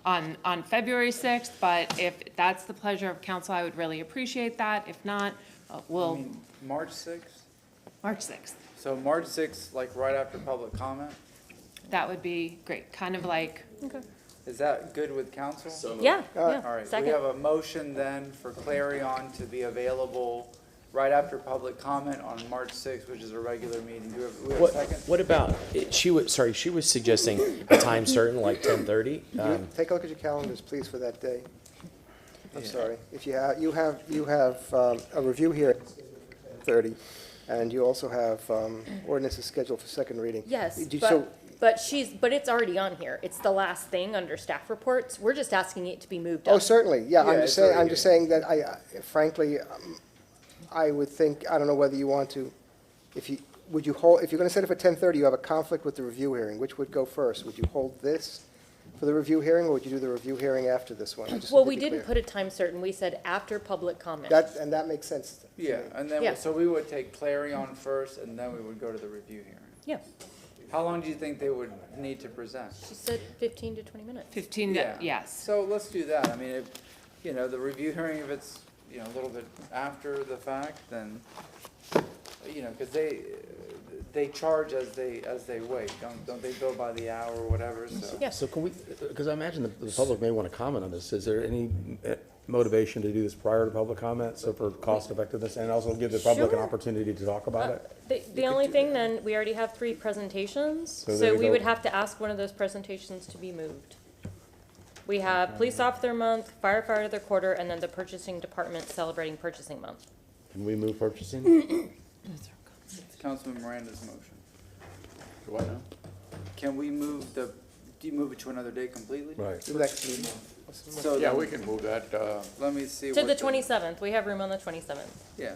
on February 6th, but if that's the pleasure of council, I would really appreciate that. If not, we'll. You mean March 6th? March 6th. So March 6th, like right after public comment? That would be great, kind of like. Okay. Is that good with council? Yeah, All yeah. right, we Second. have a motion then for Clarion to be available right after public comment on March 6th, which is a regular meeting. Do we have a second? What about, she was suggesting a time certain, like 10:30? Take a look at your calendars, please, for that day. I'm Yeah. sorry. If you have a review here at 10:30, and you also have ordinances scheduled for second reading. Yes, Do you- but, so- but it's already on here. It's the last thing under staff reports. We're just asking it to be moved Oh, up. certainly, yeah, Yeah, I'm it's just saying, already I'm just saying that frankly, I would think, I don't know whether you want to, if you're gonna set it for 10:30, you have a conflict with the review hearing, which would go first? Would you hold this for the review hearing, or would you do the review hearing after this one? I just Well, want to we be didn't clear. put a time certain. We said after public comment. And that makes sense. to Yeah, me. and then, Yeah. so we would take Clarion first, and then we would go to the review hearing. Yeah, How long do you think they would need to present? she said 15 to 20 minutes. 15, Yeah. yes. So let's do that. I mean, if, the review hearing, if it's, a little bit after the fact, then, because they charge as they wait, don't they go by the hour or whatever, so. Yeah. So can we, because I imagine the public may want to comment on this, is there any motivation to do this prior to public comment, so for cost effectiveness, and also give the public an Sure. opportunity to talk about it? The only thing then, we already have 3 presentations, So there so you we go. would have to ask one of those presentations to be moved. We have Police Officer Month, Firefighter of the Quarter, and then the Purchasing Department celebrating Purchasing Month. Can we move purchasing? It's Councilman Miranda's motion. Do I know? Can we move do you move it to another date completely? Right. The next meeting. So Yeah, then- we can move that, Let me see. To what the 27th, we have room on the 27th. Yeah,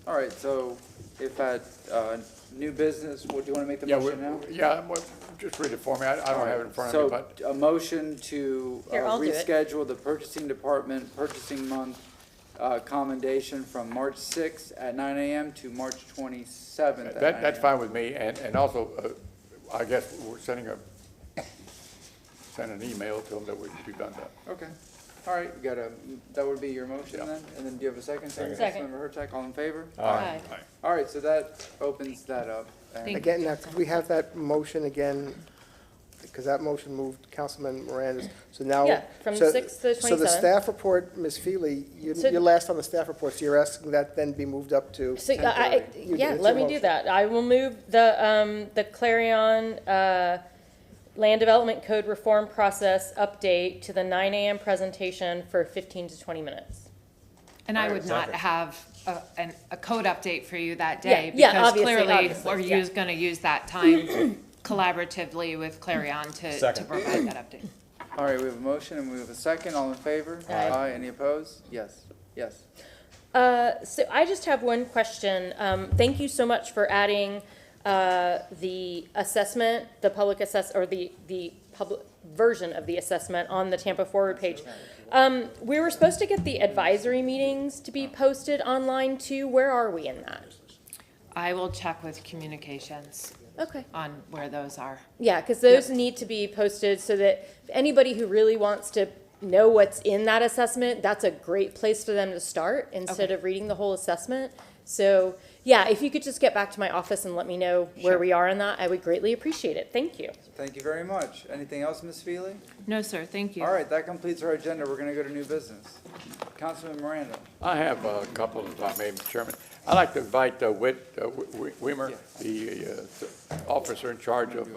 all right, so if at, new business, do you want to make the yeah, motion now? yeah, well, just read it for me. I don't have it in front of me, but. So a motion to Here, I'll do it. reschedule the purchasing department purchasing month commendation from March 6th at 9 a.m. to March 27th at 9 a.m. That's fine with me, and also, I guess we're send an email to them that we've done that. Okay, all right, that would be your motion then? And then do you have a second? Second. Councilmember Hurtak, all in favor? Aye. All right, so that opens that up. And- Thank Again, now, could we have that motion again? Because that motion moved Councilman Miranda's, so now. Yeah, from so- 6th to So the 27th. staff report, Ms. Feely, So- you're last on the staff report, so you're asking that then be moved up to. So, You yeah, did let your me do motion. that. I will move the Clarion, Land Development Code Reform Process update to the 9 a.m. presentation for 15 to 20 minutes. And I would not have a code update for you that day. Yeah, Because obviously, clearly, obviously, we're yeah. gonna use that time collaboratively with Clarion to provide that update. All right, we have a motion and we have a second. All in favor? Aye. Any opposed? Yes. Yes. So I just have one question. Thank you so much for adding the assessment, the public or the public version of the assessment on the Tampa Forward page. We were supposed to get the advisory meetings to be posted online too. Where are we in that? I will check with communications Okay. on where those are. Yeah, because those need to be posted so that anybody who really wants to know what's in that assessment, that's a great place for them to start instead of reading the whole assessment. So, yeah, if you could just get back to my office and let me know where we are in that, I would greatly appreciate it. Thank you. Thank you very much. Anything else, Ms. Feely? No, sir, thank you. All right, that completes our agenda. We're going to go to new business. Councilman Miranda. I have a couple, if I may, Mr. Chairman. I'd like to invite Whit Weimer, the officer in charge of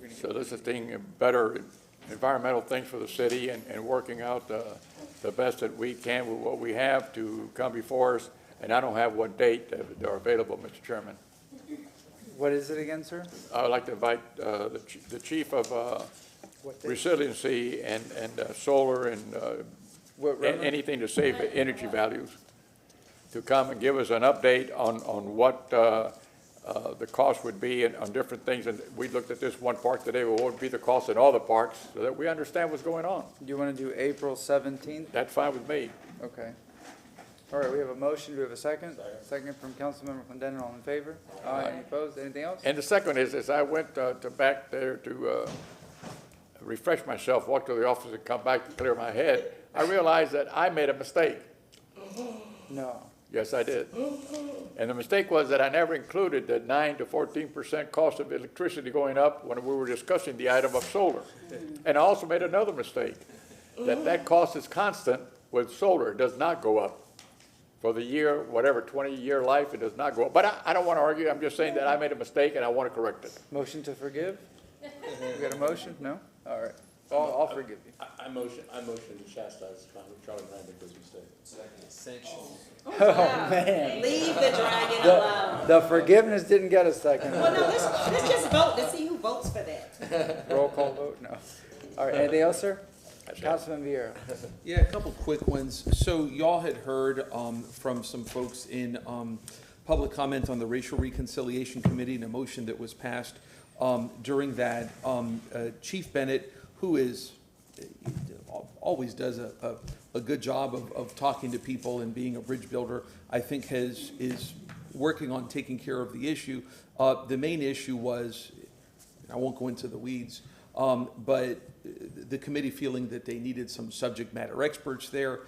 soliciting better environmental things for the city and working out the best that we can with what we have to come before us. And I don't have what date they're available, Mr. Chairman. What is it again, sir? I would like to invite the chief of resiliency and solar and anything to save energy values to come and give us an update on what the cost would be on different things. And we looked at this one park today, well, what would be the cost in all the parks so that we understand what's going on. Do you want to do April 17th? That's fine with me. Okay. All right, we have a motion. Do we have a second? Second from Councilmember Clendenin. All in favor? Aye. Any opposed? Anything else? And the second is I went back there to refresh myself, walk to the office and come back to clear my head. I realized that I made a mistake. No. Yes, I did. And the mistake was that I never included the 9 to 14% cost of electricity going up when we were discussing the item of solar. And I also made another mistake, that cost is constant with solar. It does not go up. For the year, whatever, 20-year life, it does not go up. But I don't want to argue. I'm just saying that I made a mistake and I want to correct it. Motion to forgive? We got a motion? No? All right. I'll forgive you. I motion to chastise Charlie Brown because you said. Sanction. Oh, man. Leave the dragon alone. The forgiveness didn't get a second. Well, no, let's just vote to see who votes for that. Roll call vote? No. All right, anything else, sir? Councilman Vieira. Yeah, a couple quick ones. So y'all had heard from some folks in public comment on the Racial Reconciliation Committee and a motion that was passed during that. Chief Bennett, who is always does a good job of talking to people and being a bridge builder, I think is working on taking care of the issue. The main issue was, I won't go into the weeds, but the committee feeling that they needed some subject matter experts there.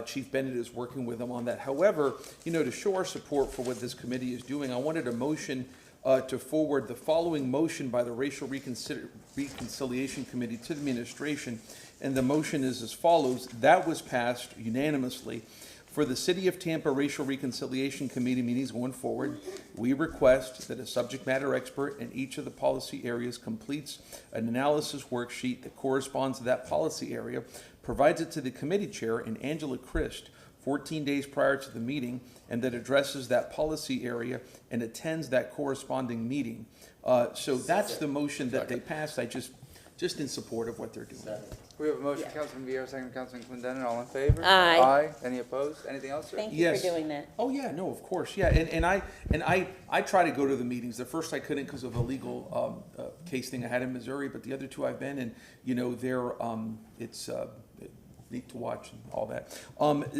Chief Bennett is working with them on that. However, to show our support for what this committee is doing, I wanted a motion to forward the following motion by the Racial Reconciliation Committee to the administration. And the motion is as follows. That was passed unanimously. For the City of Tampa Racial Reconciliation Committee meetings going forward, we request that a subject matter expert in each of the policy areas completes an analysis worksheet that corresponds to that policy area, provides it to the committee chair and Angela Christ 14 days prior to the meeting and that addresses that policy area and attends that corresponding meeting. So that's the motion that they passed. I just in support of what they're doing. We have a motion, Councilman Vieira, second from Councilman Clendenin, all in favor? Aye. Aye. Any opposed? Anything else, sir? Thank you Yes. for doing that. Oh, yeah, no, of course, yeah, and I try to go to the meetings. The first I couldn't because of a legal case thing I had in Missouri, but the other two I've been, and, you know, they're, it's neat to watch and all that.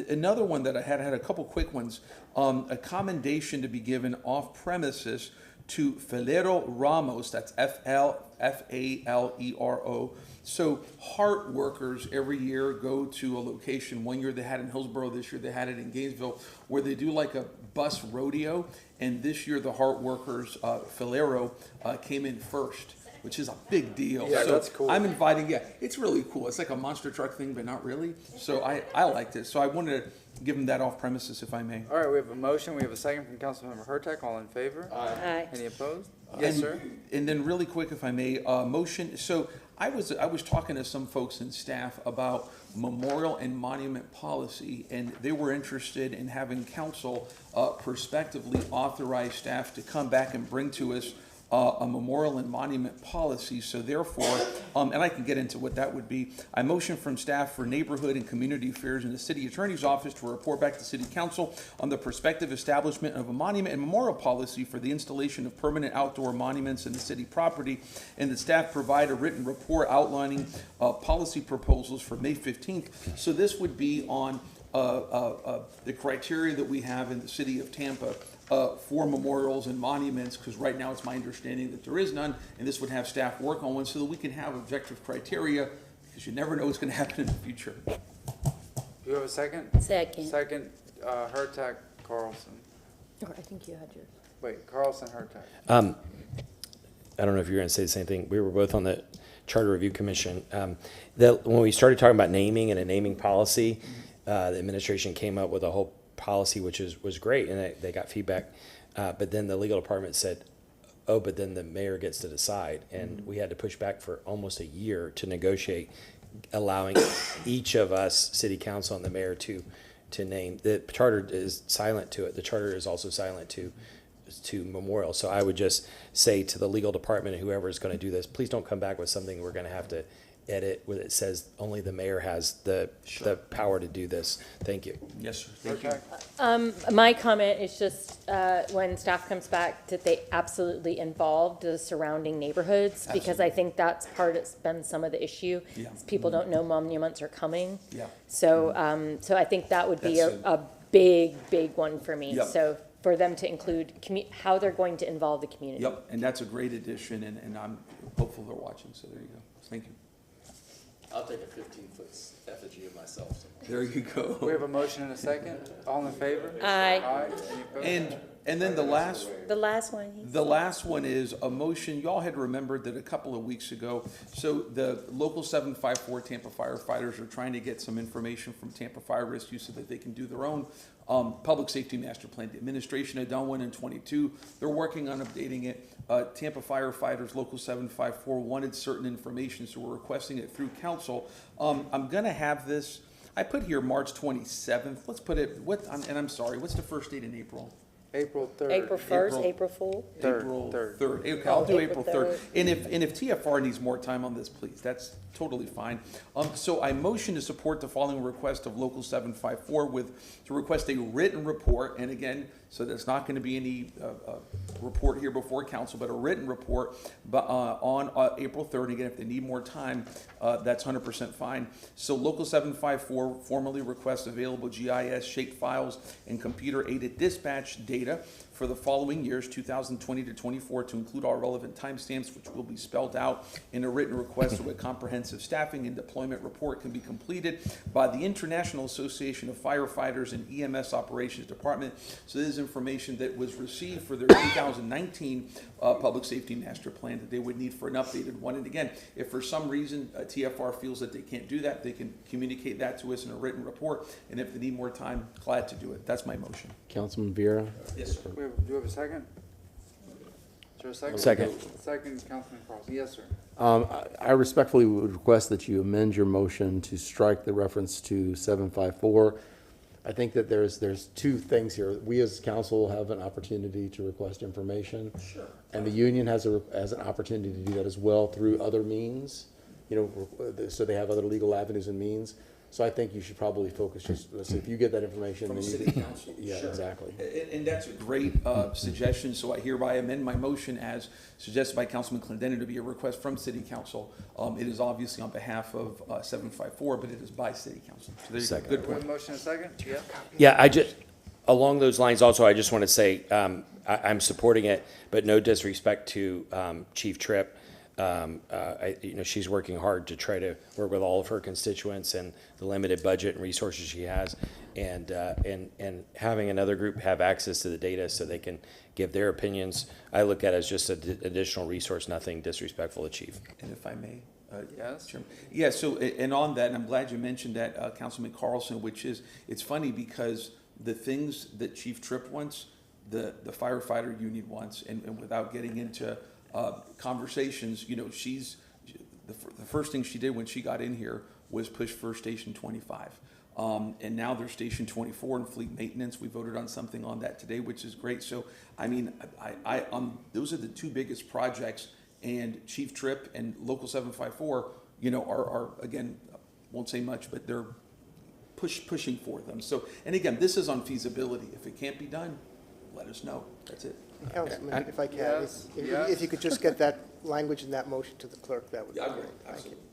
Another one that I had a couple quick ones, a commendation to be given off premises to Falero Ramos, that's Falero. So heart workers every year go to a location. One year they had it in Hillsborough, this year they had it in Gainesville, where they do like a bus rodeo. And this year the heart workers, Falero, came in first, which is a big deal. Yeah, So that's cool. I'm inviting, yeah, it's really cool. It's like a monster truck thing, but not really. So I liked it. So I wanted to give them that off premises, if I may. All right, we have a motion, we have a second from Councilmember Hurtak, all in favor? Aye. Any opposed? Yes, sir. And then really quick, if I may, motion, so I was talking to some folks and staff about memorial and monument policy, and they were interested in having council prospectively authorize staff to come back and bring to us a memorial and monument policy. So therefore, and I can get into what that would be, I motion from staff for neighborhood and community affairs in the city attorney's office to report back to city council on the prospective establishment of a monument and memorial policy for the installation of permanent outdoor monuments in the city property, and the staff provide a written report outlining policy proposals for May 15th. So this would be on the criteria that we have in the city of Tampa for memorials and monuments, because right now it's my understanding that there is none, and this would have staff work on one so that we can have objective criteria, because you never know what's going to happen in the future. Do you have a second? Second. Second, Hurtak, Carlson. Or I think you had yours. Wait, Carlson, Hurtak. I don't know if you're going to say the same thing. We were both on the Charter Review Commission. When we started talking about naming and a naming policy, the administration came up with a whole policy, which was great, and they got feedback. But then the legal department said, oh, but then the mayor gets to decide. And we had to push back for almost a year to negotiate, allowing each of us, city council and the mayor, to name. The charter is silent to it. The charter is also silent to memorial. So I would just say to the legal department and whoever is going to do this, please don't come back with something we're going to have to edit where it says only the mayor has the power to do this. Thank you. Yes, sir. Thank you. My comment is just, when staff comes back, that they absolutely involve the surrounding neighborhoods, because I think that's been some of the issue. Yeah. Is people don't know monuments are coming. Yeah. So, so I think that would be That's a big one for me. Yep. So for them to include how they're going to involve the community. Yep, and that's a great addition, and I'm hopeful they're watching, so there you go. Thank you. I'll take a 15-foot effigy of myself. There you go. We have a motion and a second, all in favor? Aye. Aye. Any opposed? And then the last one is a motion, y'all had remembered that a couple of weeks ago, so the local 754 Tampa firefighters are trying to get some information from Tampa Fire Rescue so that they can do their own public safety master plan. The administration had done one in 22. They're working on updating it. Tampa firefighters, local 754, wanted certain information, so we're requesting it through council. I'm gonna have this, I put here March 27th. Let's put it, and I'm sorry, what's the first date in April? April 3rd. April 1st, April Fool? April 3rd. 3rd. Okay, I'll do April April 3rd. 3rd. And if TFR needs more time on this, please, that's totally fine. So I motion to support the following request of Local 754 to request a written report, and again, so there's not going to be any report here before council, but a written report on April 3rd. Again, if they need more time, that's 100% fine. So Local 754 formally requests available GIS shape files and computer-aided dispatch data for the following years, 2020 to 24, to include all relevant timestamps, which will be spelled out in a written request so a comprehensive staffing and deployment report can be completed by the International Association of Firefighters and EMS Operations Department. So this is information that was received for their 2019 Public Safety Master Plan that they would need for an updated one. And again, if for some reason TFR feels that they can't do that, they can communicate that to us in a written report. And if they need more time, glad to do it. That's my motion. Councilman Vieira? Yes, sir. Do you have a second? Is there a second? Second. Second, Councilman Carlson. Yes, sir. I respectfully would request that you amend your motion to strike the reference to 754 I think that there's two things here. We as council have an opportunity to request information. Sure. And the union has an opportunity to do that as well through other means, so they have other legal avenues and means. So I think you should probably focus just, let's see, if you get that information. From then city council. Yeah, Sure. exactly. And that's a great suggestion, so I hereby amend my motion as suggested by Councilman Clendenin to be a request from city council. It is obviously on behalf of 754, but it is by city council. So there you go. Second. Good We have point. a motion and a second? Yeah. Yeah, along those lines also, I just want to say, I'm supporting it, but no disrespect to Chief Tripp. She's working hard to try to work with all of her constituents and the limited budget and resources she has, and having another group have access to the data so they can give their opinions, I look at as just an additional resource, nothing disrespectful to Chief. And if I may, Yes. Chairman. Yeah, so, and on that, and I'm glad you mentioned that, Councilman Carlson, which is, it's funny because the things that Chief Tripp wants, the firefighter union wants, and without getting into conversations, the first thing she did when she got in here was push for Station 25. And now there's Station 24 in fleet maintenance. We voted on something on that today, which is great. So, I mean, those are the two biggest projects, and Chief Tripp and Local 754, are again, won't say much, but they're pushing for them. So, and again, this is on feasibility. If it can't be done, let us know. That's it. Councilman, if I can, Yes, yes. if you could just get that language in that motion to the clerk, that would be Yeah, I great. will, Thank you. absolutely.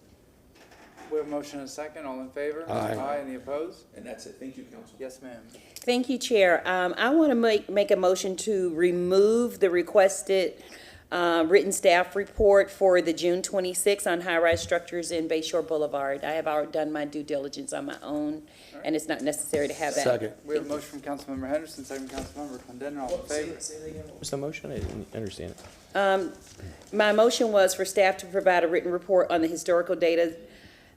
We have a motion and a second. All in favor? Aye. Any opposed? And that's it. Thank you, Council. Yes, ma'am. Thank you, Chair. I want to make a motion to remove the requested written staff report for the June 26 on high-rise structures in Bayshore Boulevard. I have already done my due diligence on my own, and it's not necessary to have that. Second. We have a motion from Councilmember Henderson, second from Councilmember Clendenin. All in favor? What's the motion? I didn't understand it. My motion was for staff to provide a written report on the historical data,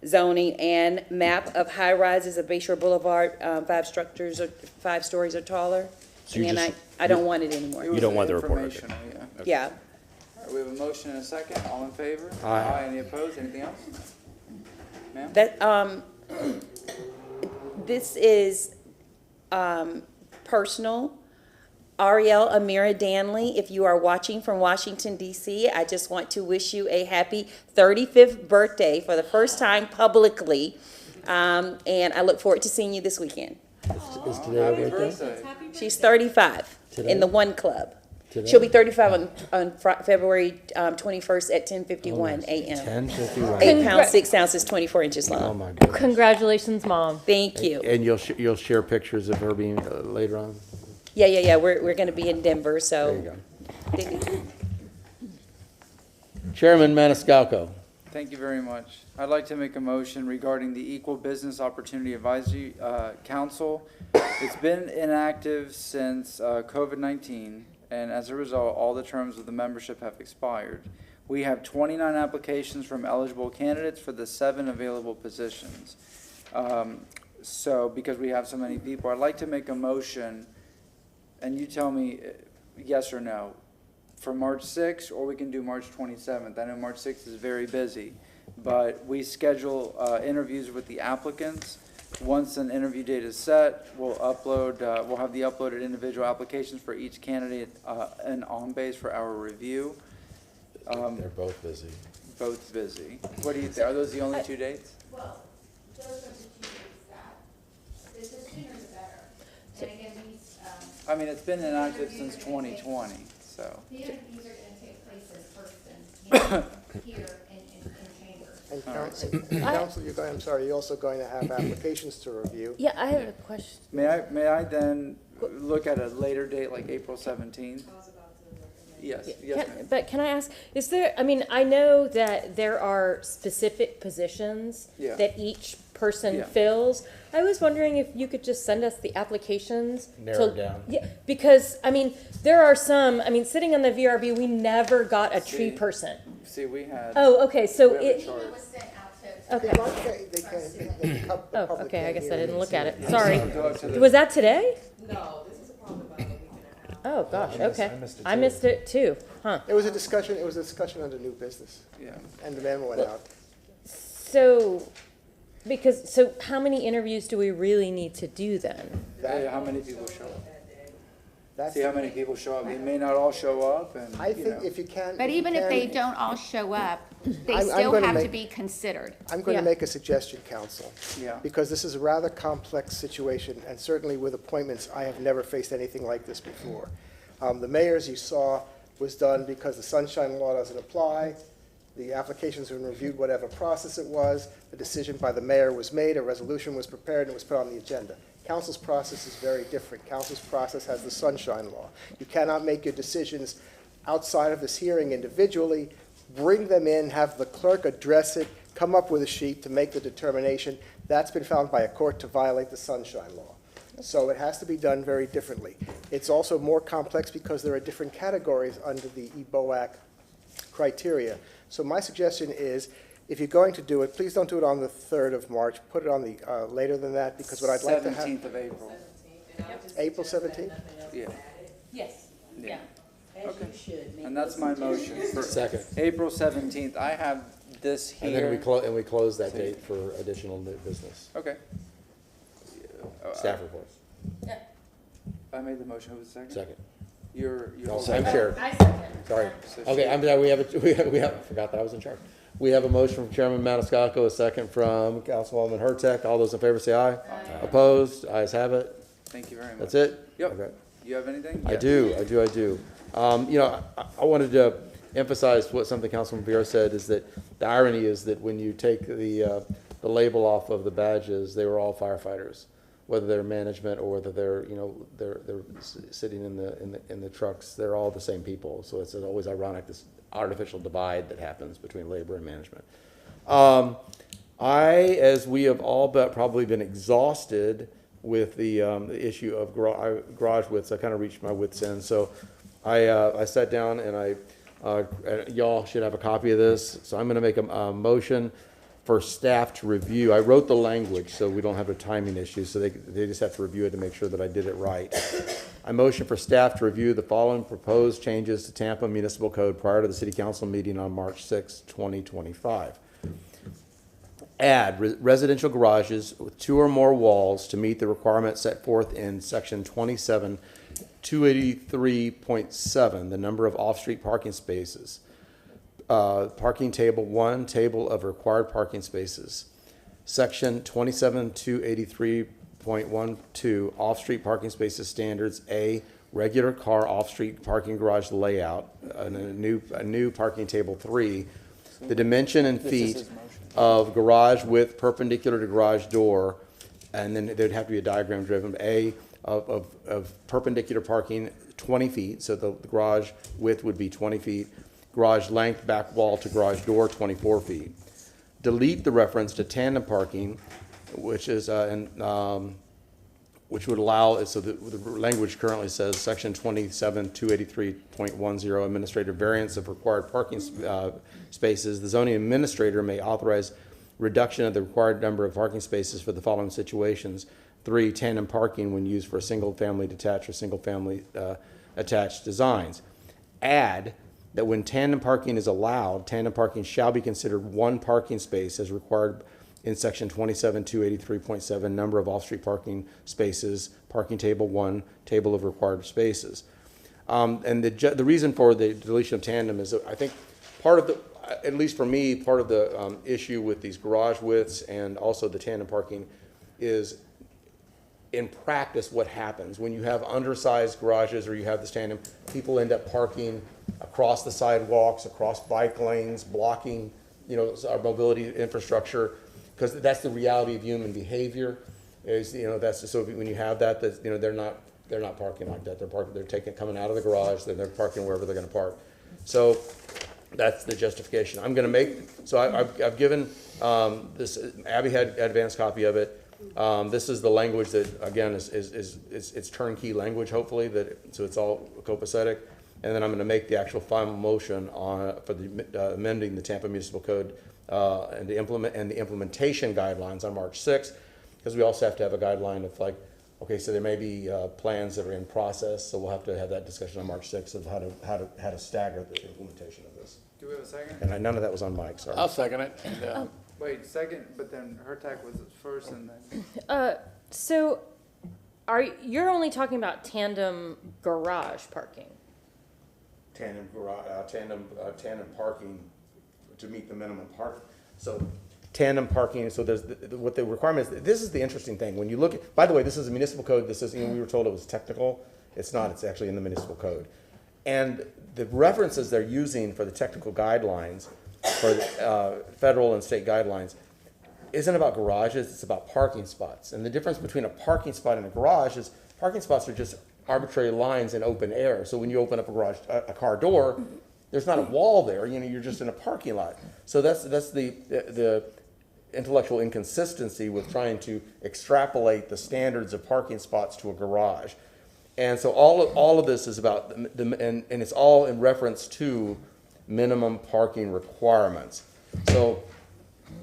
zoning, and map of high-rises of Bayshore Boulevard, 5 stories or taller. So you And just- I don't want it anymore. You don't want the report, okay. Informational, yeah. Yeah. All right, we have a motion and a second. All in favor? Aye. Any opposed? Anything else? Ma'am? That, this is, personal. Ariel Amira Danley, if you are watching from Washington DC, I just want to wish you a happy 35th birthday for the first time publicly. And I look forward to seeing you this weekend. Is today her Happy birthday? birthday. She's 35 Today? in the One Club. Today? She'll be 35 on February 21st at 10:51 a.m. 10:51. 8 pounds, 6 ounces, 24 inches Oh, long. my goodness. Congratulations, Mom. Thank you. And you'll share pictures of her being later on? Yeah. We're going to be in Denver, There you so. go. Thank you. Chairman Maniscalco. Thank you very much. I'd like to make a motion regarding the Equal Business Opportunity Advisory Council. It's been inactive since COVID-19, and as a result, all the terms of the membership have expired. We have 29 applications from eligible candidates for the 7 available positions. So, because we have so many people, I'd like to make a motion, and you tell me yes or no, for March 6th, or we can do March 27th. I know March 6th is very busy, but we schedule interviews with the applicants. Once an interview date is set, we'll have the uploaded individual applications for each candidate and on base for our review. They're both busy. Both busy. What do you think? Are those the only 2 dates? Well, those are the 2 dates that, the sooner the better. And again, these, I mean, it's been inactive since 2020, so. the interviews are gonna take place in person, here in chambers. And council, I'm sorry, you're also going to have applications to review. Yeah, I have a question. May I then look at a later date, like April 17th? Yes, yes, ma'am. But can I ask, is there, I mean, I know that there are specific positions Yeah. that each person Yeah. fills. I was wondering if you could just send us the applications. Narrow it down. Yeah, because, I mean, there are some, I mean, sitting on the VRB, we never got a tree See. person. See, we had. Oh, okay, so we have a it, chart. Was sent out to. okay. They can't, the Oh, public okay, I can't guess hear I didn't you. look at it. Yeah. Sorry. Go up to the- Was that today? No, this is probably about a week and a half. Oh, gosh, okay. I missed it too. It too, huh? It was a discussion under new business, Yeah. and the memo went out. So, Because, so how many interviews do we really need to do then? How many people show up? That's- See how many people show up. They may not all show up and, I you think know. if you can. But you even if can- they don't all show up, they I'm still gonna have to make- be considered. I'm going Yeah. to make a suggestion, council. Yeah. Because this is a rather complex situation, and certainly with appointments, I have never faced anything like this before. The mayor's you saw was done because the sunshine law doesn't apply. The applications were reviewed, whatever process it was. The decision by the mayor was made, a resolution was prepared, and it was put on the agenda. Council's process is very different. Council's process has the sunshine law. You cannot make your decisions outside of this hearing individually. Bring them in, have the clerk address it, come up with a sheet to make the determination. That's been found by a court to violate the sunshine law. So it has to be done very differently. It's also more complex because there are different categories under the EBOAC criteria. So my suggestion is, if you're going to do it, please don't do it on the 3rd of March. Put it on the, later than that, because what I'd like to have. 17th of April. April 17th? Yeah. Yes. Yeah. Okay. And that's my motion for Second. April 17th. I have this And then we here. we close that date for additional new business, Okay. staff reports. I made the motion. Who was the second? Second. You're. No, I'm chair. I second. Sorry. So Okay, I'm sorry, we have, forgot that I was in charge. We have a motion from Chairman Maniscalco, a second from Councilwoman Hurtak. All those in favor say aye. Opposed? Ayes have it. Thank you very much. That's it? Yep. Okay. You have anything? I Yes. do. You know, I wanted to emphasize what something Councilman Vera said, is that the irony is that when you take the label off of the badges, they were all firefighters, whether they're management or whether they're, you know, they're sitting in the trucks, they're all the same people. So it's always ironic, this artificial divide that happens between labor and management. As we have all but probably been exhausted with the issue of garage widths, I kind of reached my wit's end. So I sat down and y'all should have a copy of this. So I'm going to make a motion for staff to review. I wrote the language so we don't have a timing issue, so they just have to review it to make sure that I did it right. I motion for staff to review the following proposed changes to Tampa Municipal Code prior to the City Council meeting on March 6, 2025. Add residential garages with 2 or more walls to meet the requirement set forth in section 27-283.7, the number of off-street parking spaces. Parking table 1, table of required parking spaces. Section 27-283.12, off-street parking spaces standards. A, regular car off-street parking garage layout, and a new parking table 3, the dimension in feet of garage width perpendicular to garage door, and then there'd have to be a diagram driven. A, of perpendicular parking 20 feet, so the garage width would be 20 feet. Garage length, back wall to garage door, 24 feet. Delete the reference to tandem parking, which is, which would allow, so the language currently says, section 27-283.10, administrative variance of required parking spaces. The zoning administrator may authorize reduction of the required number of parking spaces for the following situations. 3, tandem parking when used for single-family detached or single-family attached designs. Add that when tandem parking is allowed, tandem parking shall be considered one parking space as required in section 27-283.7, number of off-street parking spaces, parking table 1, table of required spaces. And the reason for the deletion of tandem is that I think part of the, at least for me, part of the issue with these garage widths and also the tandem parking is, in practice, what happens when you have undersized garages or you have this tandem, people end up parking across the sidewalks, across bike lanes, blocking, you know, our mobility infrastructure, because that's the reality of human behavior. Is, you know, that's so when you have that, you know, they're not parking like that. They're coming out of the garage. They're parking wherever they're going to park. So that's the justification. I'm going to make. So I've given this. Abby had an advanced copy of it. This is the language that, again, it's turnkey language, hopefully, so it's all copacetic. And then I'm going to make the actual final motion for the amending the Tampa Municipal Code and the implementation guidelines on March 6th, because we also have to have a guideline of, like, okay, so there may be plans that are in process, so we'll have to have that discussion on March 6th of how to stagger the implementation of this. Do we have a second? And none of that was on Mike, sorry. I'll second it. And, Wait, second, but then Hurtak was first and then. So you're only talking about tandem garage parking? Tandem parking to meet the minimum park. So tandem parking, so there's, what the requirement is, this is the interesting thing. When you look at, by the way, this is a municipal code. This is, we were told it was technical. It's not, it's actually in the municipal code. And the references they're using for the technical guidelines, for federal and state guidelines, isn't about garages, it's about parking spots. And the difference between a parking spot and a garage is parking spots are just arbitrary lines in open air. So when you open up a car door, there's not a wall there, you're just in a parking lot. So that's the intellectual inconsistency with trying to extrapolate the standards of parking spots to a garage. And so all of this is about, and it's all in reference to minimum parking requirements. So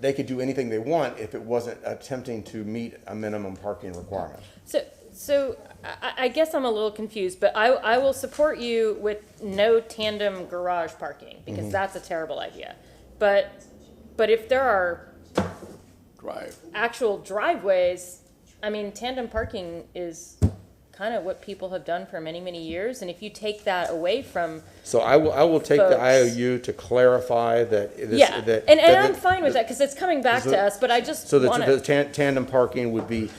they could do anything they want if it wasn't attempting to meet a minimum parking requirement. So I guess I'm a little confused, but I will support you with no tandem garage parking, because that's a terrible idea. But if there are actual driveways, I mean, tandem parking is kind of what people have done for many, many years, and if you take that away from So I will take the folks. IOU to clarify that. And I'm fine with that, because it's coming back to us, but I just So want that to. the tandem parking would be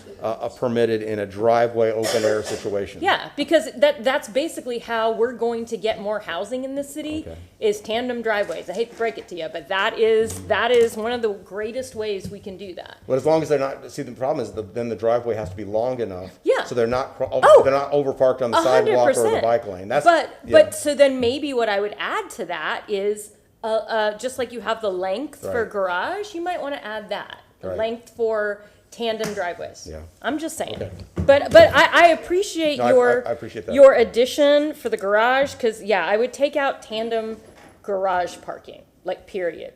permitted in a driveway open air situation. Yeah, because that's basically how we're going to get more housing in this city, is tandem driveways. I hate to break it to you, but that is one of the greatest ways we can do that. But as long as they're not, see, the problem is then the driveway has to be long enough. Yeah. So they're not over parked on the 100%. sidewalk or the bike lane. But so then maybe what I would add to that is, just like you have the length for garage, you might want to add that. The Right. length for tandem driveways. Yeah. I'm just saying. Okay. But I appreciate No, your I appreciate that. your addition for the garage, because I would take out tandem garage parking, like, period.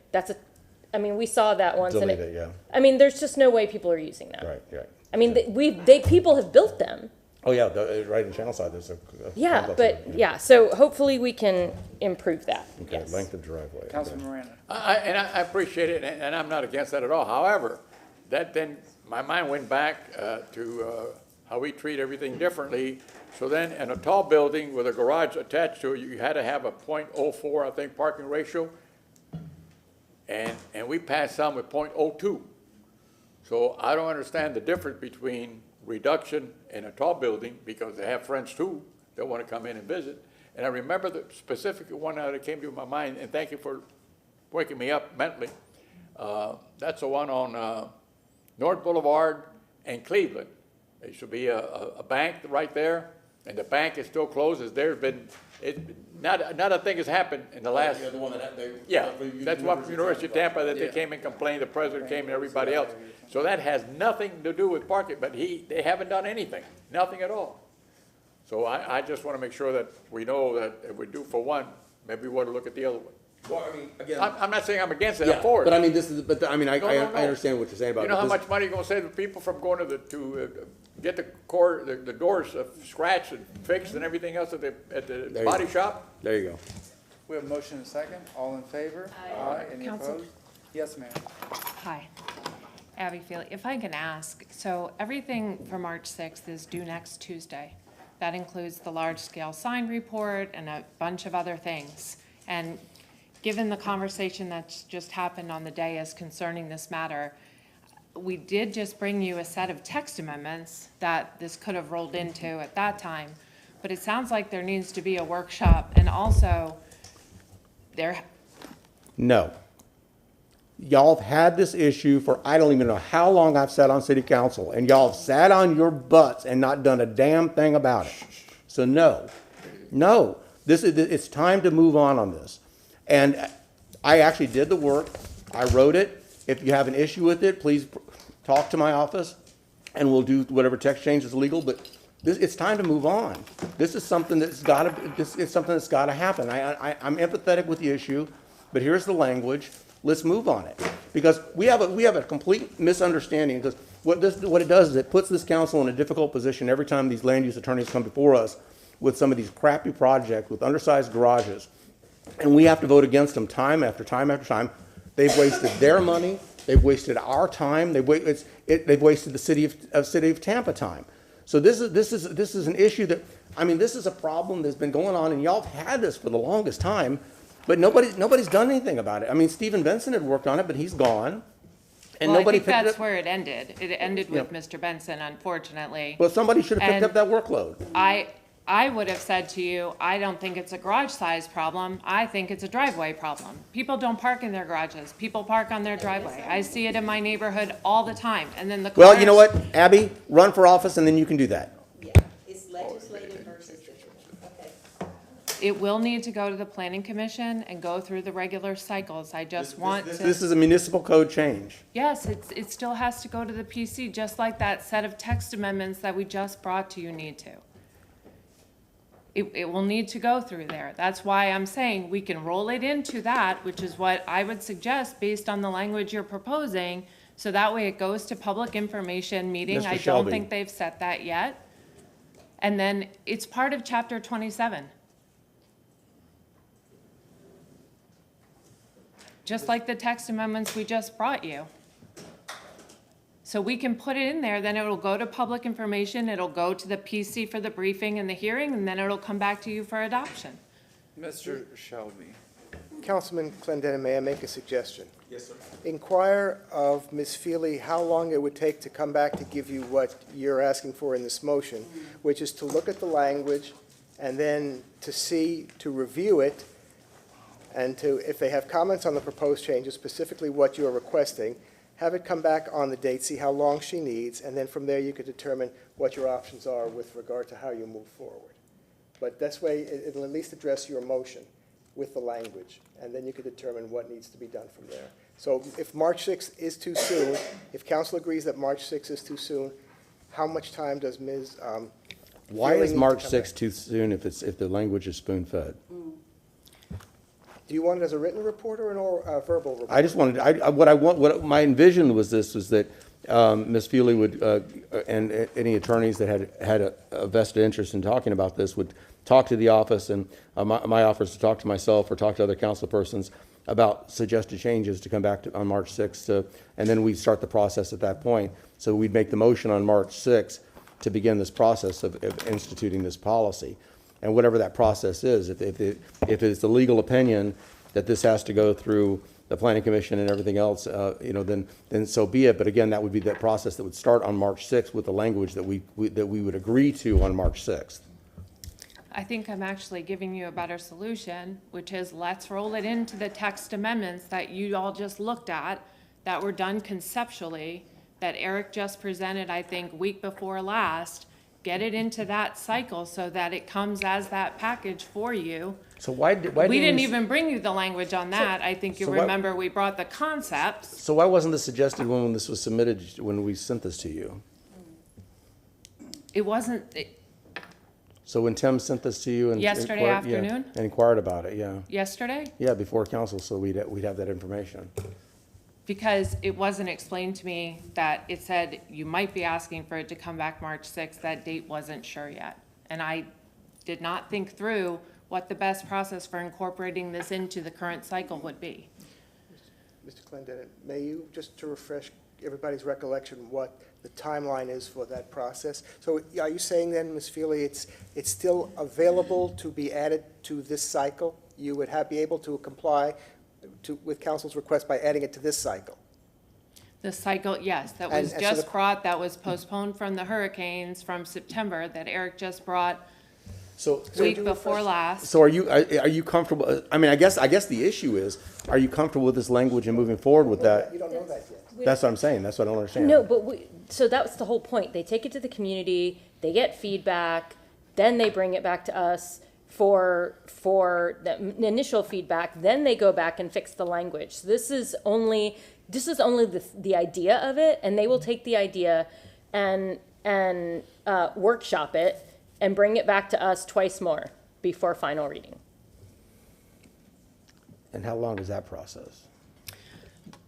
I mean, we saw that once. Delete it, yeah. I mean, there's just no way people are using that. Right. I mean, people have built them. Oh, yeah, right in Channel Side, there's a Yeah, complex but of them. so hopefully we can improve that. Okay, Yes. length of driveway. Councilman Miranda. I appreciate it, and I'm not against that at all. However, that then, my mind went back to how we treat everything differently. So then, in a tall building with a garage attached to it, you had to have a .04, I think, parking ratio. And we passed some with .02. So I don't understand the difference between reduction in a tall building, because they have friends too that want to come in and visit. And I remember the specific one that came to my mind, and thank you for waking me up mentally. That's the one on North Boulevard and Cleveland. There should be a bank right there, and the bank is still closed. Not a thing has happened in the last. The one that That's what University of Tampa, that they came and complained, the president came and everybody else. So that has nothing to do with parking, but they haven't done anything, nothing at all. So I just want to make sure that we know that if we do for one, maybe we want to look at the other one. Well, I mean, again. I'm not saying I'm against it, Yeah, I'm for it. but I mean, I No. understand what you're saying about it. You know how This- much money you're gonna save the people from going to get the doors scratched and fixed and everything else at the There you body go. shop? There you go. We have a motion and a second. All in favor? Aye. Any Counsel- opposed? Yes, ma'am. Hi, Abby Feely. If I can ask, so everything for March 6th is due next Tuesday. That includes the large-scale sign report and a bunch of other things. And given the conversation that's just happened on the dais concerning this matter, we did just bring you a set of text amendments that this could have rolled into at that time. But it sounds like there needs to be a workshop, and also No. Y'all have had this issue for, I don't even know how long I've sat on city council, and y'all have sat on your butts and not done a damn thing about it. So no, it's time to move on this. And I actually did the work, I wrote it. If you have an issue with it, please talk to my office, and we'll do whatever text change is legal, but it's time to move on. This is something that's gotta happen. I'm empathetic with the issue, but here's the language. Let's move on it, because we have a complete misunderstanding. Because what it does is it puts this council in a difficult position every time these land use attorneys come before us with some of these crappy projects with undersized garages, and we have to vote against them time after time after time. They've wasted their money, they've wasted our time, they've wasted the city of Tampa time. So this is an issue that, I mean, this is a problem that's been going on, and y'all have had this for the longest time, but nobody's done anything about it. I mean, Stephen Benson had worked on it, but he's gone. And Well, nobody I think picked it that's up. where it ended. It ended with Mr. Benson, unfortunately. Well, somebody should have picked And up that workload. I would have said to you, I don't think it's a garage size problem. I think it's a driveway problem. People don't park in their garages. People park on their driveway. I see it in my neighborhood all the time. And then the cars. Well, you know what, Abby, run for office and then you can do that. Yeah, it's legislative versus okay. It will need to go to the planning commission and go through the regular cycles. I just want to. This is a municipal code change. Yes, it still has to go to the PC, just like that set of text amendments that we just brought to you need to. It will need to go through there. That's why I'm saying we can roll it into that, which is what I would suggest based on the language you're proposing. So that way it goes to public information meeting. Mr. I don't Shelby. think they've set that yet. And then it's part of chapter 27. Just like the text amendments we just brought you. So we can put it in there, then it'll go to public information, it'll go to the PC for the briefing and the hearing, and then it'll come back to you for adoption. Mr. Shelby. Councilman Clendenin, may I make a suggestion? Yes, sir. Inquire of Ms. Feely how long it would take to come back to give you what you're asking for in this motion, which is to look at the language and then to review it, and to, if they have comments on the proposed changes, specifically what you're requesting, have it come back on the date, see how long she needs, and then from there you could determine what your options are with regard to how you move forward. But this way, it'll at least address your motion with the language, and then you could determine what needs to be done from there. So if March 6th is too soon, if council agrees that March 6th is too soon, how much time does Ms. Why Feely is need to March come 6th back? too soon if the language is spoon-fed? Do you want it as a written report or a verbal report? I just wanted, what my envision was that Ms. Feely would, and any attorneys that had a vested interest in talking about this would talk to the office, and my office to talk to myself or talk to other council persons about suggested changes to come back on March 6th, and then we'd start the process at that point. So we'd make the motion on March 6th to begin this process of instituting this policy. And whatever that process is, if it's the legal opinion that this has to go through the planning commission and everything else, then so be it. But again, that would be that process that would start on March 6th with the language that we would agree to on March 6th. I think I'm actually giving you a better solution, which is let's roll it into the text amendments that you all just looked at, that were done conceptually, that Eric just presented, I think, week before last. Get it into that cycle so that it comes as that package for you. So why We didn't even bring you the language on that. I think you so why- remember we brought the concepts. So why wasn't this suggested when this was submitted, when we sent this to you? It wasn't, So when Tim sent this to you and Yesterday inquired- yeah, afternoon? and inquired about it, yeah. yesterday, Yeah, before council, so we'd have that information. because it wasn't explained to me that it said you might be asking for it to come back March 6th. That date wasn't sure yet. And I did not think through what the best process for incorporating this into the current cycle would be. Mr. Clendenin, may you, just to refresh everybody's recollection, what the timeline is for that process? So are you saying then, Ms. Feely, it's still available to be added to this cycle? You would be able to comply with council's request by adding it to this cycle? The cycle, yes, that And- was and so just the- brought, that was postponed from the hurricanes from September, that Eric just brought So week before last. So are you comfortable, I mean, I guess the issue is, are you comfortable with this language and moving forward with that? You don't know that yet. That's what I'm saying, that's what I don't understand. No, but so that's the whole point. They take it to the community, they get feedback, then they bring it back to us for the initial feedback, then they go back and fix the language. So this is only the idea of it, and they will take the idea and workshop it and bring it back to us twice more before final reading. And how long is that process?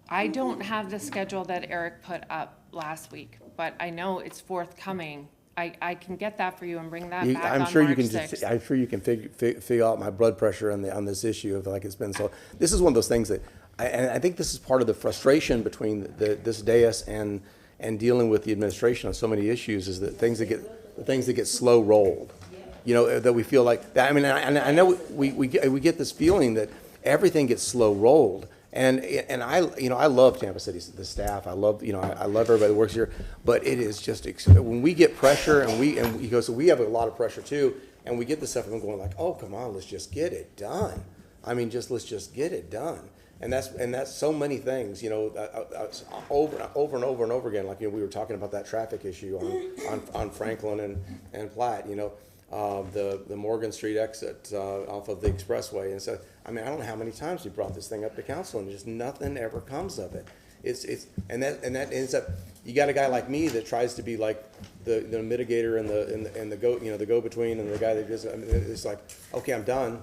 I don't have the schedule that Eric put up last week, but I know it's forthcoming. I can get that for you and bring that back on I'm March sure you can 6th. figure out my blood pressure on this issue of like it's been so. This is one of those things that and I think this is part of the frustration between this dais and dealing with the administration on so many issues, is that things that get slow rolled. You know, that we feel like that. I mean, I know we get this feeling that everything gets slow rolled. And I love Tampa City, the staff. I love everybody that works here. But it is just when we get pressure, so we have a lot of pressure too, and we get this stuff and we're going like, oh, come on, let's just get it done. I mean, let's just get it done. And that's so many things, over and over and over again. Like, we were talking about that traffic issue on Franklin and Platt, the Morgan Street exit off of the expressway. And so, I mean, I don't know how many times we brought this thing up to council and just nothing ever comes of it. And that ends up, you got a guy like me that tries to be like the mitigator and the go between, and the guy that just, I mean, it's like, okay, I'm done.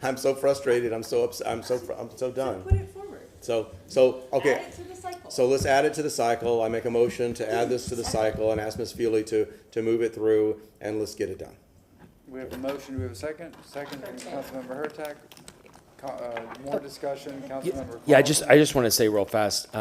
I'm so frustrated. I'm so done. So put it forward. So okay. Add it to the cycle. So let's add it to the cycle. I make a motion to add this to the cycle and ask Ms. Feely to move it through, and let's get it done. We have a motion, do we have a second? Second from Councilmember Hurtak. More discussion, Councilmember. Yeah, I just want to say real fast,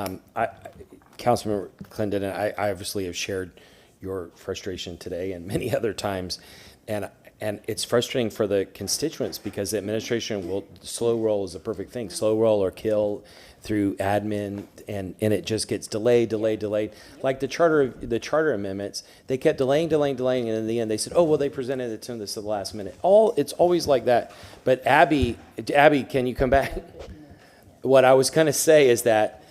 Councilmember Clinton, I obviously have shared your frustration today and many other times, and it's frustrating for the constituents because the administration will, slow roll is a perfect thing, slow roll or kill through admin, and it just gets delayed. Like the charter amendments, they kept delaying, and in the end they said, oh, well, they presented it to us at the last minute. It's always like that. But Abby, can you come back? What I was going to say is that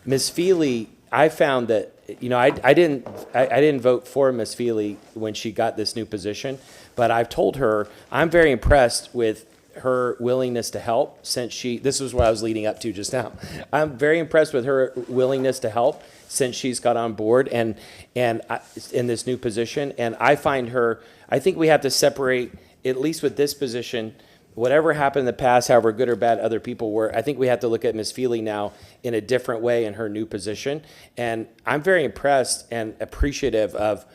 Ms. Feely, I found that, I didn't vote for Ms. Feely when she got this new position, but I've told her I'm very impressed with her willingness to help this was what I was leading up to just now. I'm very impressed with her willingness to help since she's got on board and in this new position. And I think we have to separate, at least with this position, whatever happened in the past, however good or bad other people were, I think we have to look at Ms. Feely now in a different way in her new position. And I'm very impressed and appreciative of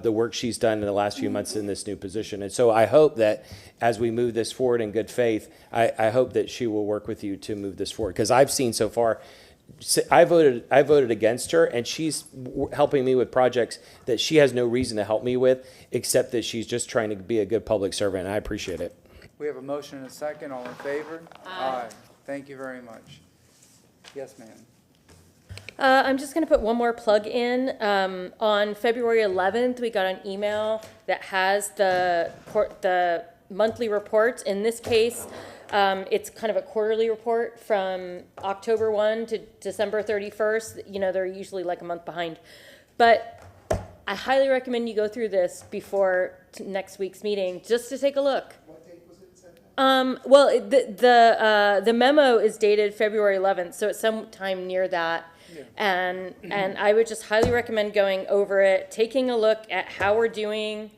the work she's done in the last few months in this new position. And so I hope that as we move this forward in good faith, I hope that she will work with you to move this forward. Because I've seen so far, I voted against her, and she's helping me with projects that she has no reason to help me with, except that she's just trying to be a good public servant, and I appreciate it. We have a motion and a second. All in favor? Aye. Thank you very much. Yes, ma'am. I'm just going to put one more plug in. On February 11th, we got an email that has the monthly reports. In this case, it's kind of a quarterly report from October 1 to December 31st. They're usually like a month behind. But I highly recommend you go through this before next week's meeting just to take a look. Well, the memo is dated February 11th, so it's sometime near that. Yeah. And I would just highly recommend going over it, taking a look at how we're doing,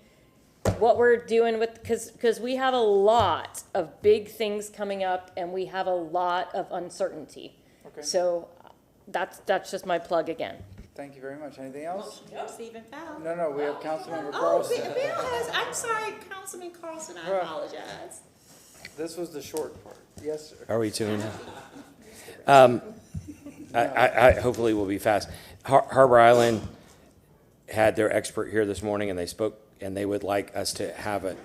what we're doing with, because we have a lot of big things coming up and we have a lot of uncertainty. Okay. So that's just my plug again. Thank you very much. Anything else? No, Stephen Fowl. No, we have Councilmember Carlson. I'm sorry, Councilman Carlson, I apologize. This was the short part. Yes, sir. Are we tuning in? I hopefully we'll be fast. Harbor Island had their expert here this morning, and they spoke, and they would like us to have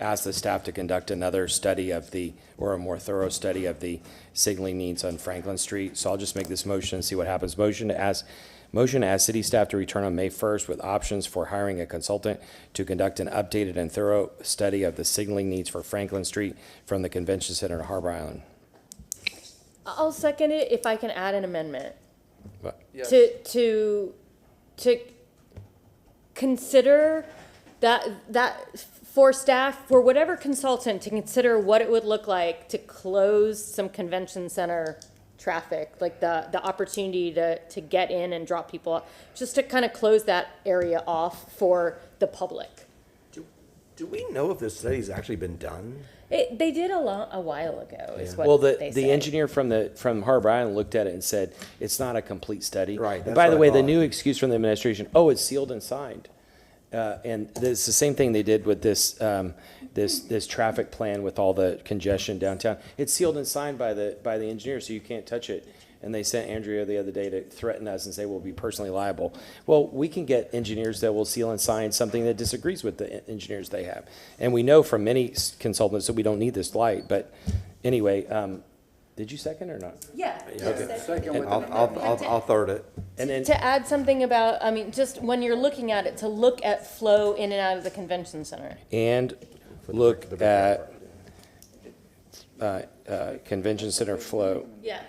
ask the staff to conduct another study or a more thorough study of the signaling needs on Franklin Street. So I'll just make this motion and see what happens. Motion to ask city staff to return on May 1st with options for hiring a consultant to conduct an updated and thorough study of the signaling needs for Franklin Street from the Convention Center to Harbor Island. I'll second it if I can add an amendment. Yes. To consider that for staff, for whatever consultant, to consider what it would look like to close some convention center traffic, like the opportunity to get in and drop people off, just to kind of close that area off for the public. Do we know if this study's actually been done? They did a while ago, is what they the say. engineer from Harbor Island looked at it and said, it's not a complete study. Right. And by the way, the new excuse from the administration, it's sealed and signed. And it's the same thing they did with this, this traffic plan with all the congestion downtown. It's sealed and signed by the engineer, so you can't touch it. And they sent Andrea the other day to threaten us and say we'll be personally liable. Well, we can get engineers that will seal and sign something that disagrees with the engineers they have. And we know from many consultants that we don't need this light. But anyway, did you second or not? Yeah. Okay. Second with I'll third it. And then, To add something about, I mean, just when you're looking at it, to look at flow in and out of the convention center. and look at convention center flow. Yeah.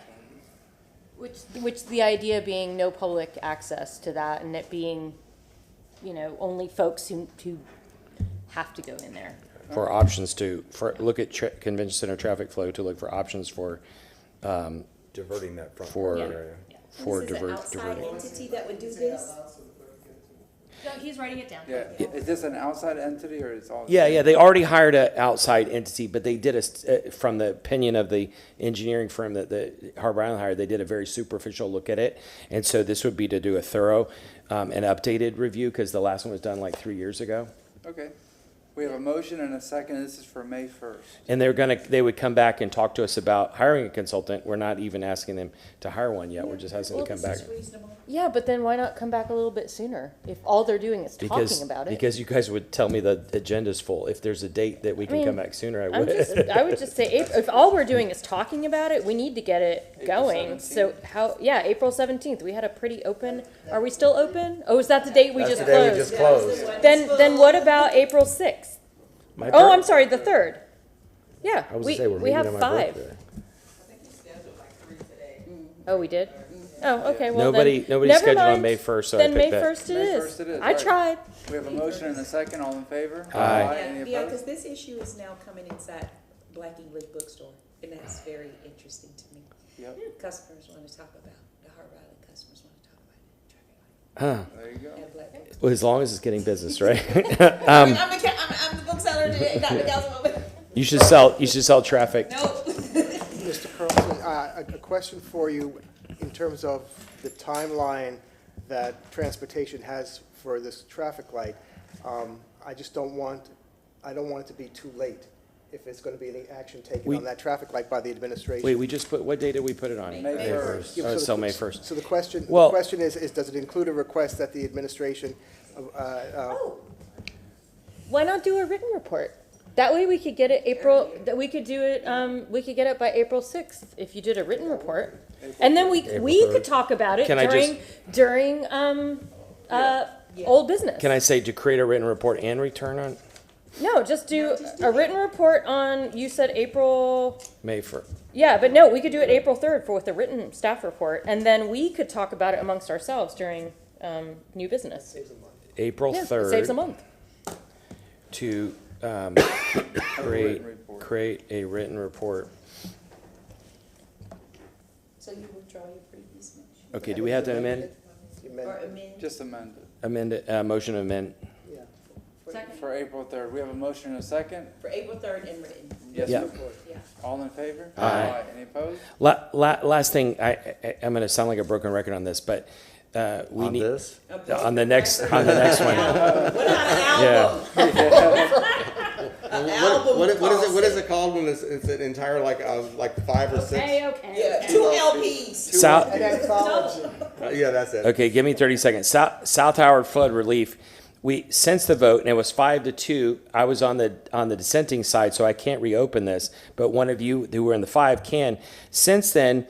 Which the idea being no public access to that, and it being, only folks who have to go in there. For options look at convention center traffic flow to look for options for, Diverting that front for, area. for diverting. entity that would do this? No, he's writing it down. Yeah, is this an outside entity or it's all? Yeah, they already hired an outside entity, but they did from the opinion of the engineering firm that the Harbor Island hired, they did a very superficial look at it. And so this would be to do a thorough, and updated review, because the last one was done like 3 years ago. Okay. We have a motion and a second. This is for May 1st. And they would come back and talk to us about hiring a consultant. We're not even asking them to hire one yet. We're just asking them to come back. Yeah, but then why not come back a little bit sooner if all they're doing is talking about it? Because you guys would tell me the agenda's full. If there's a date that we can come back sooner, I would. I would just say, if all we're doing is talking about it, we need to get it going. So April 17th, we had a pretty open, are we still open? Oh, is that the date we just closed? Then what about April 6th? Oh, I'm sorry, the 3rd. Yeah, I was we gonna say, we're we meeting have on my 5. birthday. Oh, we did? Oh, okay, well Nobody's then, never scheduled on mind. May 1st, so I Then May picked that. 1st it May is. 1st it is. I All right. tried. We have a motion and a second. All in favor? Aye. Any Yeah, opposed? because this issue is now coming inside Black English Bookstore, and that's very interesting to me. Yep. Customers want to talk about, the Harbor Island customers want to talk about Huh. There you go. at Black Bookstore. Well, as long as it's getting business, right? I'm the bookseller today, not the councilwoman. You should sell traffic. Mr. Carlson, a question for you in terms of the timeline that transportation has for this traffic light. I just don't want it to be too late if it's going to be any action taken on that traffic light by the administration. Wait, what day did we put it on? May 1st. Yeah, Oh, it's so still May 1st. So the question is, does it include a request that the administration, Why not do a written report? That way we could get it we could get it by April 6th if you did a written report. And then we could talk about it Can I during old business. Can I say to create a written report and return on No, just do a written report on, you said April, May 1st? yeah, but no, we could do it April 3rd with a written staff report, and then we could talk about it amongst ourselves during new business. April Yeah, 3rd. it saves a month. To create a written report. So you withdraw your previous motion? Okay, do we have to amend? Or amend? Just amend it. Amend it, motion to amend. For April 3rd. We have a motion and a second. For April 3rd and written. Yes, Yeah. of course. Yeah. All in favor? Aye. Any opposed? Last thing, I'm gonna sound like a broken record on this, but, we need. On the next one. Yeah. What is it called when it's an entire like 5 or 6? Yeah, 2 LPs. South, Yeah, that's it. okay, give me 30 seconds. South Howard flood relief. Since the vote, and it was 5-2, I was on the dissenting side, so I can't reopen this, but one of you who were in the 5 can. Since then,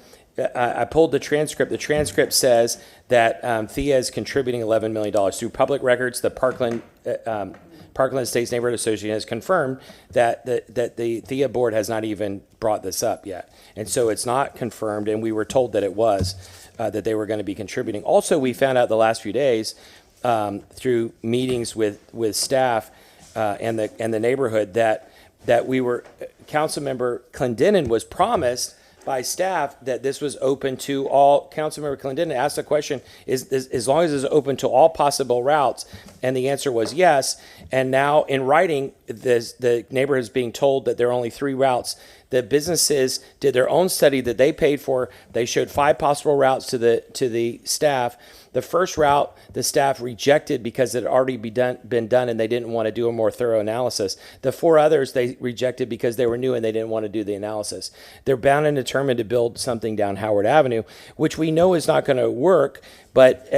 I pulled the transcript. The transcript says that Thea is contributing $11 million through public records. The Parkland Estates Neighborhood Association has confirmed that the Thea board has not even brought this up yet, and so it's not confirmed. And we were told that it was that they were going to be contributing. Also, we found out the last few days through meetings with staff and the neighborhood that we were Councilmember Clendenin was promised by staff that this was open to all. Councilmember Clendenin asked the question, is as long as it's open to all possible routes, And the answer was yes. And now in writing, the neighborhood is being told that there are only 3 routes. The businesses did their own study that they paid for. They showed 5 possible routes to the staff. The first route, the staff rejected because it had already been done and they didn't want to do a more thorough analysis. The 4 others they rejected because they were new and they didn't want to do the analysis. They're bound and determined to build something down Howard Avenue, which we know is not going to work. But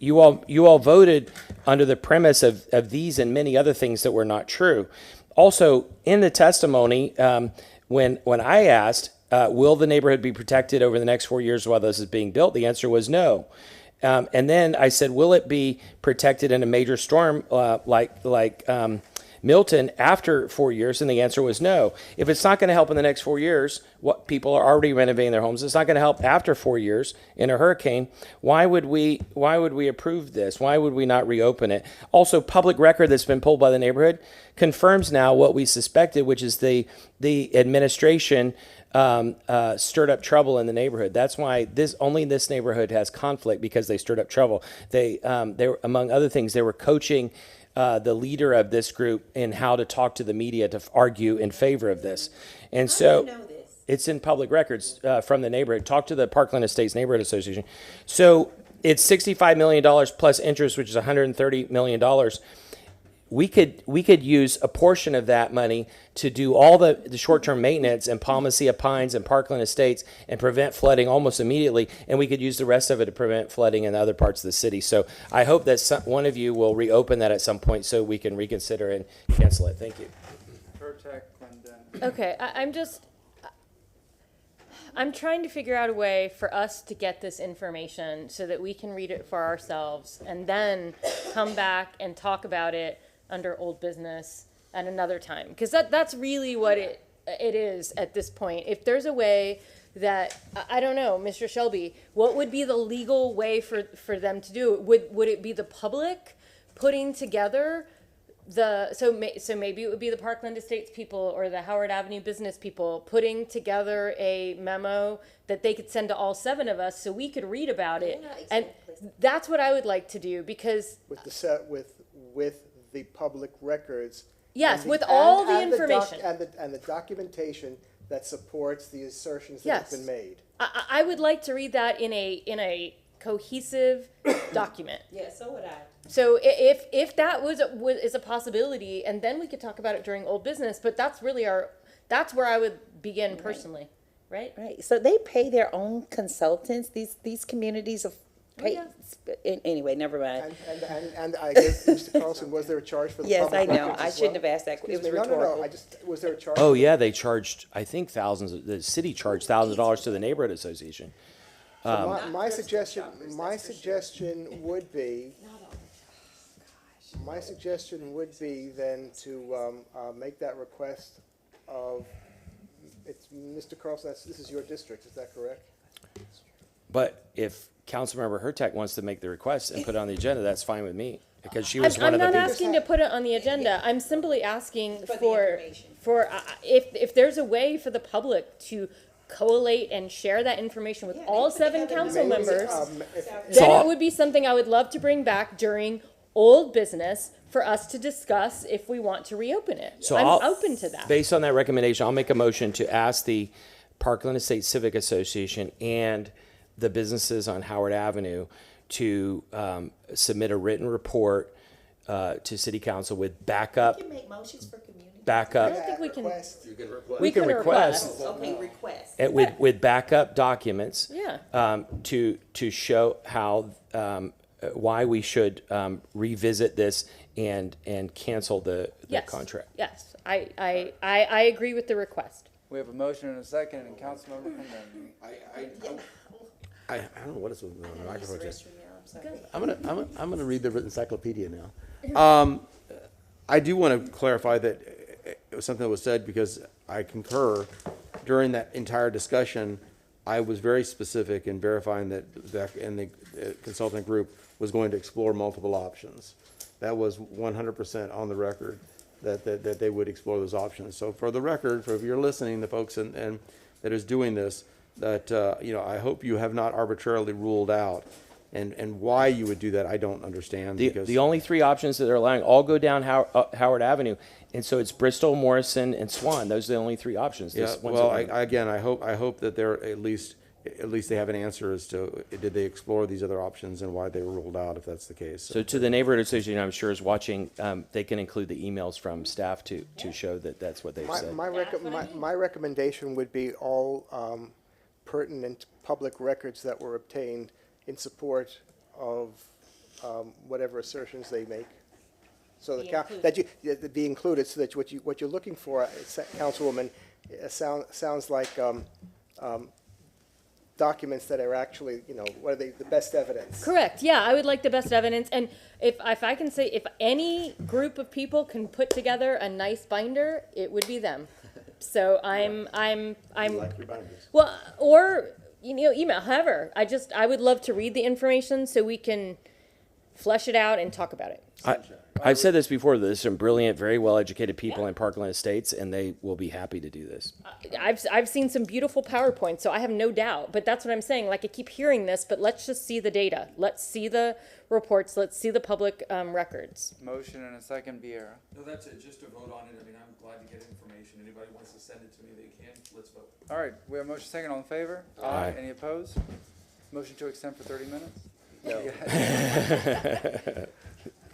you all voted under the premise of these and many other things that were not true. Also, in the testimony, when I asked, will the neighborhood be protected over the next 4 years while this is being built, the answer was no. And then I said, will it be protected in a major storm like Milton after 4 years? And the answer was no. If it's not going to help in the next 4 years, what people are already renovating their homes, it's not going to help after 4 years in a hurricane. Why would we approve this? Why would we not reopen it? Also, public record that's been pulled by the neighborhood confirms now what we suspected, which is the administration stirred up trouble in the neighborhood. That's why only this neighborhood has conflict, because they stirred up trouble. They were, among other things, they were coaching the leader of this group in how to talk to the media to argue in favor of this. And so it's in public records from the neighborhood. Talk to the Parkland Estates Neighborhood Association. So it's $65 million plus interest, which is $130 million. We could use a portion of that money to do all the short-term maintenance in Palmacia Pines and Parkland Estates and prevent flooding almost immediately, and we could use the rest of it to prevent flooding in other parts of the city. So I hope that one of you will reopen that at some point so we can reconsider and cancel it. Thank you. Okay, I'm trying to figure out a way for us to get this information so that we can read it for ourselves and then come back and talk about it under old business at another time, because that's really what it is at this point. If there's a way that, I don't know, Mr. Shelby, what would be the legal way for them to do it? Would it be the public putting together so maybe it would be the Parkland Estates people or the Howard Avenue business people putting together a memo that they could send to all 7 of us so we could read about it. And that's what I would like to do, because with the public records. Yes, with all the information. And the documentation that supports the assertions that have been made. I would like to read that in a cohesive document. Yeah, so would I. So if that is a possibility, and then we could talk about it during old business, but that's really that's where I would begin personally, right? Right. So they pay their own consultants. These communities of pay. Anyway, never mind. And I guess, Mr. Carlson, was there a charge for the Yes, public I know. records I as shouldn't well? have asked that. It was No. rhetorical. Was there a charge? Oh yeah, they charged, I think, thousands. The city charged $1,000 to the neighborhood association. So my suggestion would be. My suggestion would be then to make that request of, it's Mr. Carlson, this is your district, is that correct? But if Councilmember Hurtak wants to make the request and put it on the agenda, that's fine with me, because she was one of the I'm people. not asking to put it on the agenda. I'm simply asking for if there's a way for the public to collate and share that information with all 7 council members, then it would be something I would love to bring back during old business for us to discuss if we want to reopen it. So I'm I'll- open to that. Based on that recommendation, I'll make a motion to ask the Parkland Estates Civic Association and the businesses on Howard Avenue to submit a written report to City Council with backup. You can make motions for community. Backup. I don't think we can. We can request. Okay, request. With backup documents. Yeah. To show how why we should revisit this and cancel the contract. Yes, I agree with the request. We have a motion and a second, and Councilmember Condon. I don't know what is with the microphone. I'm gonna read the encyclopedia now. I do want to clarify that it was something that was said, because I concur. During that entire discussion, I was very specific in verifying that the consultant group was going to explore multiple options. That was 100% on the record that they would explore those options. So for the record, if you're listening, the folks and that is doing this, that I hope you have not arbitrarily ruled out And why you would do that, I don't understand. Because The only three options that they're allowing all go down Howard Avenue. And so it's Bristol, Morrison, and Swan. Those are the only three options. Yeah, This one's well, allowed. I hope that they're at least they have an answer as to, did they explore these other options and why they were ruled out, if that's the case. So to the neighborhood association, I'm sure is watching, they can include the emails from staff to show that that's what they've said. My recommendation would be all pertinent public records that were obtained in support of whatever assertions they make. So that be included, so that what you're looking for, Councilwoman, sounds like documents that are actually, what are they, the best evidence? Correct, yeah, I would like the best evidence, and if I can say, if any group of people can put together a nice binder, it would be them. So I'm, Like your binders. well, or, email, however, I would love to read the information so we can flesh it out and talk about it. I've said this before, there's some brilliant, very well-educated people in Parkland Estates, and they will be happy to do this. I've seen some beautiful PowerPoints, so I have no doubt. But that's what I'm saying. Like, I keep hearing this, but let's just see the data. Let's see the reports. Let's see the public records. Motion and a second, Vieira. No, that's it, just to vote on it. I mean, I'm glad to get information. Anybody wants to send it to me, they can. Let's vote. All right, we have motion second, all in favor? Aye. Any opposed? Motion to extend for 30 minutes? No.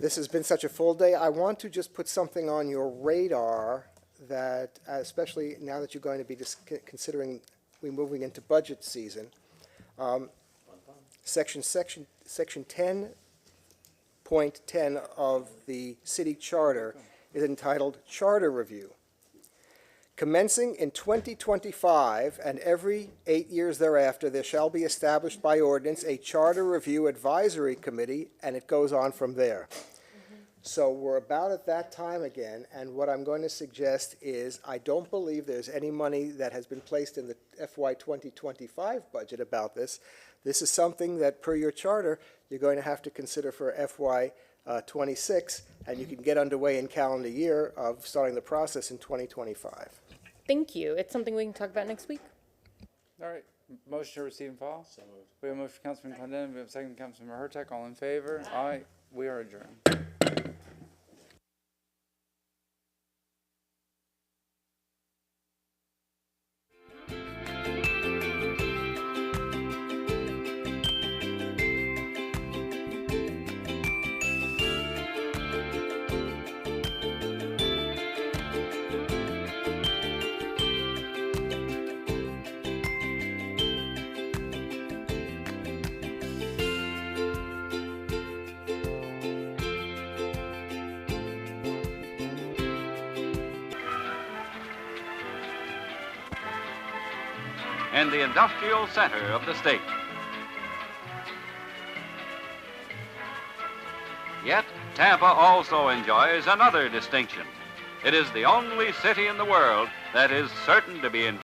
This has been such a full day. I want to just put something on your radar that, especially now that you're going to be considering we moving into budget season. Section 10.10 of the city charter is entitled Charter Review. Commencing in 2025 and every 8 years thereafter, there shall be established by ordinance a Charter Review Advisory Committee, and it goes on from there. So we're about at that time again, and what I'm going to suggest is I don't believe there's any money that has been placed in the FY 2025 budget about this. This is something that, per your charter, you're going to have to consider for FY 26, and you can get underway in calendar year of starting the process in 2025. Thank you. It's something we can talk about next week. All right, motion to receive and file. We have a motion from Councilman Clendenin, we have a second from Councilman Hurtak, all in favor? Aye. We are adjourned. in the industrial center of the state. Yet, Tampa also enjoys another distinction. It is the only city in the world that is certain to be